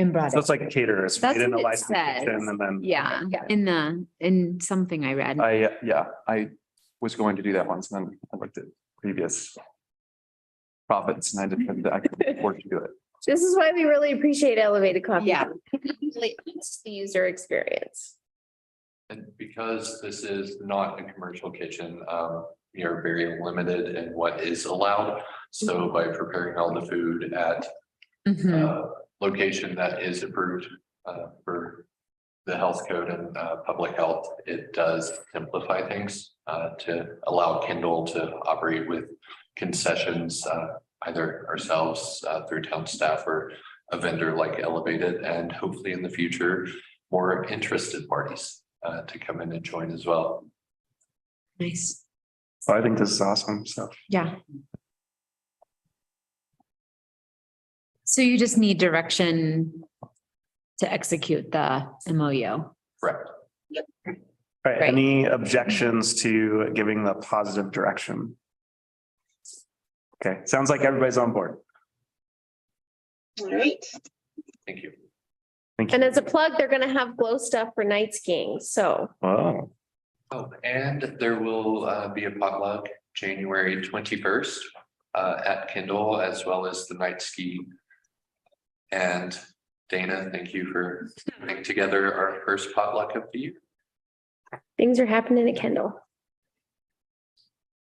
And So it's like caterers. That's made in a what it licensed says. kitchen and then. Yeah, in something I read. I was going to do that once and then I looked at previous profits and I couldn't afford to do it. This is why we really appreciate Elevated Coffee. Yeah. It's the user experience. And because this is not a commercial kitchen, we are very limited in what is allowed. So by preparing all the food at location that is approved for the health code and public health, it does simplify things to allow Kendall to operate with concessions, either ourselves through town staff or a vendor like Elevated, and hopefully in the future, more interested parties to come in and join as well. Nice. So I think this is awesome. So. Yeah. So you just need direction to execute the MOU. Correct. All right, any objections to giving the positive direction? Okay, sounds like everybody's on board. All right. Thank you. Thank you. And as a plug, they're gonna have glow stuff for night skiing, so. Oh, Oh, and there will be a potluck January 21st at Kendall, as well as the night ski. And Dana, thank you for putting together our first potluck of the year. Things are happening at Kendall.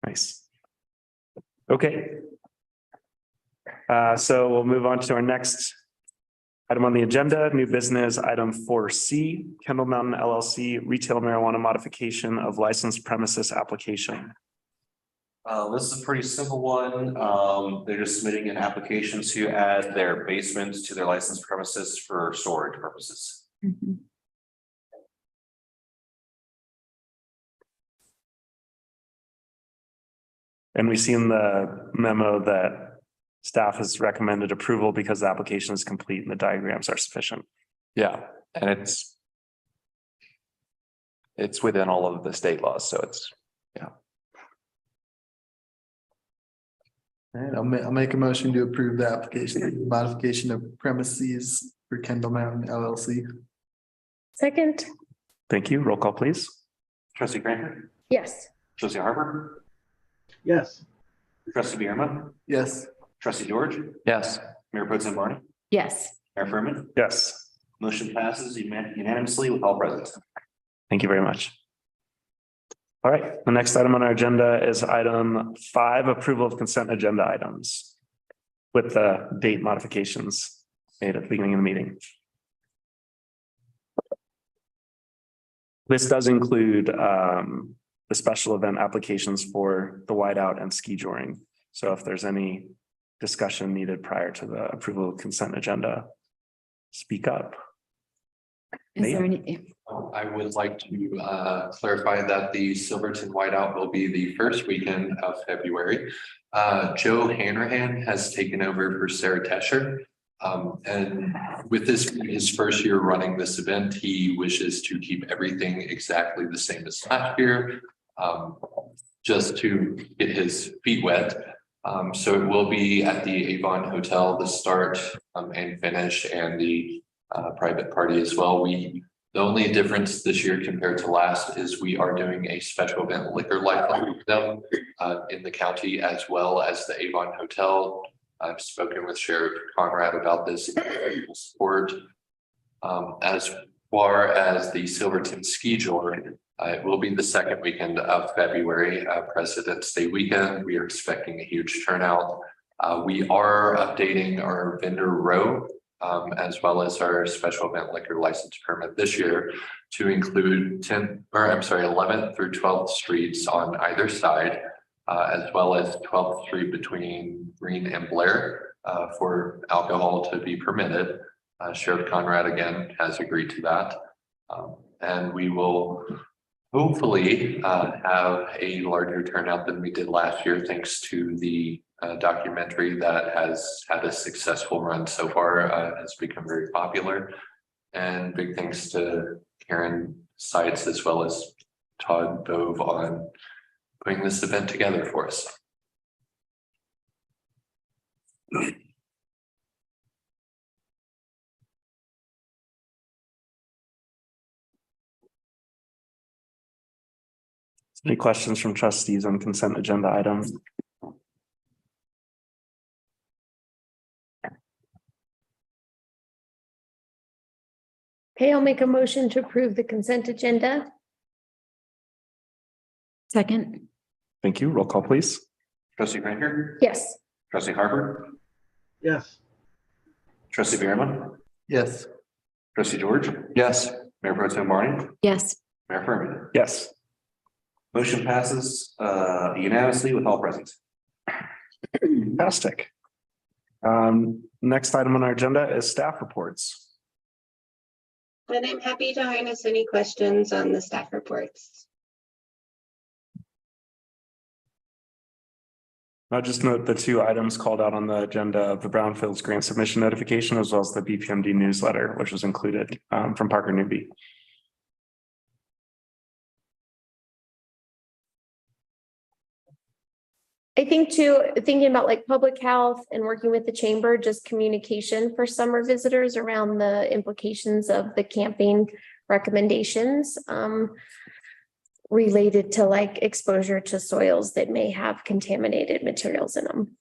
nice. Okay. So we'll move on to our next item on the agenda, new business, item 4C, Kendall Mountain LLC, retail marijuana modification of licensed premises application. This is a pretty simple one. They're just submitting an application to add their basements to their licensed premises for storage purposes. And we see in the memo that Staff has recommended approval because the application is complete and the diagrams are sufficient. Yeah, and it's within all of the state laws, so it's, All right, I'll make a motion to approve the application, modification of premises for Kendall Mountain LLC. Second, Thank you. Roll call, please. Trustee Grant, yes. trustee Harper, Yes. trustee Bierman, Yes. trustee George, yes. Mayor Pro Tem Barney, Yes. Mayor Furman. Yes. Motion passes unanimously with all present. Thank you very much. All right, the next item on our agenda is item 5, approval of consent agenda items with the date modifications made at the beginning of the meeting. This does include the special event applications for the whiteout and ski joring. So if there's any discussion needed prior to the approval of consent agenda, speak up. Is there any? I would like to clarify that the Silverton Whiteout will be the first weekend of February. Joe Hanrahan has taken over for Sarah Tesher. And with this being his first year running this event, he wishes to keep everything exactly the same as last year. Just to get his feet wet. So it will be at the Avon Hotel, the start and finish, and the private party as well. The only difference this year compared to last is we are doing a special event liquor license with them in the county, as well as the Avon Hotel. I've spoken with Sheriff Conrad about this support. As far as the Silverton ski joring, it will be the second weekend of February, President's Day weekend. We are expecting a huge turnout. We are updating our vendor row as well as our special event liquor license permit this year to include 11th through 12th streets on either side, as well as 12th Street between Green and Blair for alcohol to be permitted. Sheriff Conrad again has agreed to that. And we will hopefully have a larger turnout than we did last year, thanks to the documentary that has had a successful run so far, has become very popular. And big thanks to Karen Seitz as well as Todd Bove on putting this event together for us. Any questions from trustees on consent agenda items? Okay, I'll make a motion to approve the consent agenda. Second. Thank you. Roll call, please. Trustee Grant, Yes. trustee Harper, Yes. trustee Bierman, Yes. trustee George, Yes. Mayor Pro Tem Barney, Yes. Mayor Furman. Yes. Motion passes unanimously with all present. Fantastic. Next item on our agenda is staff reports. And I'm happy to harness any questions on the staff reports. I'll just note the 2 items called out on the agenda of the Brownfields grant submission notification, as well as the BPMD newsletter, which was included from Parker Newby. I think too, thinking about like public health and working with the chamber, just communication for summer visitors around the implications of the camping recommendations related to like exposure to soils that may have contaminated materials in them.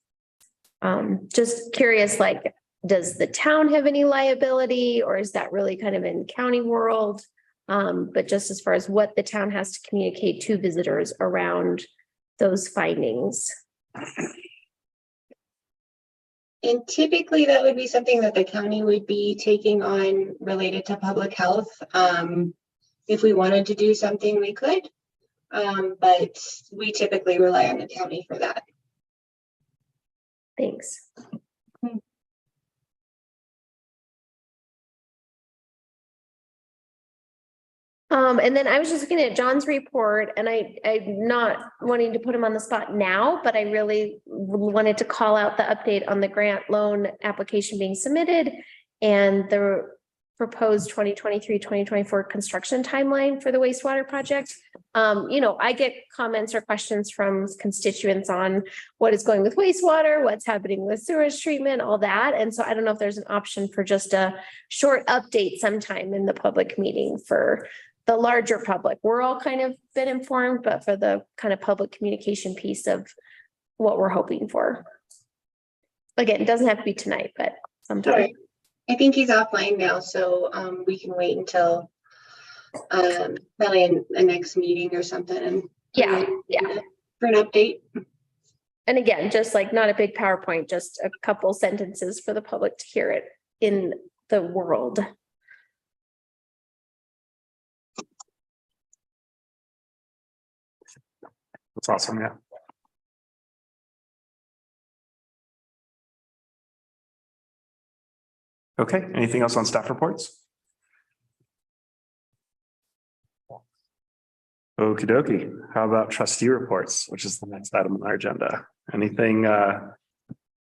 Just curious, like, does the town have any liability, or is that really kind of in county world? But just as far as what the town has to communicate to visitors around those findings. And typically that would be something that the county would be taking on related to public health. If we wanted to do something, we could. But we typically rely on the county for that. Thanks. And then I was just looking at John's report and I'm not wanting to put him on the spot now, but I really wanted to call out the update on the grant loan application being submitted and the proposed 2023-2024 construction timeline for the wastewater project. I get comments or questions from constituents on what is going with wastewater, what's happening with sewage treatment, all that. And so I don't know if there's an option for just a short update sometime in the public meeting for the larger public. We're all kind of been informed, but for the kind of public communication piece of what we're hoping for. Again, it doesn't have to be tonight, but sometime. I think he's offline now, so we can wait until probably in the next meeting or something. And Yeah. For an update. And again, just like not a big PowerPoint, just a couple sentences for the public to hear it in the world. That's awesome. Yeah. Okay, anything else on staff reports? Okie dokie. How about trustee reports, which is the next item on our agenda? Anything, I'm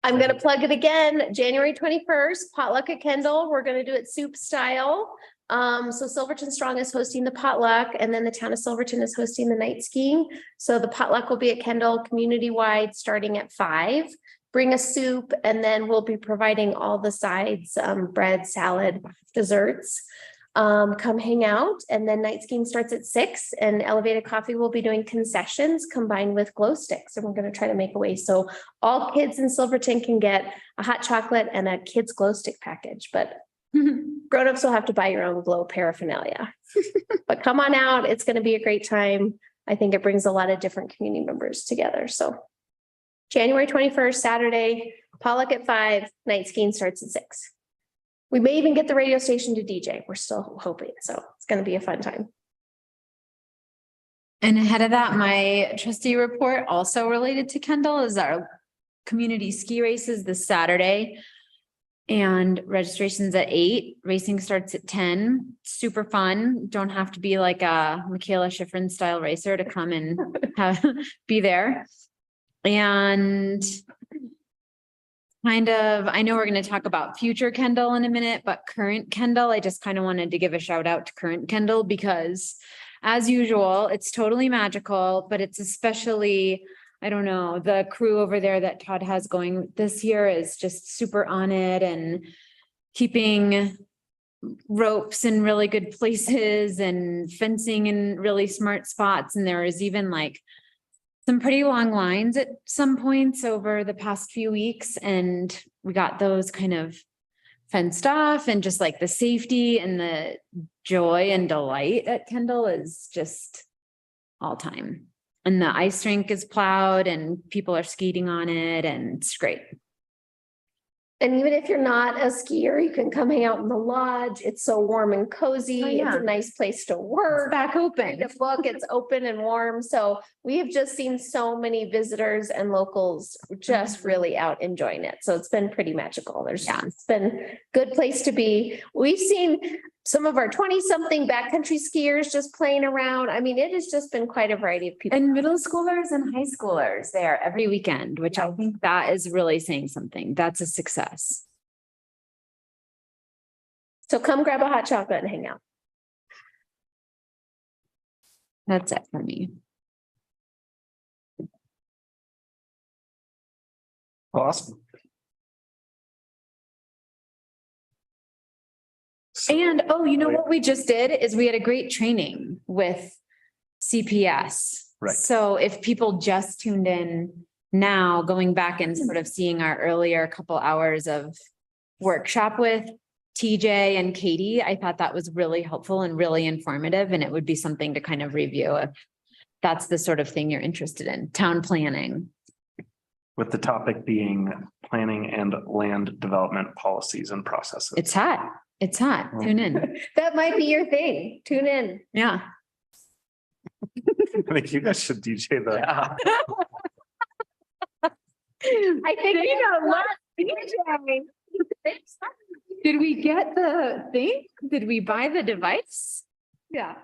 gonna plug it again, January 21st, potluck at Kendall. We're gonna do it soup style. So Silverton Strong is hosting the potluck and then the town of Silverton is hosting the night skiing. So the potluck will be at Kendall community-wide starting at 5. Bring a soup and then we'll be providing all the sides, bread, salad, desserts. Come hang out and then night skiing starts at 6 and Elevated Coffee will be doing concessions combined with glow sticks. And we're going to try to make a way so all kids in Silverton can get a hot chocolate and a kids glow stick package, but grown-ups will have to buy your own glow paraphernalia. But come on out. It's going to be a great time. I think it brings a lot of different community members together. So January 21st, Saturday, potluck at 5, night skiing starts at 6. We may even get the radio station to DJ. We're still hoping. So it's going to be a fun time. And ahead of that, my trustee report also related to Kendall is our community ski races this Saturday. And registration's at 8, racing starts at 10, super fun. Don't have to be like a Michaela Schifrin style racer to come and be there. And kind of, I know we're going to talk about future Kendall in a minute, but current Kendall, I just kind of wanted to give a shout out to current Kendall because as usual, it's totally magical, but it's especially, I don't know, the crew over there that Todd has going this year is just super on it and keeping ropes in really good places and fencing in really smart spots. And there is even like some pretty long lines at some points over the past few weeks. And we got those kind of fenced off and just like the safety and the joy and delight at Kendall is just all time. And the ice rink is plowed and people are skating on it and it's great. And even if you're not a skier, you can come hang out in the lodge. It's so warm and cozy. Oh, yeah. It's a nice place to work. It's back open. The book, it's open and warm. So we have just seen so many visitors and locals just really out enjoying it. So it's been pretty magical. It's been a good place to be. We've seen some of our 20-something backcountry skiers just playing around. I mean, it has just been quite a variety of people. And middle schoolers and high schoolers there every weekend, which I think that is really saying something. That's a success. So come grab a hot chocolate and hang out. That's it for me. awesome. And, oh, you know what we just did is we had a great training with CPS. Right. So if people just tuned in now, going back and sort of seeing our earlier couple hours of workshop with TJ and Katie, I thought that was really helpful and really informative. And it would be something to kind of review if that's the sort of thing you're interested in, town planning. With the topic being planning and land development policies and processes. It's hot. It's hot. Tune in. That might be your thing. Tune in. Yeah. I think you guys should DJ the. I think Did we get the thing? Did we buy the device? Yeah.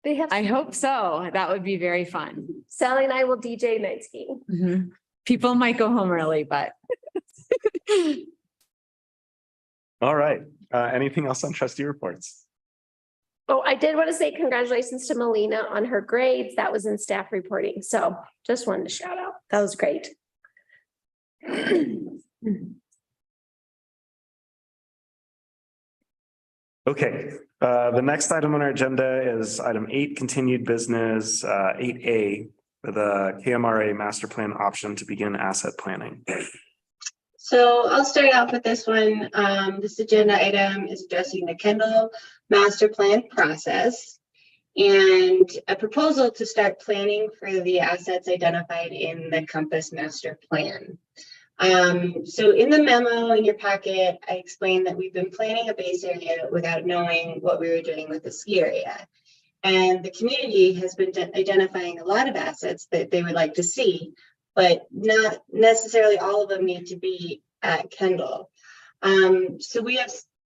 They have. I hope so. That would be very fun. Sally and I will DJ night skiing. People might go home early, but. All right, anything else on trustee reports? Oh, I did want to say congratulations to Melina on her grades. That was in staff reporting. So just wanted to shout out. That was great. Okay, the next item on our agenda is item 8, continued business, 8A, the KMRA master plan option to begin asset planning. So I'll start off with this one. This agenda item is addressing the Kendall master plan process and a proposal to start planning for the assets identified in the Compass master plan. So in the memo in your packet, I explained that we've been planning a base area without knowing what we were doing with the ski area. And the community has been identifying a lot of assets that they would like to see, but not necessarily all of them need to be at Kendall. So we have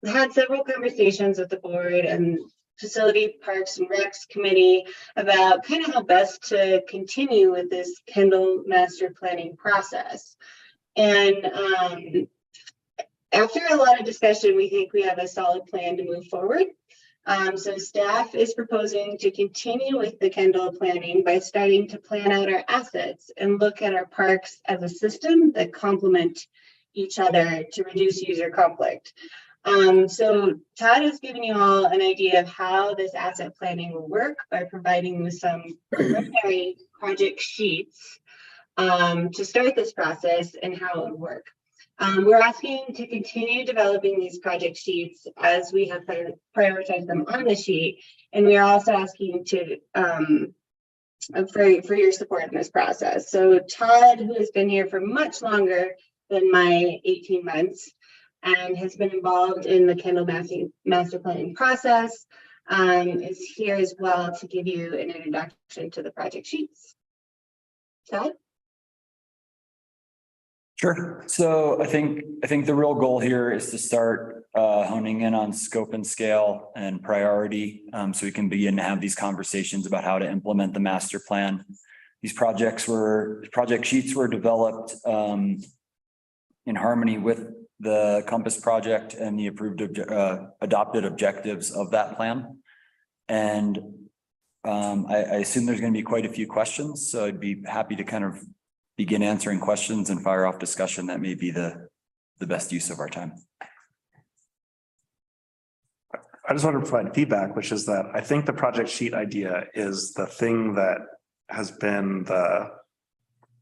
had several conversations with the board and Facility Parks and Recs Committee about kind of how best to continue with this Kendall master planning process. And after a lot of discussion, we think we have a solid plan to move forward. So staff is proposing to continue with the Kendall planning by starting to plan out our assets and look at our parks as a system that complement each other to reduce user conflict. So Todd has given you all an idea of how this asset planning will work by providing with some preliminary project sheets to start this process and how it will work. We're asking to continue developing these project sheets as we have prioritized them on the sheet. And we are also asking to for your support in this process. So Todd, who has been here for much longer than my 18 months and has been involved in the Kendall master planning process, is here as well to give you an introduction to the project sheets. Todd? Sure. So I think the real goal here is to start honing in on scope and scale and priority, so we can begin to have these conversations about how to implement the master plan. These project sheets were developed in harmony with the Compass project and the approved adopted objectives of that plan. And I assume there's going to be quite a few questions, so I'd be happy to kind of begin answering questions and fire off discussion. That may be the best use of our time. I just want to provide feedback, which is that I think the project sheet idea is the thing that has been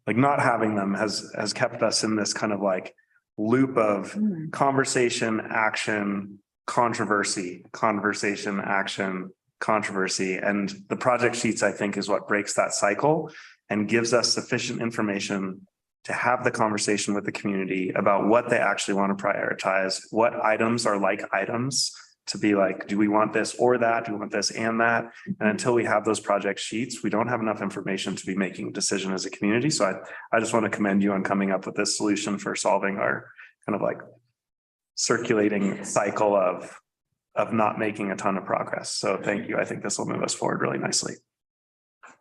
not having them has kept us in this kind of like loop of conversation, action, controversy, conversation, action, controversy. And the project sheets, I think, is what breaks that cycle and gives us sufficient information to have the conversation with the community about what they actually want to prioritize, what items are like items to be like, do we want this or that? Do we want this and that? And until we have those project sheets, we don't have enough information to be making a decision as a community. So I just want to commend you on coming up with this solution for solving our kind of like circulating cycle of not making a ton of progress. So thank you. I think this will move us forward really nicely.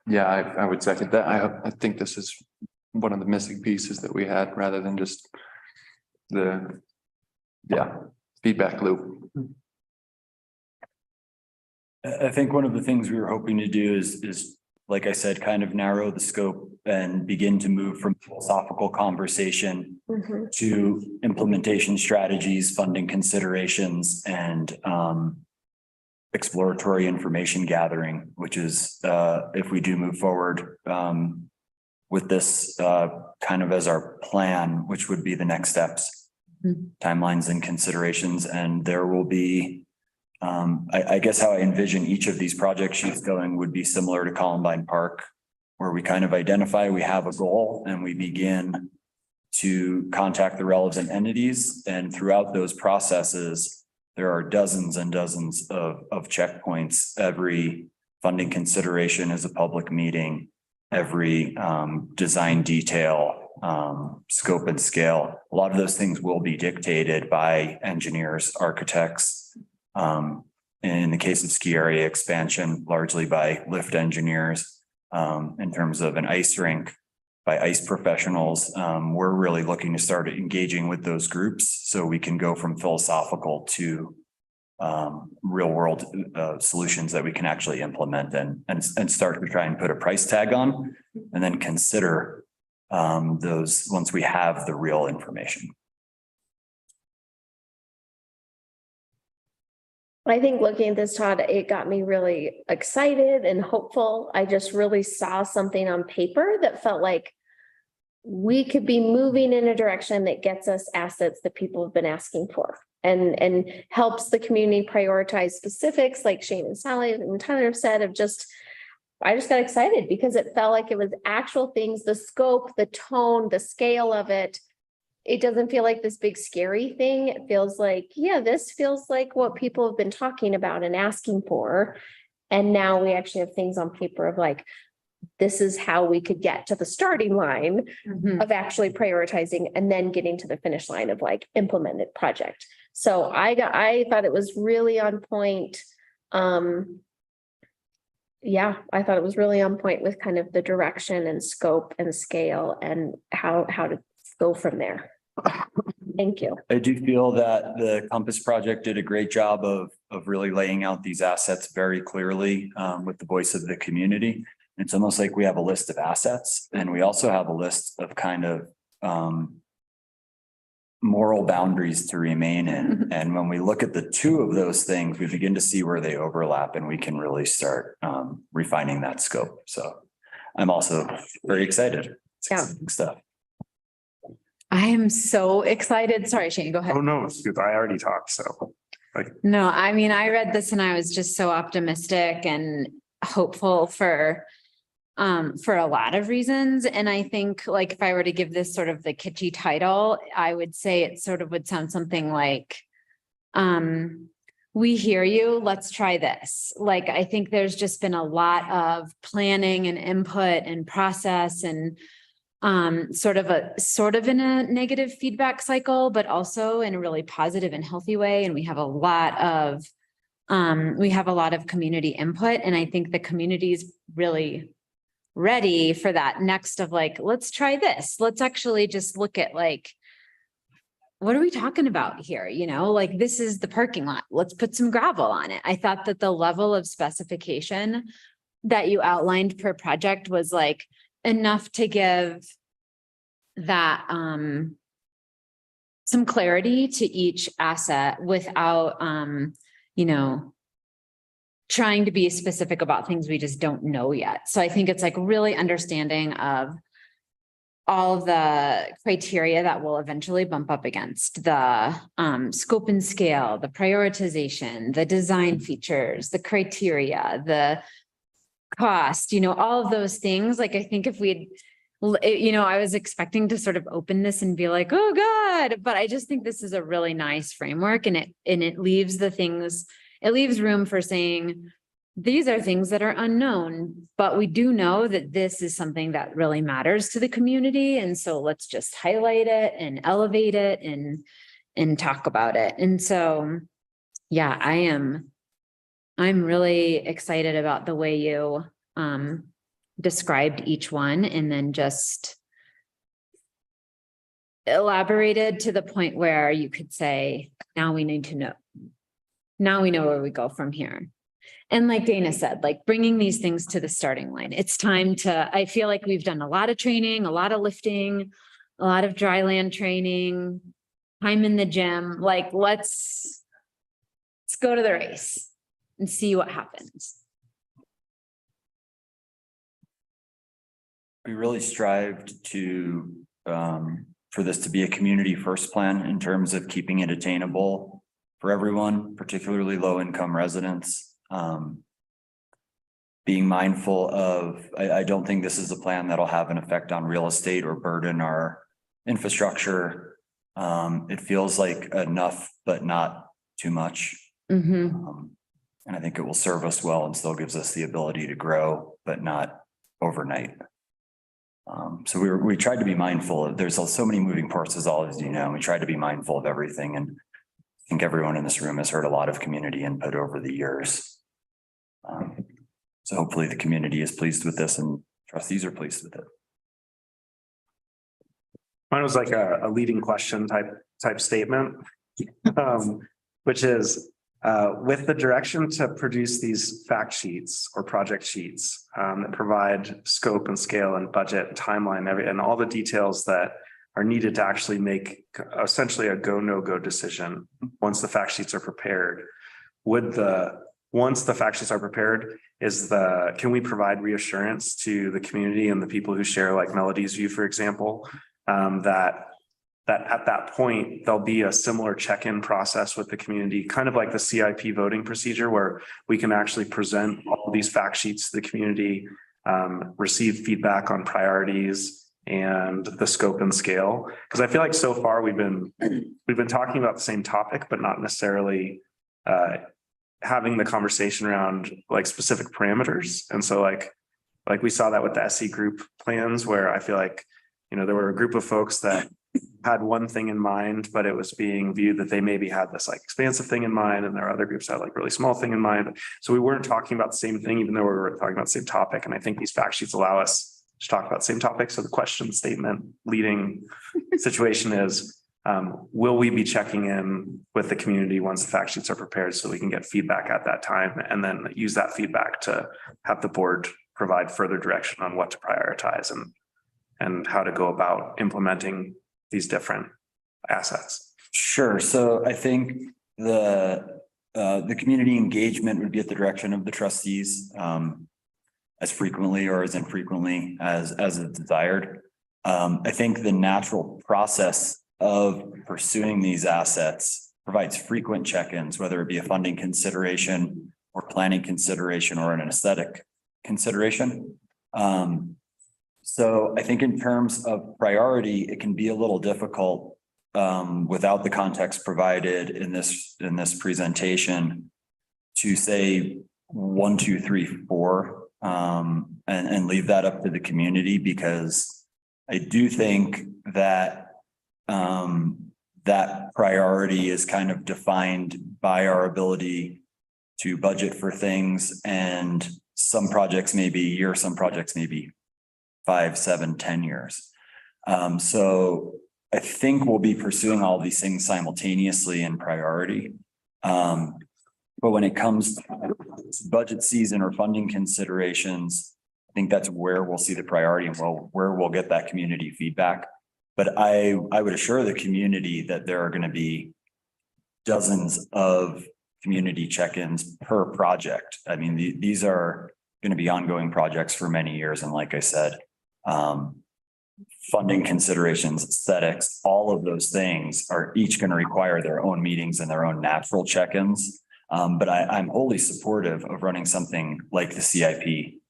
Yeah, I would second that. I think this is one of the missing pieces that we had rather than just the feedback loop. I think one of the things we were hoping to do is like I said, kind of narrow the scope and begin to move from philosophical conversation to implementation strategies, funding considerations, and exploratory information gathering, which is if we do move forward with this kind of as our plan, which would be the next steps, timelines and considerations. And there will be, I guess how I envision each of these project sheets going would be similar to Columbine Park, where we kind of identify we have a goal and we begin to contact the relevant entities. And throughout those processes, there are dozens and dozens of checkpoints. Every funding consideration is a public meeting. Every design detail, scope and scale, a lot of those things will be dictated by engineers, architects, in the case of ski area expansion, largely by lift engineers. In terms of an ice rink by ice professionals, we're really looking to start engaging with those groups so we can go from philosophical to real world solutions that we can actually implement and start to try and put a price tag on, and then consider those once we have the real information. I think looking at this, Todd, it got me really excited and hopeful. I just really saw something on paper that felt like we could be moving in a direction that gets us assets that people have been asking for and helps the community prioritize specifics like Shane and Sally and Tyler have said of just, I just got excited because it felt like it was actual things, the scope, the tone, the scale of it. It doesn't feel like this big scary thing. It feels like, yeah, this feels like what people have been talking about and asking for. And now we actually have things on paper of like, this is how we could get to the starting line of actually prioritizing and then getting to the finish line of like implemented project. So I thought it was really on point. Yeah, I thought it was really on point with kind of the direction and scope and scale and how to go from there. Thank you. I do feel that the Compass project did a great job of really laying out these assets very clearly with the voice of the community. It's almost like we have a list of assets and we also have a list of kind of moral boundaries to remain in. And when we look at the two of those things, we begin to see where they overlap and we can really start refining that scope. So I'm also very excited. It's exciting stuff. I am so excited. Sorry, Shane, go ahead. Oh, no, it's good. I already talked, so. No, I mean, I read this and I was just so optimistic and hopeful for a lot of reasons. And I think like, if I were to give this sort of the kitschy title, I would say it sort of would sound something like, we hear you, let's try this. Like, I think there's just been a lot of planning and input and process and sort of in a negative feedback cycle, but also in a really positive and healthy way. And we have a lot of community input. And I think the community is really ready for that next of like, let's try this. Let's actually just look at like, what are we talking about here? You know, like this is the parking lot. Let's put some gravel on it. I thought that the level of specification that you outlined per project was like enough to give that some clarity to each asset without you know, trying to be specific about things we just don't know yet. So I think it's like really understanding of all of the criteria that will eventually bump up against the scope and scale, the prioritization, the design features, the criteria, the cost, you know, all of those things. Like, I think if we'd, you know, I was expecting to sort of open this and be like, oh God, but I just think this is a really nice framework and it leaves the things, it leaves room for saying, these are things that are unknown, but we do know that this is something that really matters to the community. And so let's just highlight it and elevate it and talk about it. And so, yeah, I'm really excited about the way you described each one and then just elaborated to the point where you could say, now we need to know. Now we know where we go from here. And like Dana said, like bringing these things to the starting line, it's time to, I feel like we've done a lot of training, a lot of lifting, a lot of dry land training, time in the gym. Like, let's go to the race and see what happens. We really strived to, for this to be a community first plan in terms of keeping it attainable for everyone, particularly low income residents. Being mindful of, I don't think this is a plan that'll have an effect on real estate or burden our infrastructure. It feels like enough, but not too much. And I think it will serve us well and still gives us the ability to grow, but not overnight. So we tried to be mindful of, there's so many moving parts as all as you know, we tried to be mindful of everything and think everyone in this room has heard a lot of community input over the years. So hopefully the community is pleased with this and trustees are pleased with it. Mine was like a leading question type statement. Which is, with the direction to produce these fact sheets or project sheets, that provide scope and scale and budget and timeline, and all the details that are needed to actually make essentially a go, no go decision once the fact sheets are prepared. Once the fact sheets are prepared, can we provide reassurance to the community and the people who share like Melody's view, for example, that at that point, there'll be a similar check-in process with the community, kind of like the CIP voting procedure where we can actually present all these fact sheets to the community, receive feedback on priorities and the scope and scale. Because I feel like so far we've been talking about the same topic, but not necessarily having the conversation around like specific parameters. And so like we saw that with the SE group plans where I feel like, there were a group of folks that had one thing in mind, but it was being viewed that they maybe had this like expansive thing in mind, and there are other groups that had like really small thing in mind. So we weren't talking about the same thing, even though we were talking about the same topic. And I think these fact sheets allow us to talk about the same topic. So the question statement leading situation is, will we be checking in with the community once the fact sheets are prepared so we can get feedback at that time and then use that feedback to have the board provide further direction on what to prioritize and how to go about implementing these different assets? Sure. So I think the community engagement would be at the direction of the trustees as frequently or as infrequently as is desired. I think the natural process of pursuing these assets provides frequent check-ins, whether it be a funding consideration or planning consideration or an aesthetic consideration. So I think in terms of priority, it can be a little difficult without the context provided in this presentation to say 1, 2, 3, 4 and leave that up to the community, because I do think that that priority is kind of defined by our ability to budget for things, and some projects may be a year, some projects may be 5, 7, 10 years. So I think we'll be pursuing all these things simultaneously in priority. But when it comes to budget season or funding considerations, I think that's where we'll see the priority and where we'll get that community feedback. But I would assure the community that there are going to be dozens of community check-ins per project. I mean, these are going to be ongoing projects for many years. And like I said, funding considerations, aesthetics, all of those things are each going to require their own meetings and their own natural check-ins. But I'm wholly supportive of running something like the CIP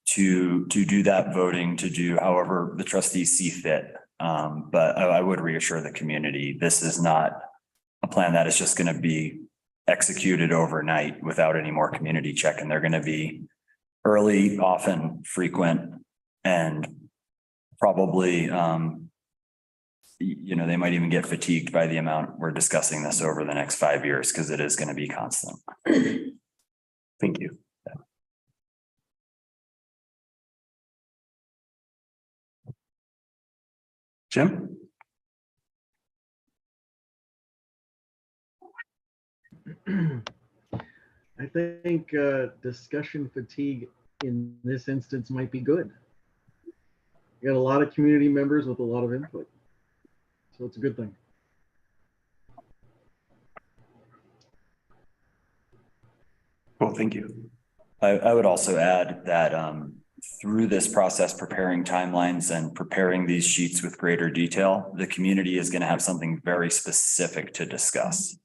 to do that voting, to do however the trustees see fit. But I would reassure the community, this is not a plan that is just going to be executed overnight without any more community check. And they're going to be early, often, frequent, and probably, they might even get fatigued by the amount we're discussing this over the next 5 years, because it is going to be constant. Thank you. Jim? I think discussion fatigue in this instance might be good. You got a lot of community members with a lot of input, so it's a good thing. Well, thank you. I would also add that through this process, preparing timelines and preparing these sheets with greater detail, the community is going to have something very specific to discuss.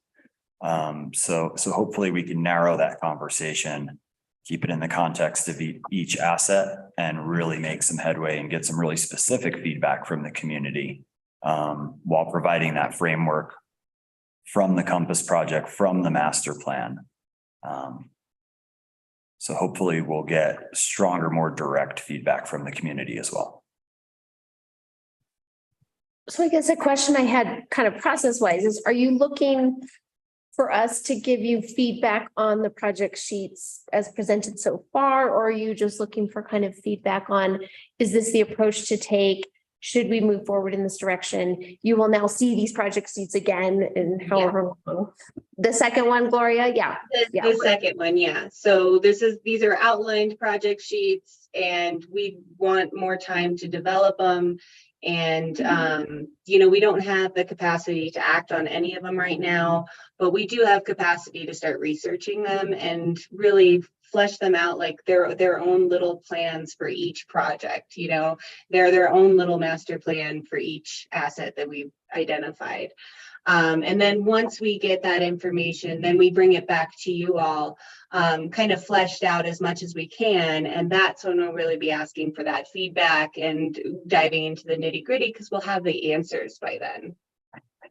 So hopefully we can narrow that conversation, keep it in the context of each asset, and really make some headway and get some really specific feedback from the community, while providing that framework from the Compass project, from the master plan. So hopefully we'll get stronger, more direct feedback from the community as well. So I guess a question I had kind of process wise is, are you looking for us to give you feedback on the project sheets as presented so far? Or are you just looking for kind of feedback on, is this the approach to take? Should we move forward in this direction? You will now see these project sheets again in however long. The second one, Gloria, yeah. The second one, yeah. So these are outlined project sheets and we want more time to develop them. And, you know, we don't have the capacity to act on any of them right now, but we do have capacity to start researching them and really flesh them out like their own little plans for each project. You know, they're their own little master plan for each asset that we've identified. And then once we get that information, then we bring it back to you all, kind of fleshed out as much as we can. And that's when we'll really be asking for that feedback and diving into the nitty gritty because we'll have the answers by then.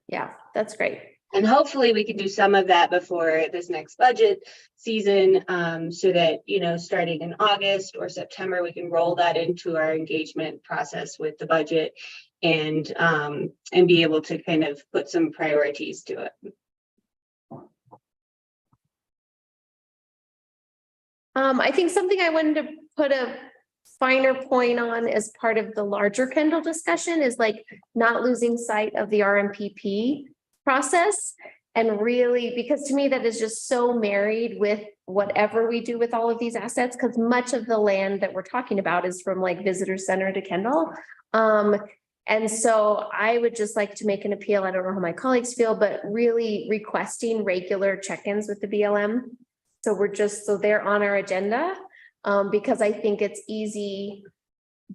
Yeah, that's great. And hopefully we can do some of that before this next budget season, so that, you know, starting in August or September, we can roll that into our engagement process with the budget and be able to kind of put some priorities to it. I think something I wanted to put a finer point on as part of the larger Kendall discussion is like not losing sight of the RMPP process. And really, because to me, that is just so married with whatever we do with all of these assets, because much of the land that we're talking about is from like visitor center to Kendall. And so I would just like to make an appeal. I don't know how my colleagues feel, but really requesting regular check-ins with the BLM. So they're on our agenda, because I think it's easy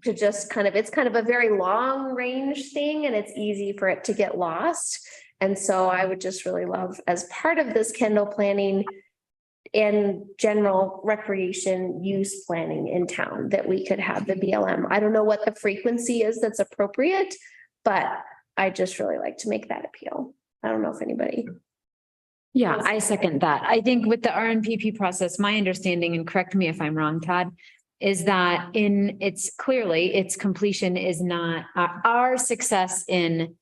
to just it's kind of a very long range thing and it's easy for it to get lost. And so I would just really love, as part of this Kendall planning and general recreation use planning in town, that we could have the BLM. I don't know what the frequency is that's appropriate, but I just really like to make that appeal. I don't know if anybody. Yeah, I second that. I think with the RNPP process, my understanding, and correct me if I'm wrong, Todd, is that its completion is not our success in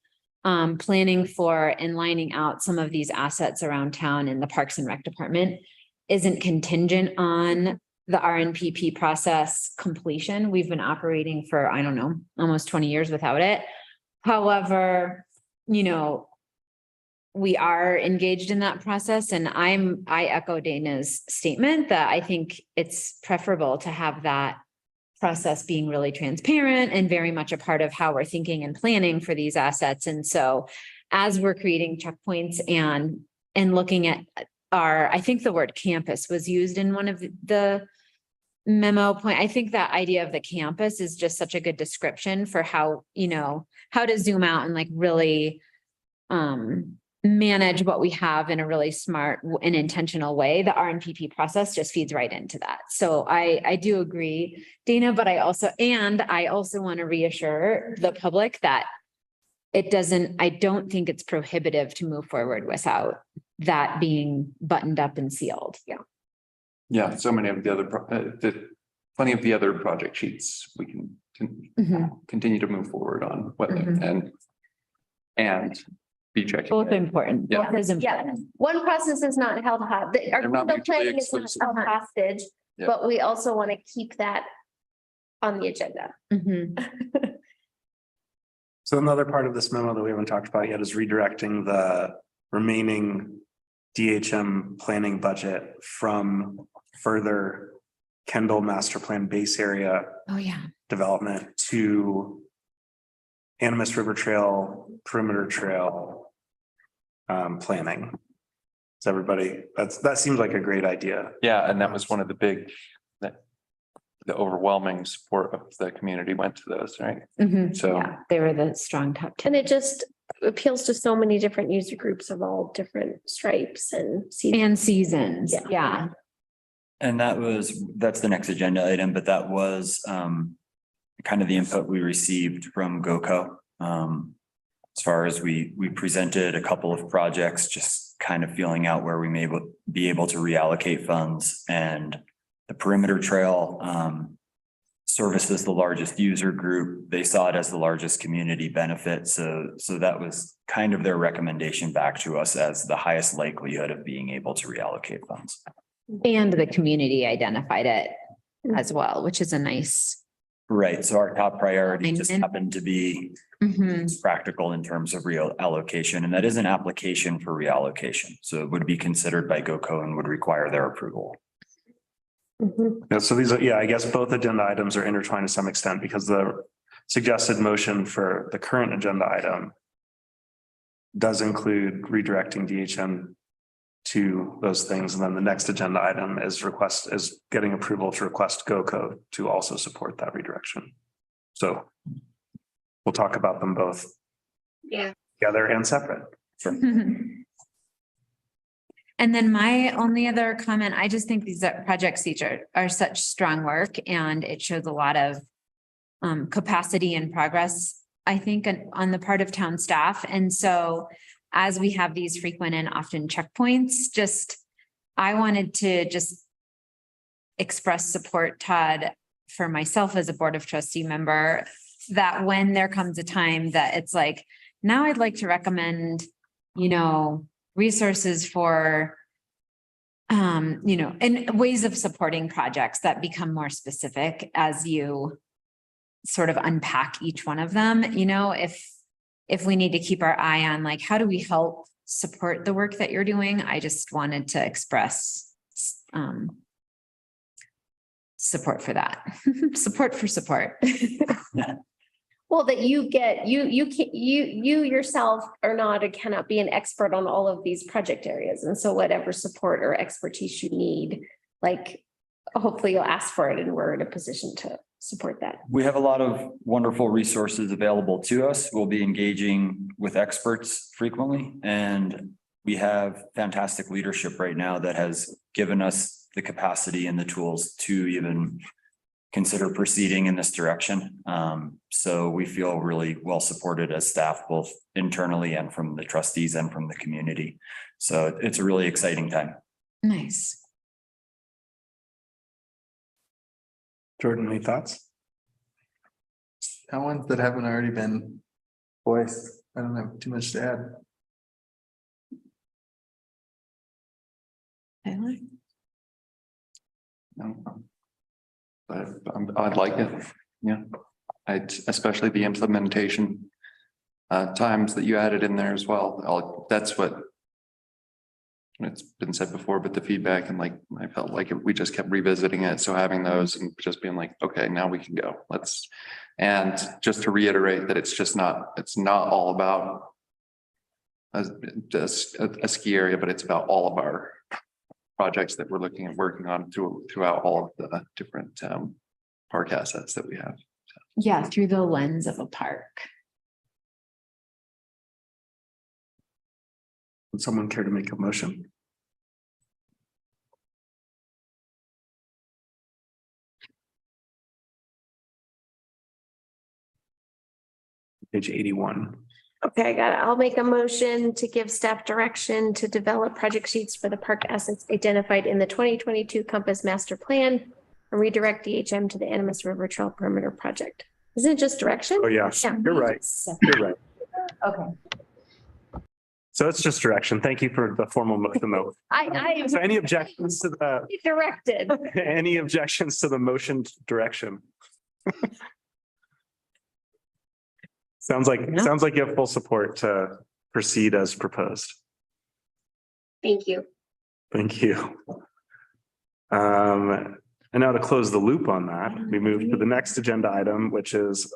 planning for and lining out some of these assets around town in the Parks and Rec department isn't contingent on the RNPP process completion. We've been operating for, I don't know, almost 20 years without it. However, you know, we are engaged in that process, and I echo Dana's statement that I think it's preferable to have that process being really transparent and very much a part of how we're thinking and planning for these assets. And so as we're creating checkpoints and looking at I think the word campus was used in one of the memo point. I think that idea of the campus is just such a good description for how, you know, how to zoom out and like really manage what we have in a really smart and intentional way. The RNPP process just feeds right into that. So I do agree, Dana, but I also want to reassure the public that I don't think it's prohibitive to move forward without that being buttoned up and sealed. Yeah. Yeah, so many of the other, plenty of the other project sheets we can continue to move forward on and be checking. Both important. Yeah. Both is important. One process is not held hostage. Our Kendall planning is not held hostage, but we also want to keep that on the agenda. So another part of this memo that we haven't talked about yet is redirecting the remaining DHM planning budget from further Kendall master plan base area development to Animas River Trail, Perimeter Trail planning. So everybody, that seems like a great idea. Yeah, and that was one of the the overwhelming support of the community went to those, right? So yeah, they were the strong top 10. And it just appeals to so many different user groups of all different stripes and seasons. Yeah. And that's the next agenda item, but that was kind of the input we received from GoCo. As far as we presented a couple of projects, just kind of feeling out where we may be able to reallocate funds, and the Perimeter Trail service as the largest user group. They saw it as the largest community benefit. So that was kind of their recommendation back to us as the highest likelihood of being able to reallocate funds. And the community identified it as well, which is a nice. Right. So our top priority just Alignment. happened to be Mhm. practical in terms of real allocation, and that is an application for reallocation. So it would be considered by GoCo and would require their approval. Yeah, so these are, yeah, I guess both agenda items are intertwined to some extent because the suggested motion for the current agenda item does include redirecting DHM to those things. And then the next agenda item is getting approval to request GoCo to also support that redirection. So we'll talk about them both Yeah. together and separate. And then my only other comment, I just think these projects each are such strong work and it shows a lot of capacity and progress, I think, on the part of town staff. And so as we have these frequent and often checkpoints, I wanted to just express support, Todd, for myself as a Board of Trustee member, that when there comes a time that it's like, now I'd like to recommend, resources for, and ways of supporting projects that become more specific as you sort of unpack each one of them, if we need to keep our eye on like, how do we help support the work that you're doing? I just wanted to express support for that. Support for support. Well, that you yourself are not and cannot be an expert on all of these project areas. And so whatever support or expertise you need, like, hopefully you'll ask for it and we're in a position to support that. We have a lot of wonderful resources available to us. We'll be engaging with experts frequently, and we have fantastic leadership right now that has given us the capacity and the tools to even consider proceeding in this direction. So we feel really well supported as staff, both internally and from the trustees and from the community. So it's a really exciting time. Nice. Jordan, any thoughts? Ones that haven't already been voiced. I don't have too much to add. No. But I'd like it, yeah. Especially the implementation times that you added in there as well. That's what it's been said before, but the feedback and I felt like we just kept revisiting it. So having those and just being like, okay, now we can go. And just to reiterate that it's not all about just a ski area, but it's about all of our projects that we're looking at working on throughout all of the different park assets that we have. Yeah, through the lens of a park. Would someone care to make a motion? Page 81. Okay, I got it. I'll make a motion to give staff direction to develop project sheets for the park assets identified in the 2022 Compass Master Plan and redirect DHM to the Animas River Trail Perimeter Project. Isn't it just direction? Oh, yeah, Yeah. you're right. You're right. Okay. So it's just direction. Thank you for the formal motion. I So any objections to directed. any objections to the motion direction? Sounds like you have full support to proceed as proposed. Thank you. Thank you. And now to close the loop on that, we move to the next agenda item, which is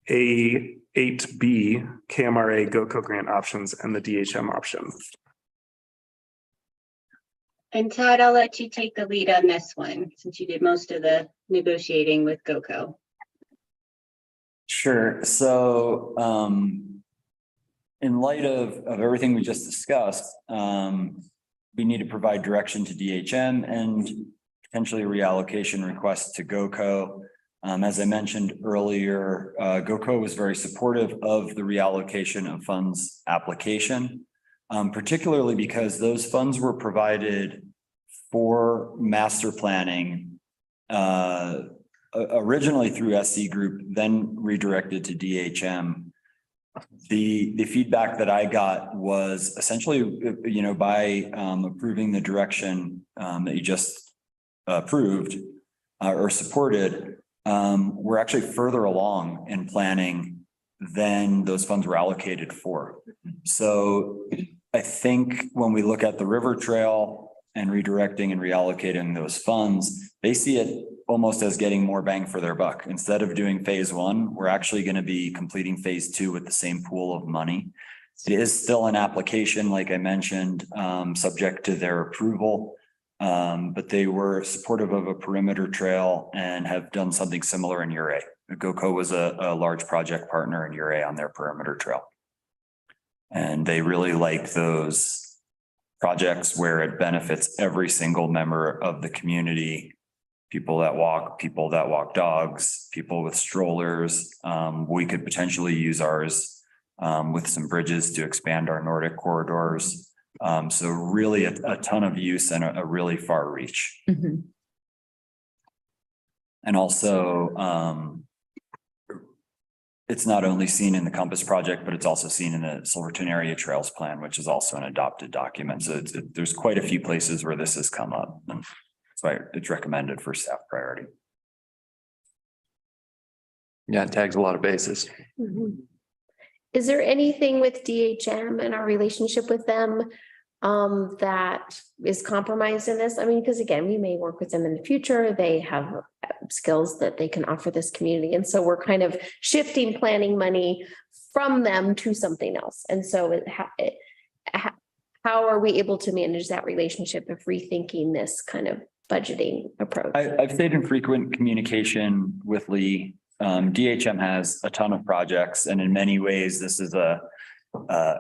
A8B KMRA GoCo grant options and the DHM option. And Todd, I'll let you take the lead on this one since you did most of the negotiating with GoCo. Sure. So in light of everything we just discussed, we need to provide direction to DHM and potentially reallocation requests to GoCo. As I mentioned earlier, GoCo was very supportive of the reallocation of funds application, particularly because those funds were provided for master planning originally through SC Group, then redirected to DHM. The feedback that I got was essentially, by approving the direction that you just approved or supported, we're actually further along in planning than those funds were allocated for. So I think when we look at the river trail and redirecting and reallocating those funds, they see it almost as getting more bang for their buck. Instead of doing phase one, we're actually going to be completing phase two with the same pool of money. It is still an application, like I mentioned, subject to their approval. But they were supportive of a perimeter trail and have done something similar in Uray. GoCo was a large project partner in Uray on their perimeter trail. And they really like those projects where it benefits every single member of the community. People that walk dogs, people with strollers. We could potentially use ours with some bridges to expand our Nordic corridors. So really a ton of use and a really far reach. Mhm. And also, it's not only seen in the Compass project, but it's also seen in the Silverton Area Trails Plan, which is also an adopted document. So there's quite a few places where this has come up. And that's why it's recommended for staff priority. Yeah, it tags a lot of bases. Is there anything with DHM and our relationship with them that is compromised in this? I mean, because again, we may work with them in the future. They have skills that they can offer this community. And so we're kind of shifting planning money from them to something else. And so how are we able to manage that relationship of rethinking this kind of budgeting approach? I've stayed in frequent communication with Lee. DHM has a ton of projects, and in many ways, this is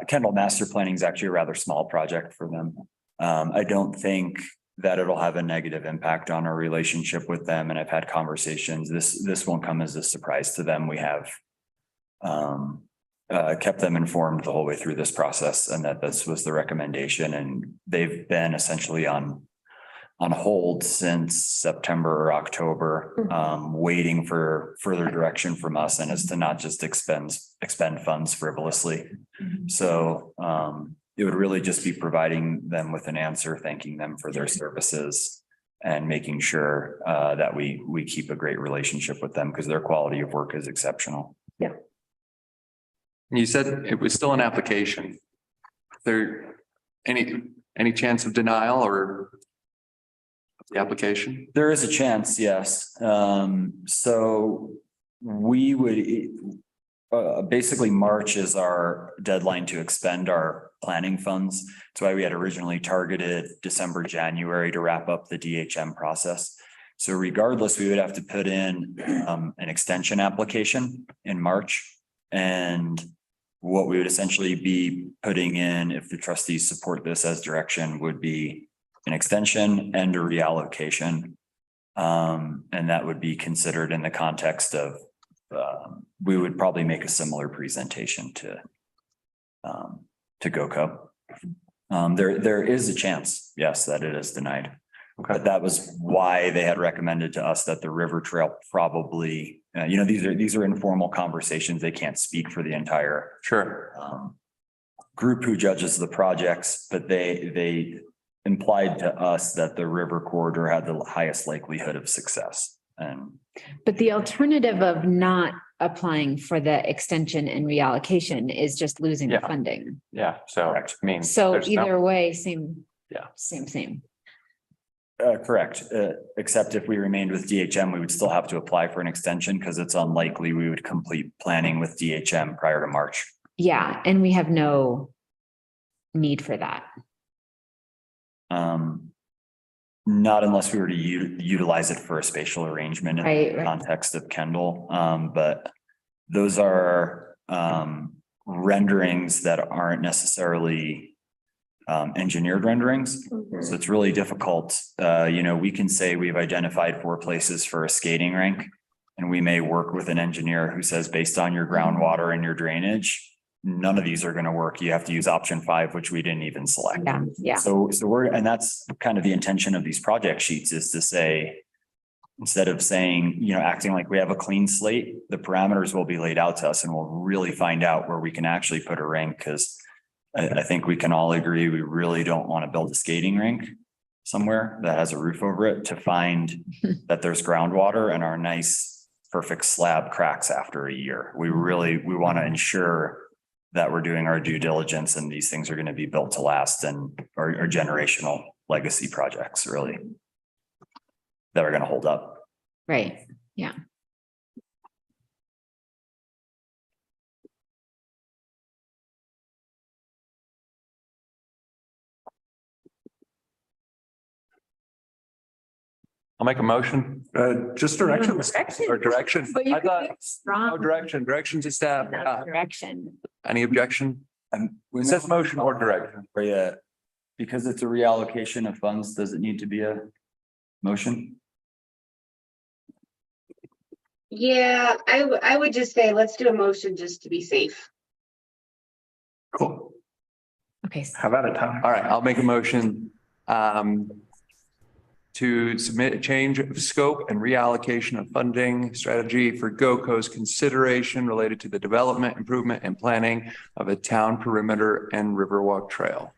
Kendall Master Planning is actually a rather small project for them. I don't think that it'll have a negative impact on our relationship with them, and I've had conversations. This won't come as a surprise to them. We have kept them informed the whole way through this process, and that this was the recommendation, and they've been essentially on hold since September or October, waiting for further direction from us, and as to not just expend funds frivolously. So it would really just be providing them with an answer, thanking them for their services, and making sure that we keep a great relationship with them because their quality of work is exceptional. Yeah. You said it was still an application. Is there any chance of denial or the application? There is a chance, yes. So we would basically March is our deadline to expend our planning funds. That's why we had originally targeted December, January to wrap up the DHM process. So regardless, we would have to put in an extension application in March. And what we would essentially be putting in, if the trustees support this as direction, would be an extension and a reallocation. And that would be considered in the context of, we would probably make a similar presentation to GoCo. There is a chance, yes, that it is denied. Okay. But that was why they had recommended to us that the river trail probably, these are informal conversations. They can't speak for the entire group who judges the projects, but they implied to us that the river corridor had the highest likelihood of success. But the alternative of not applying for the extension and reallocation is just losing the funding. Yeah, so I mean. So either way, same. Yeah. Same. Correct. Except if we remained with DHM, we would still have to apply for an extension because it's unlikely we would complete planning with DHM prior to March. Yeah, and we have no need for that. Not unless we were to utilize it for a spatial arrangement in the context of Kendall. But those are renderings that aren't necessarily engineered renderings. So it's really difficult. We can say we've identified 4 places for a skating rink, and we may work with an engineer who says, based on your groundwater and your drainage, none of these are going to work. You have to use option 5, which we didn't even select. Yeah. So and that's kind of the intention of these project sheets, is to say, instead of saying, you know, acting like we have a clean slate, the parameters will be laid out to us and we'll really find out where we can actually put a rink. Because I think we can all agree, we really don't want to build a skating rink somewhere that has a roof over it to find that there's groundwater and our nice, perfect slab cracks after a year. We want to ensure that we're doing our due diligence and these things are going to be built to last and are generational legacy projects, really, that are going to hold up. Right, yeah. I'll make a motion, just direction or direction. But you I could thought, make strong no direction to staff. direction. Any objection? It says motion or direction. Yeah, because it's a reallocation of funds, does it need to be a motion? Yeah, I would just say, let's do a motion just to be safe. Cool. Okay. Have at it, Tom. All right, I'll make a motion to submit a change of scope and reallocation of funding strategy for GoCo's consideration related to the development, improvement, and planning of a town perimeter and Riverwalk trail.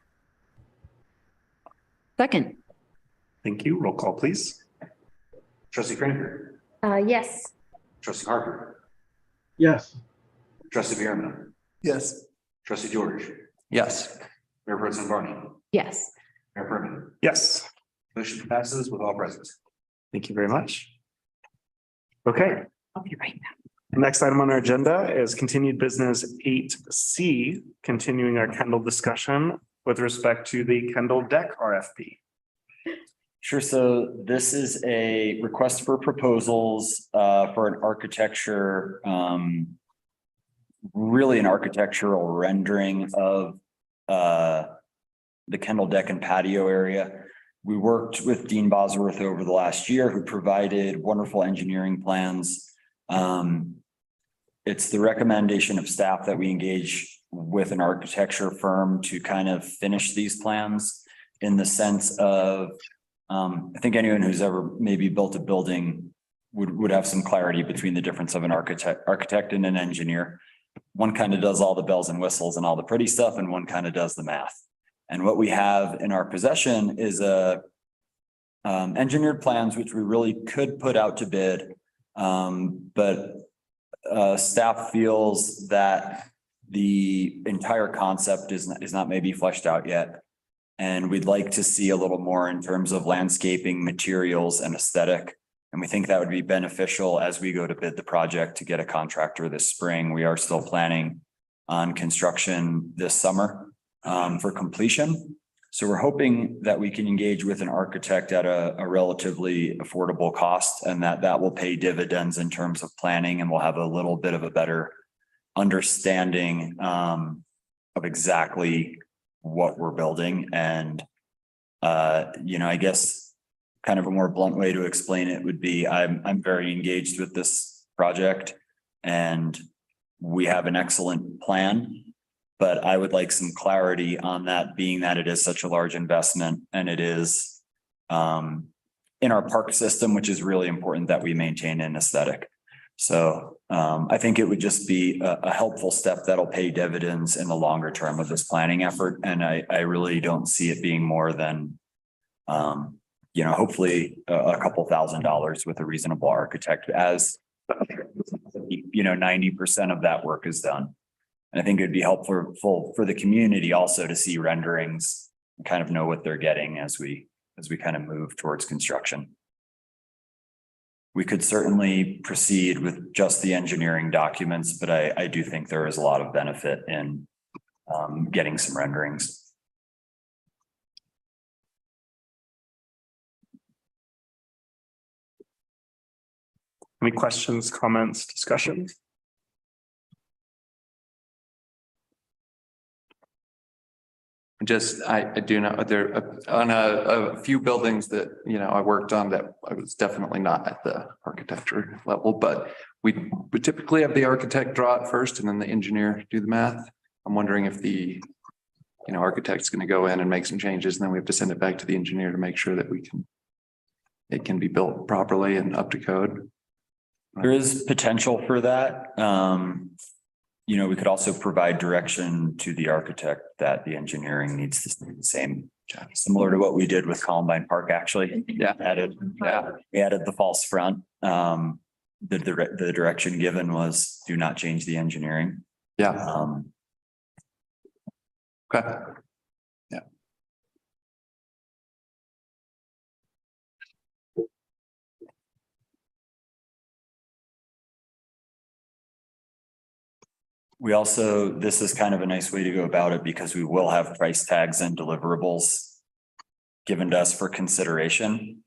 Second. Thank you. Roll call, please. Trustee Cranford, Yes. trustee Harper, Yes. trustee Bierman, Yes. trustee George, Yes. Mayor Pro Tem Barney, Yes. Mayor Perman. Yes. Motion passes with all present. Thank you very much. Okay. I'll be right back. The next item on our agenda is continued business 8C, continuing our Kendall discussion with respect to the Kendall deck RFP. Sure. So this is a request for proposals for an architecture, really an architectural rendering of the Kendall deck and patio area. We worked with Dean Bosworth over the last year, who provided wonderful engineering plans. It's the recommendation of staff that we engage with an architecture firm to kind of finish these plans, in the sense of, I think anyone who's ever maybe built a building would have some clarity between the difference of an architect and an engineer. One kind of does all the bells and whistles and all the pretty stuff, and one kind of does the math. And what we have in our possession is engineered plans, which we really could put out to bid. But staff feels that the entire concept is not maybe fleshed out yet. And we'd like to see a little more in terms of landscaping, materials, and aesthetic. And we think that would be beneficial as we go to bid the project to get a contractor this spring. We are still planning on construction this summer for completion. So we're hoping that we can engage with an architect at a relatively affordable cost, and that will pay dividends in terms of planning, and we'll have a little bit of a better understanding of exactly what we're building. And I guess kind of a more blunt way to explain it would be, I'm very engaged with this project and we have an excellent plan, but I would like some clarity on that, being that it is such a large investment and it is in our park system, which is really important that we maintain an aesthetic. So I think it would just be a helpful step that'll pay dividends in the longer term of this planning effort. And I really don't see it being more than, hopefully a couple $1,000s with a reasonable architect, as 90% of that work is done. And I think it'd be helpful for the community also to see renderings and kind of know what they're getting as we kind of move towards construction. We could certainly proceed with just the engineering documents, but I do think there is a lot of benefit in getting some renderings. Any questions, comments, discussion? I do know there on a few buildings that, I worked on that I was definitely not at the architecture level, but we would typically have the architect draw it first and then the engineer do the math. I'm wondering if the, architect's going to go in and make some changes and then we have to send it back to the engineer to make sure that we can it can be built properly and up to code. There is potential for that. You know, we could also provide direction to the architect that the engineering needs to stay the same. Similar to what we did with Columbine Park, actually. Yeah. We added the false front. The direction given was do not change the engineering. Yeah. Okay. Yeah. We also, this is kind of a nice way to go about it because we will have price tags and deliverables given to us for consideration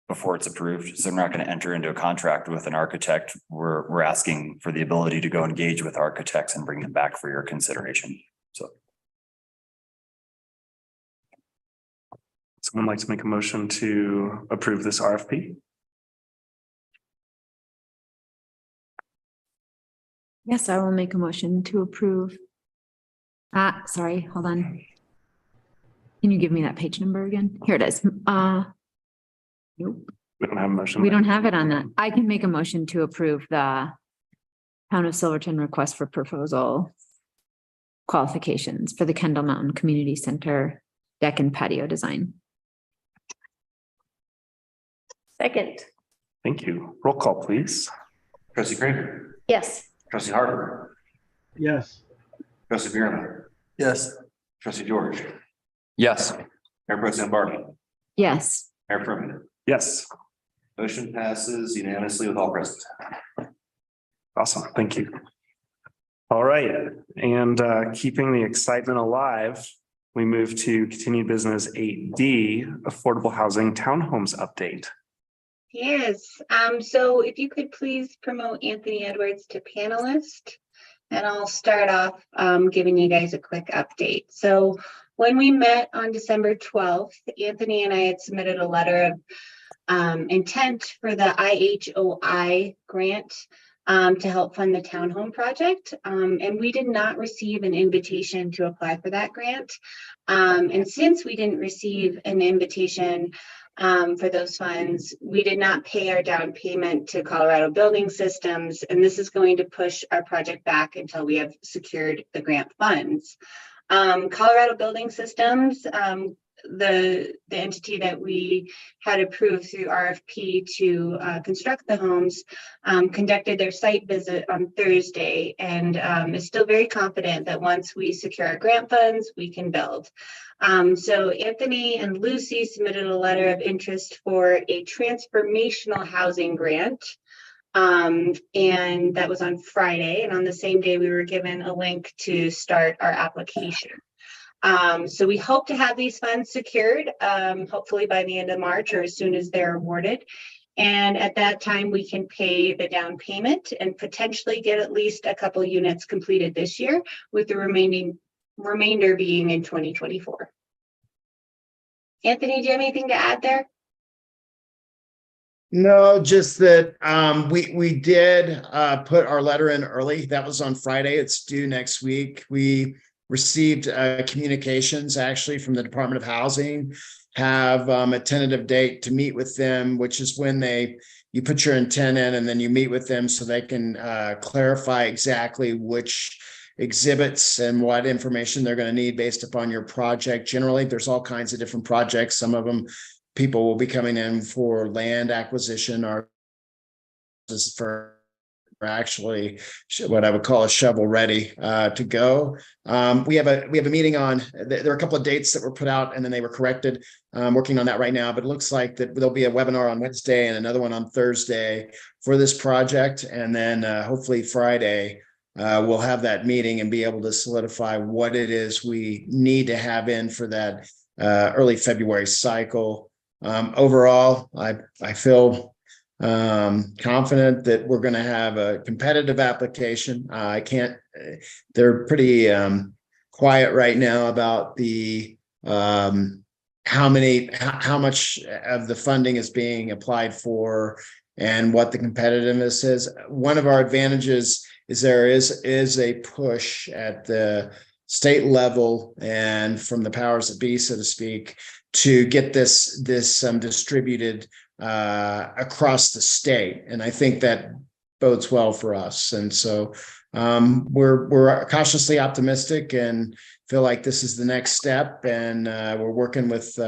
before it's approved. So we're not going to enter into a contract with an architect. We're asking for the ability to go engage with architects and bring them back for your consideration. So. Someone like to make a motion to approve this RFP? Yes, I will make a motion to approve. Sorry, hold on. Can you give me that page number again? Here it is. Nope. We don't have a motion. We don't have it on that. I can make a motion to approve the Town of Silverton request for proposal qualifications for the Kendall Mountain Community Center deck and patio design. Second. Thank you. Roll call, please. Trustee Craig, Yes. trustee Harper, Yes. trustee Bierman, Yes. trustee George, Yes. Mayor Pro Tem Barney, Yes. Mayor Ferguson. Yes. Motion passes unanimously with all present. Awesome. Thank you. All right. And keeping the excitement alive, we move to continued business 8D, affordable housing townhomes update. Yes, so if you could please promote Anthony Edwards to panelist. And I'll start off giving you guys a quick update. So when we met on December 12th, Anthony and I had submitted a letter of intent for the IHOI grant to help fund the townhome project. And we did not receive an invitation to apply for that grant. And since we didn't receive an invitation for those funds, we did not pay our down payment to Colorado Building Systems, and this is going to push our project back until we have secured the grant funds. Colorado Building Systems, the entity that we had approved through RFP to construct the homes, conducted their site visit on Thursday and is still very confident that once we secure our grant funds, we can build. So Anthony and Lucy submitted a letter of interest for a transformational housing grant. And that was on Friday. And on the same day, we were given a link to start our application. So we hope to have these funds secured, hopefully by the end of March or as soon as they're awarded. And at that time, we can pay the down payment and potentially get at least a couple units completed this year, with the remainder being in 2024. Anthony, do you have anything to add there? No, just that we did put our letter in early. That was on Friday. It's due next week. We received communications actually from the Department of Housing, have a tentative date to meet with them, which is when you put your intent in and then you meet with them so they can clarify exactly which exhibits and what information they're going to need based upon your project. Generally, there's all kinds of different projects. Some of them people will be coming in for land acquisition or for actually what I would call a shovel ready to go. We have a meeting on, there are a couple of dates that were put out and then they were corrected. I'm working on that right now, but it looks like that there'll be a webinar on Wednesday and another one on Thursday for this project. And then hopefully Friday, we'll have that meeting and be able to solidify what it is we need to have in for that early February cycle. Overall, I feel confident that we're going to have a competitive application. They're pretty quiet right now about the how much of the funding is being applied for and what the competitiveness is. One of our advantages is there is a push at the state level and from the powers that be, so to speak, to get this distributed across the state. And I think that bodes well for us. And so we're cautiously optimistic and feel like this is the next step. And we're working with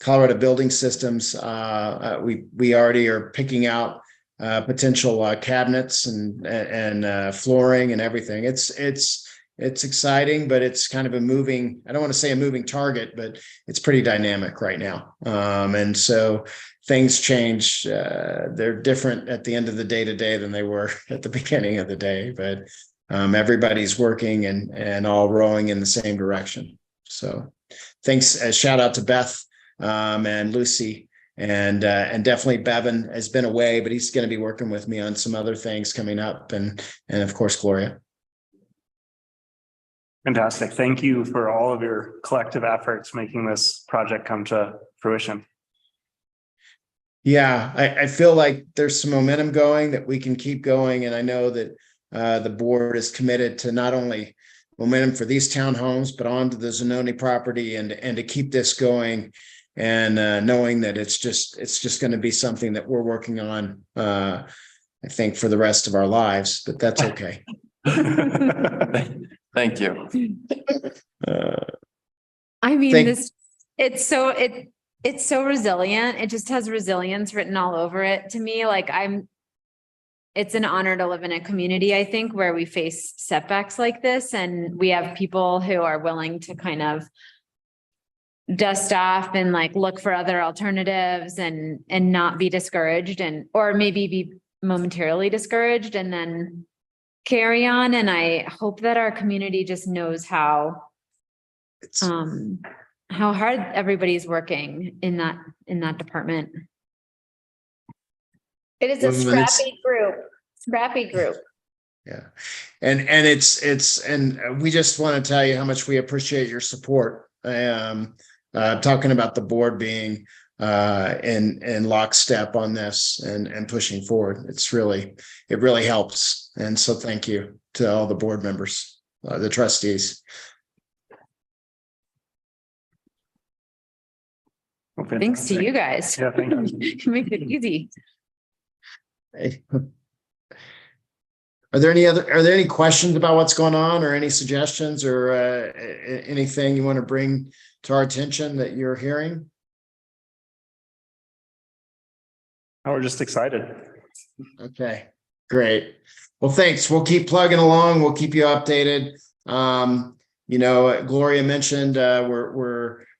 Colorado Building Systems. We already are picking out potential cabinets and flooring and everything. It's exciting, but it's kind of a moving, I don't want to say a moving target, but it's pretty dynamic right now. And so things change. They're different at the end of the day to day than they were at the beginning of the day, but everybody's working and all rowing in the same direction. So thanks. Shout out to Beth and Lucy. And definitely Bevan has been away, but he's going to be working with me on some other things coming up. And of course, Gloria. Fantastic. Thank you for all of your collective efforts making this project come to fruition. Yeah, I feel like there's some momentum going that we can keep going. And I know that the board is committed to not only momentum for these townhomes, but onto the Zanoni property and to keep this going. And knowing that it's just going to be something that we're working on, I think, for the rest of our lives, but that's okay. Thank you. I mean, it's so resilient. It just has resilience written all over it to me. Like it's an honor to live in a community, I think, where we face setbacks like this. And we have people who are willing to kind of dust off and like look for other alternatives and not be discouraged or maybe be momentarily discouraged and then carry on. And I hope that our community just knows how hard everybody's working in that department. It is a scrappy group. Yeah. And we just want to tell you how much we appreciate your support. Talking about the board being in lockstep on this and pushing forward. It really helps. And so thank you to all the board members, the trustees. Well, thanks to you guys. Yeah, thank you. Make it easy. Are there any questions about what's going on or any suggestions or anything you want to bring to our attention that you're hearing? Oh, we're just excited. Okay, great. Well, thanks. We'll keep plugging along. We'll keep you updated. Gloria mentioned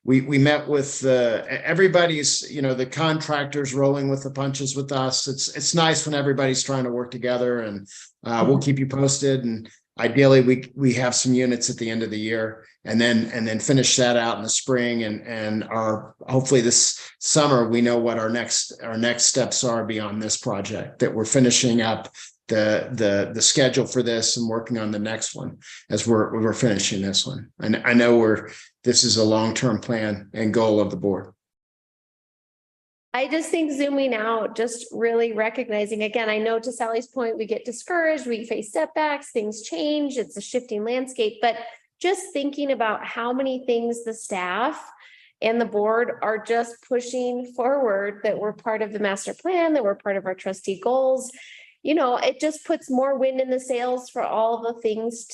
we met with everybody's, the contractors rolling with the punches with us. It's nice when everybody's trying to work together, and we'll keep you posted. And ideally, we have some units at the end of the year, and then finish that out in the spring. And hopefully this summer we know what our next steps are beyond this project, that we're finishing up the schedule for this and working on the next one as we're finishing this one. And I know this is a long-term plan and goal of the board. I just think zooming out, just really recognizing, again, I know to Sally's point, we get discouraged, we face setbacks, things change, it's a shifting landscape, but just thinking about how many things the staff and the board are just pushing forward, that we're part of the master plan, that we're part of our trustee goals. It just puts more wind in the sails for all the things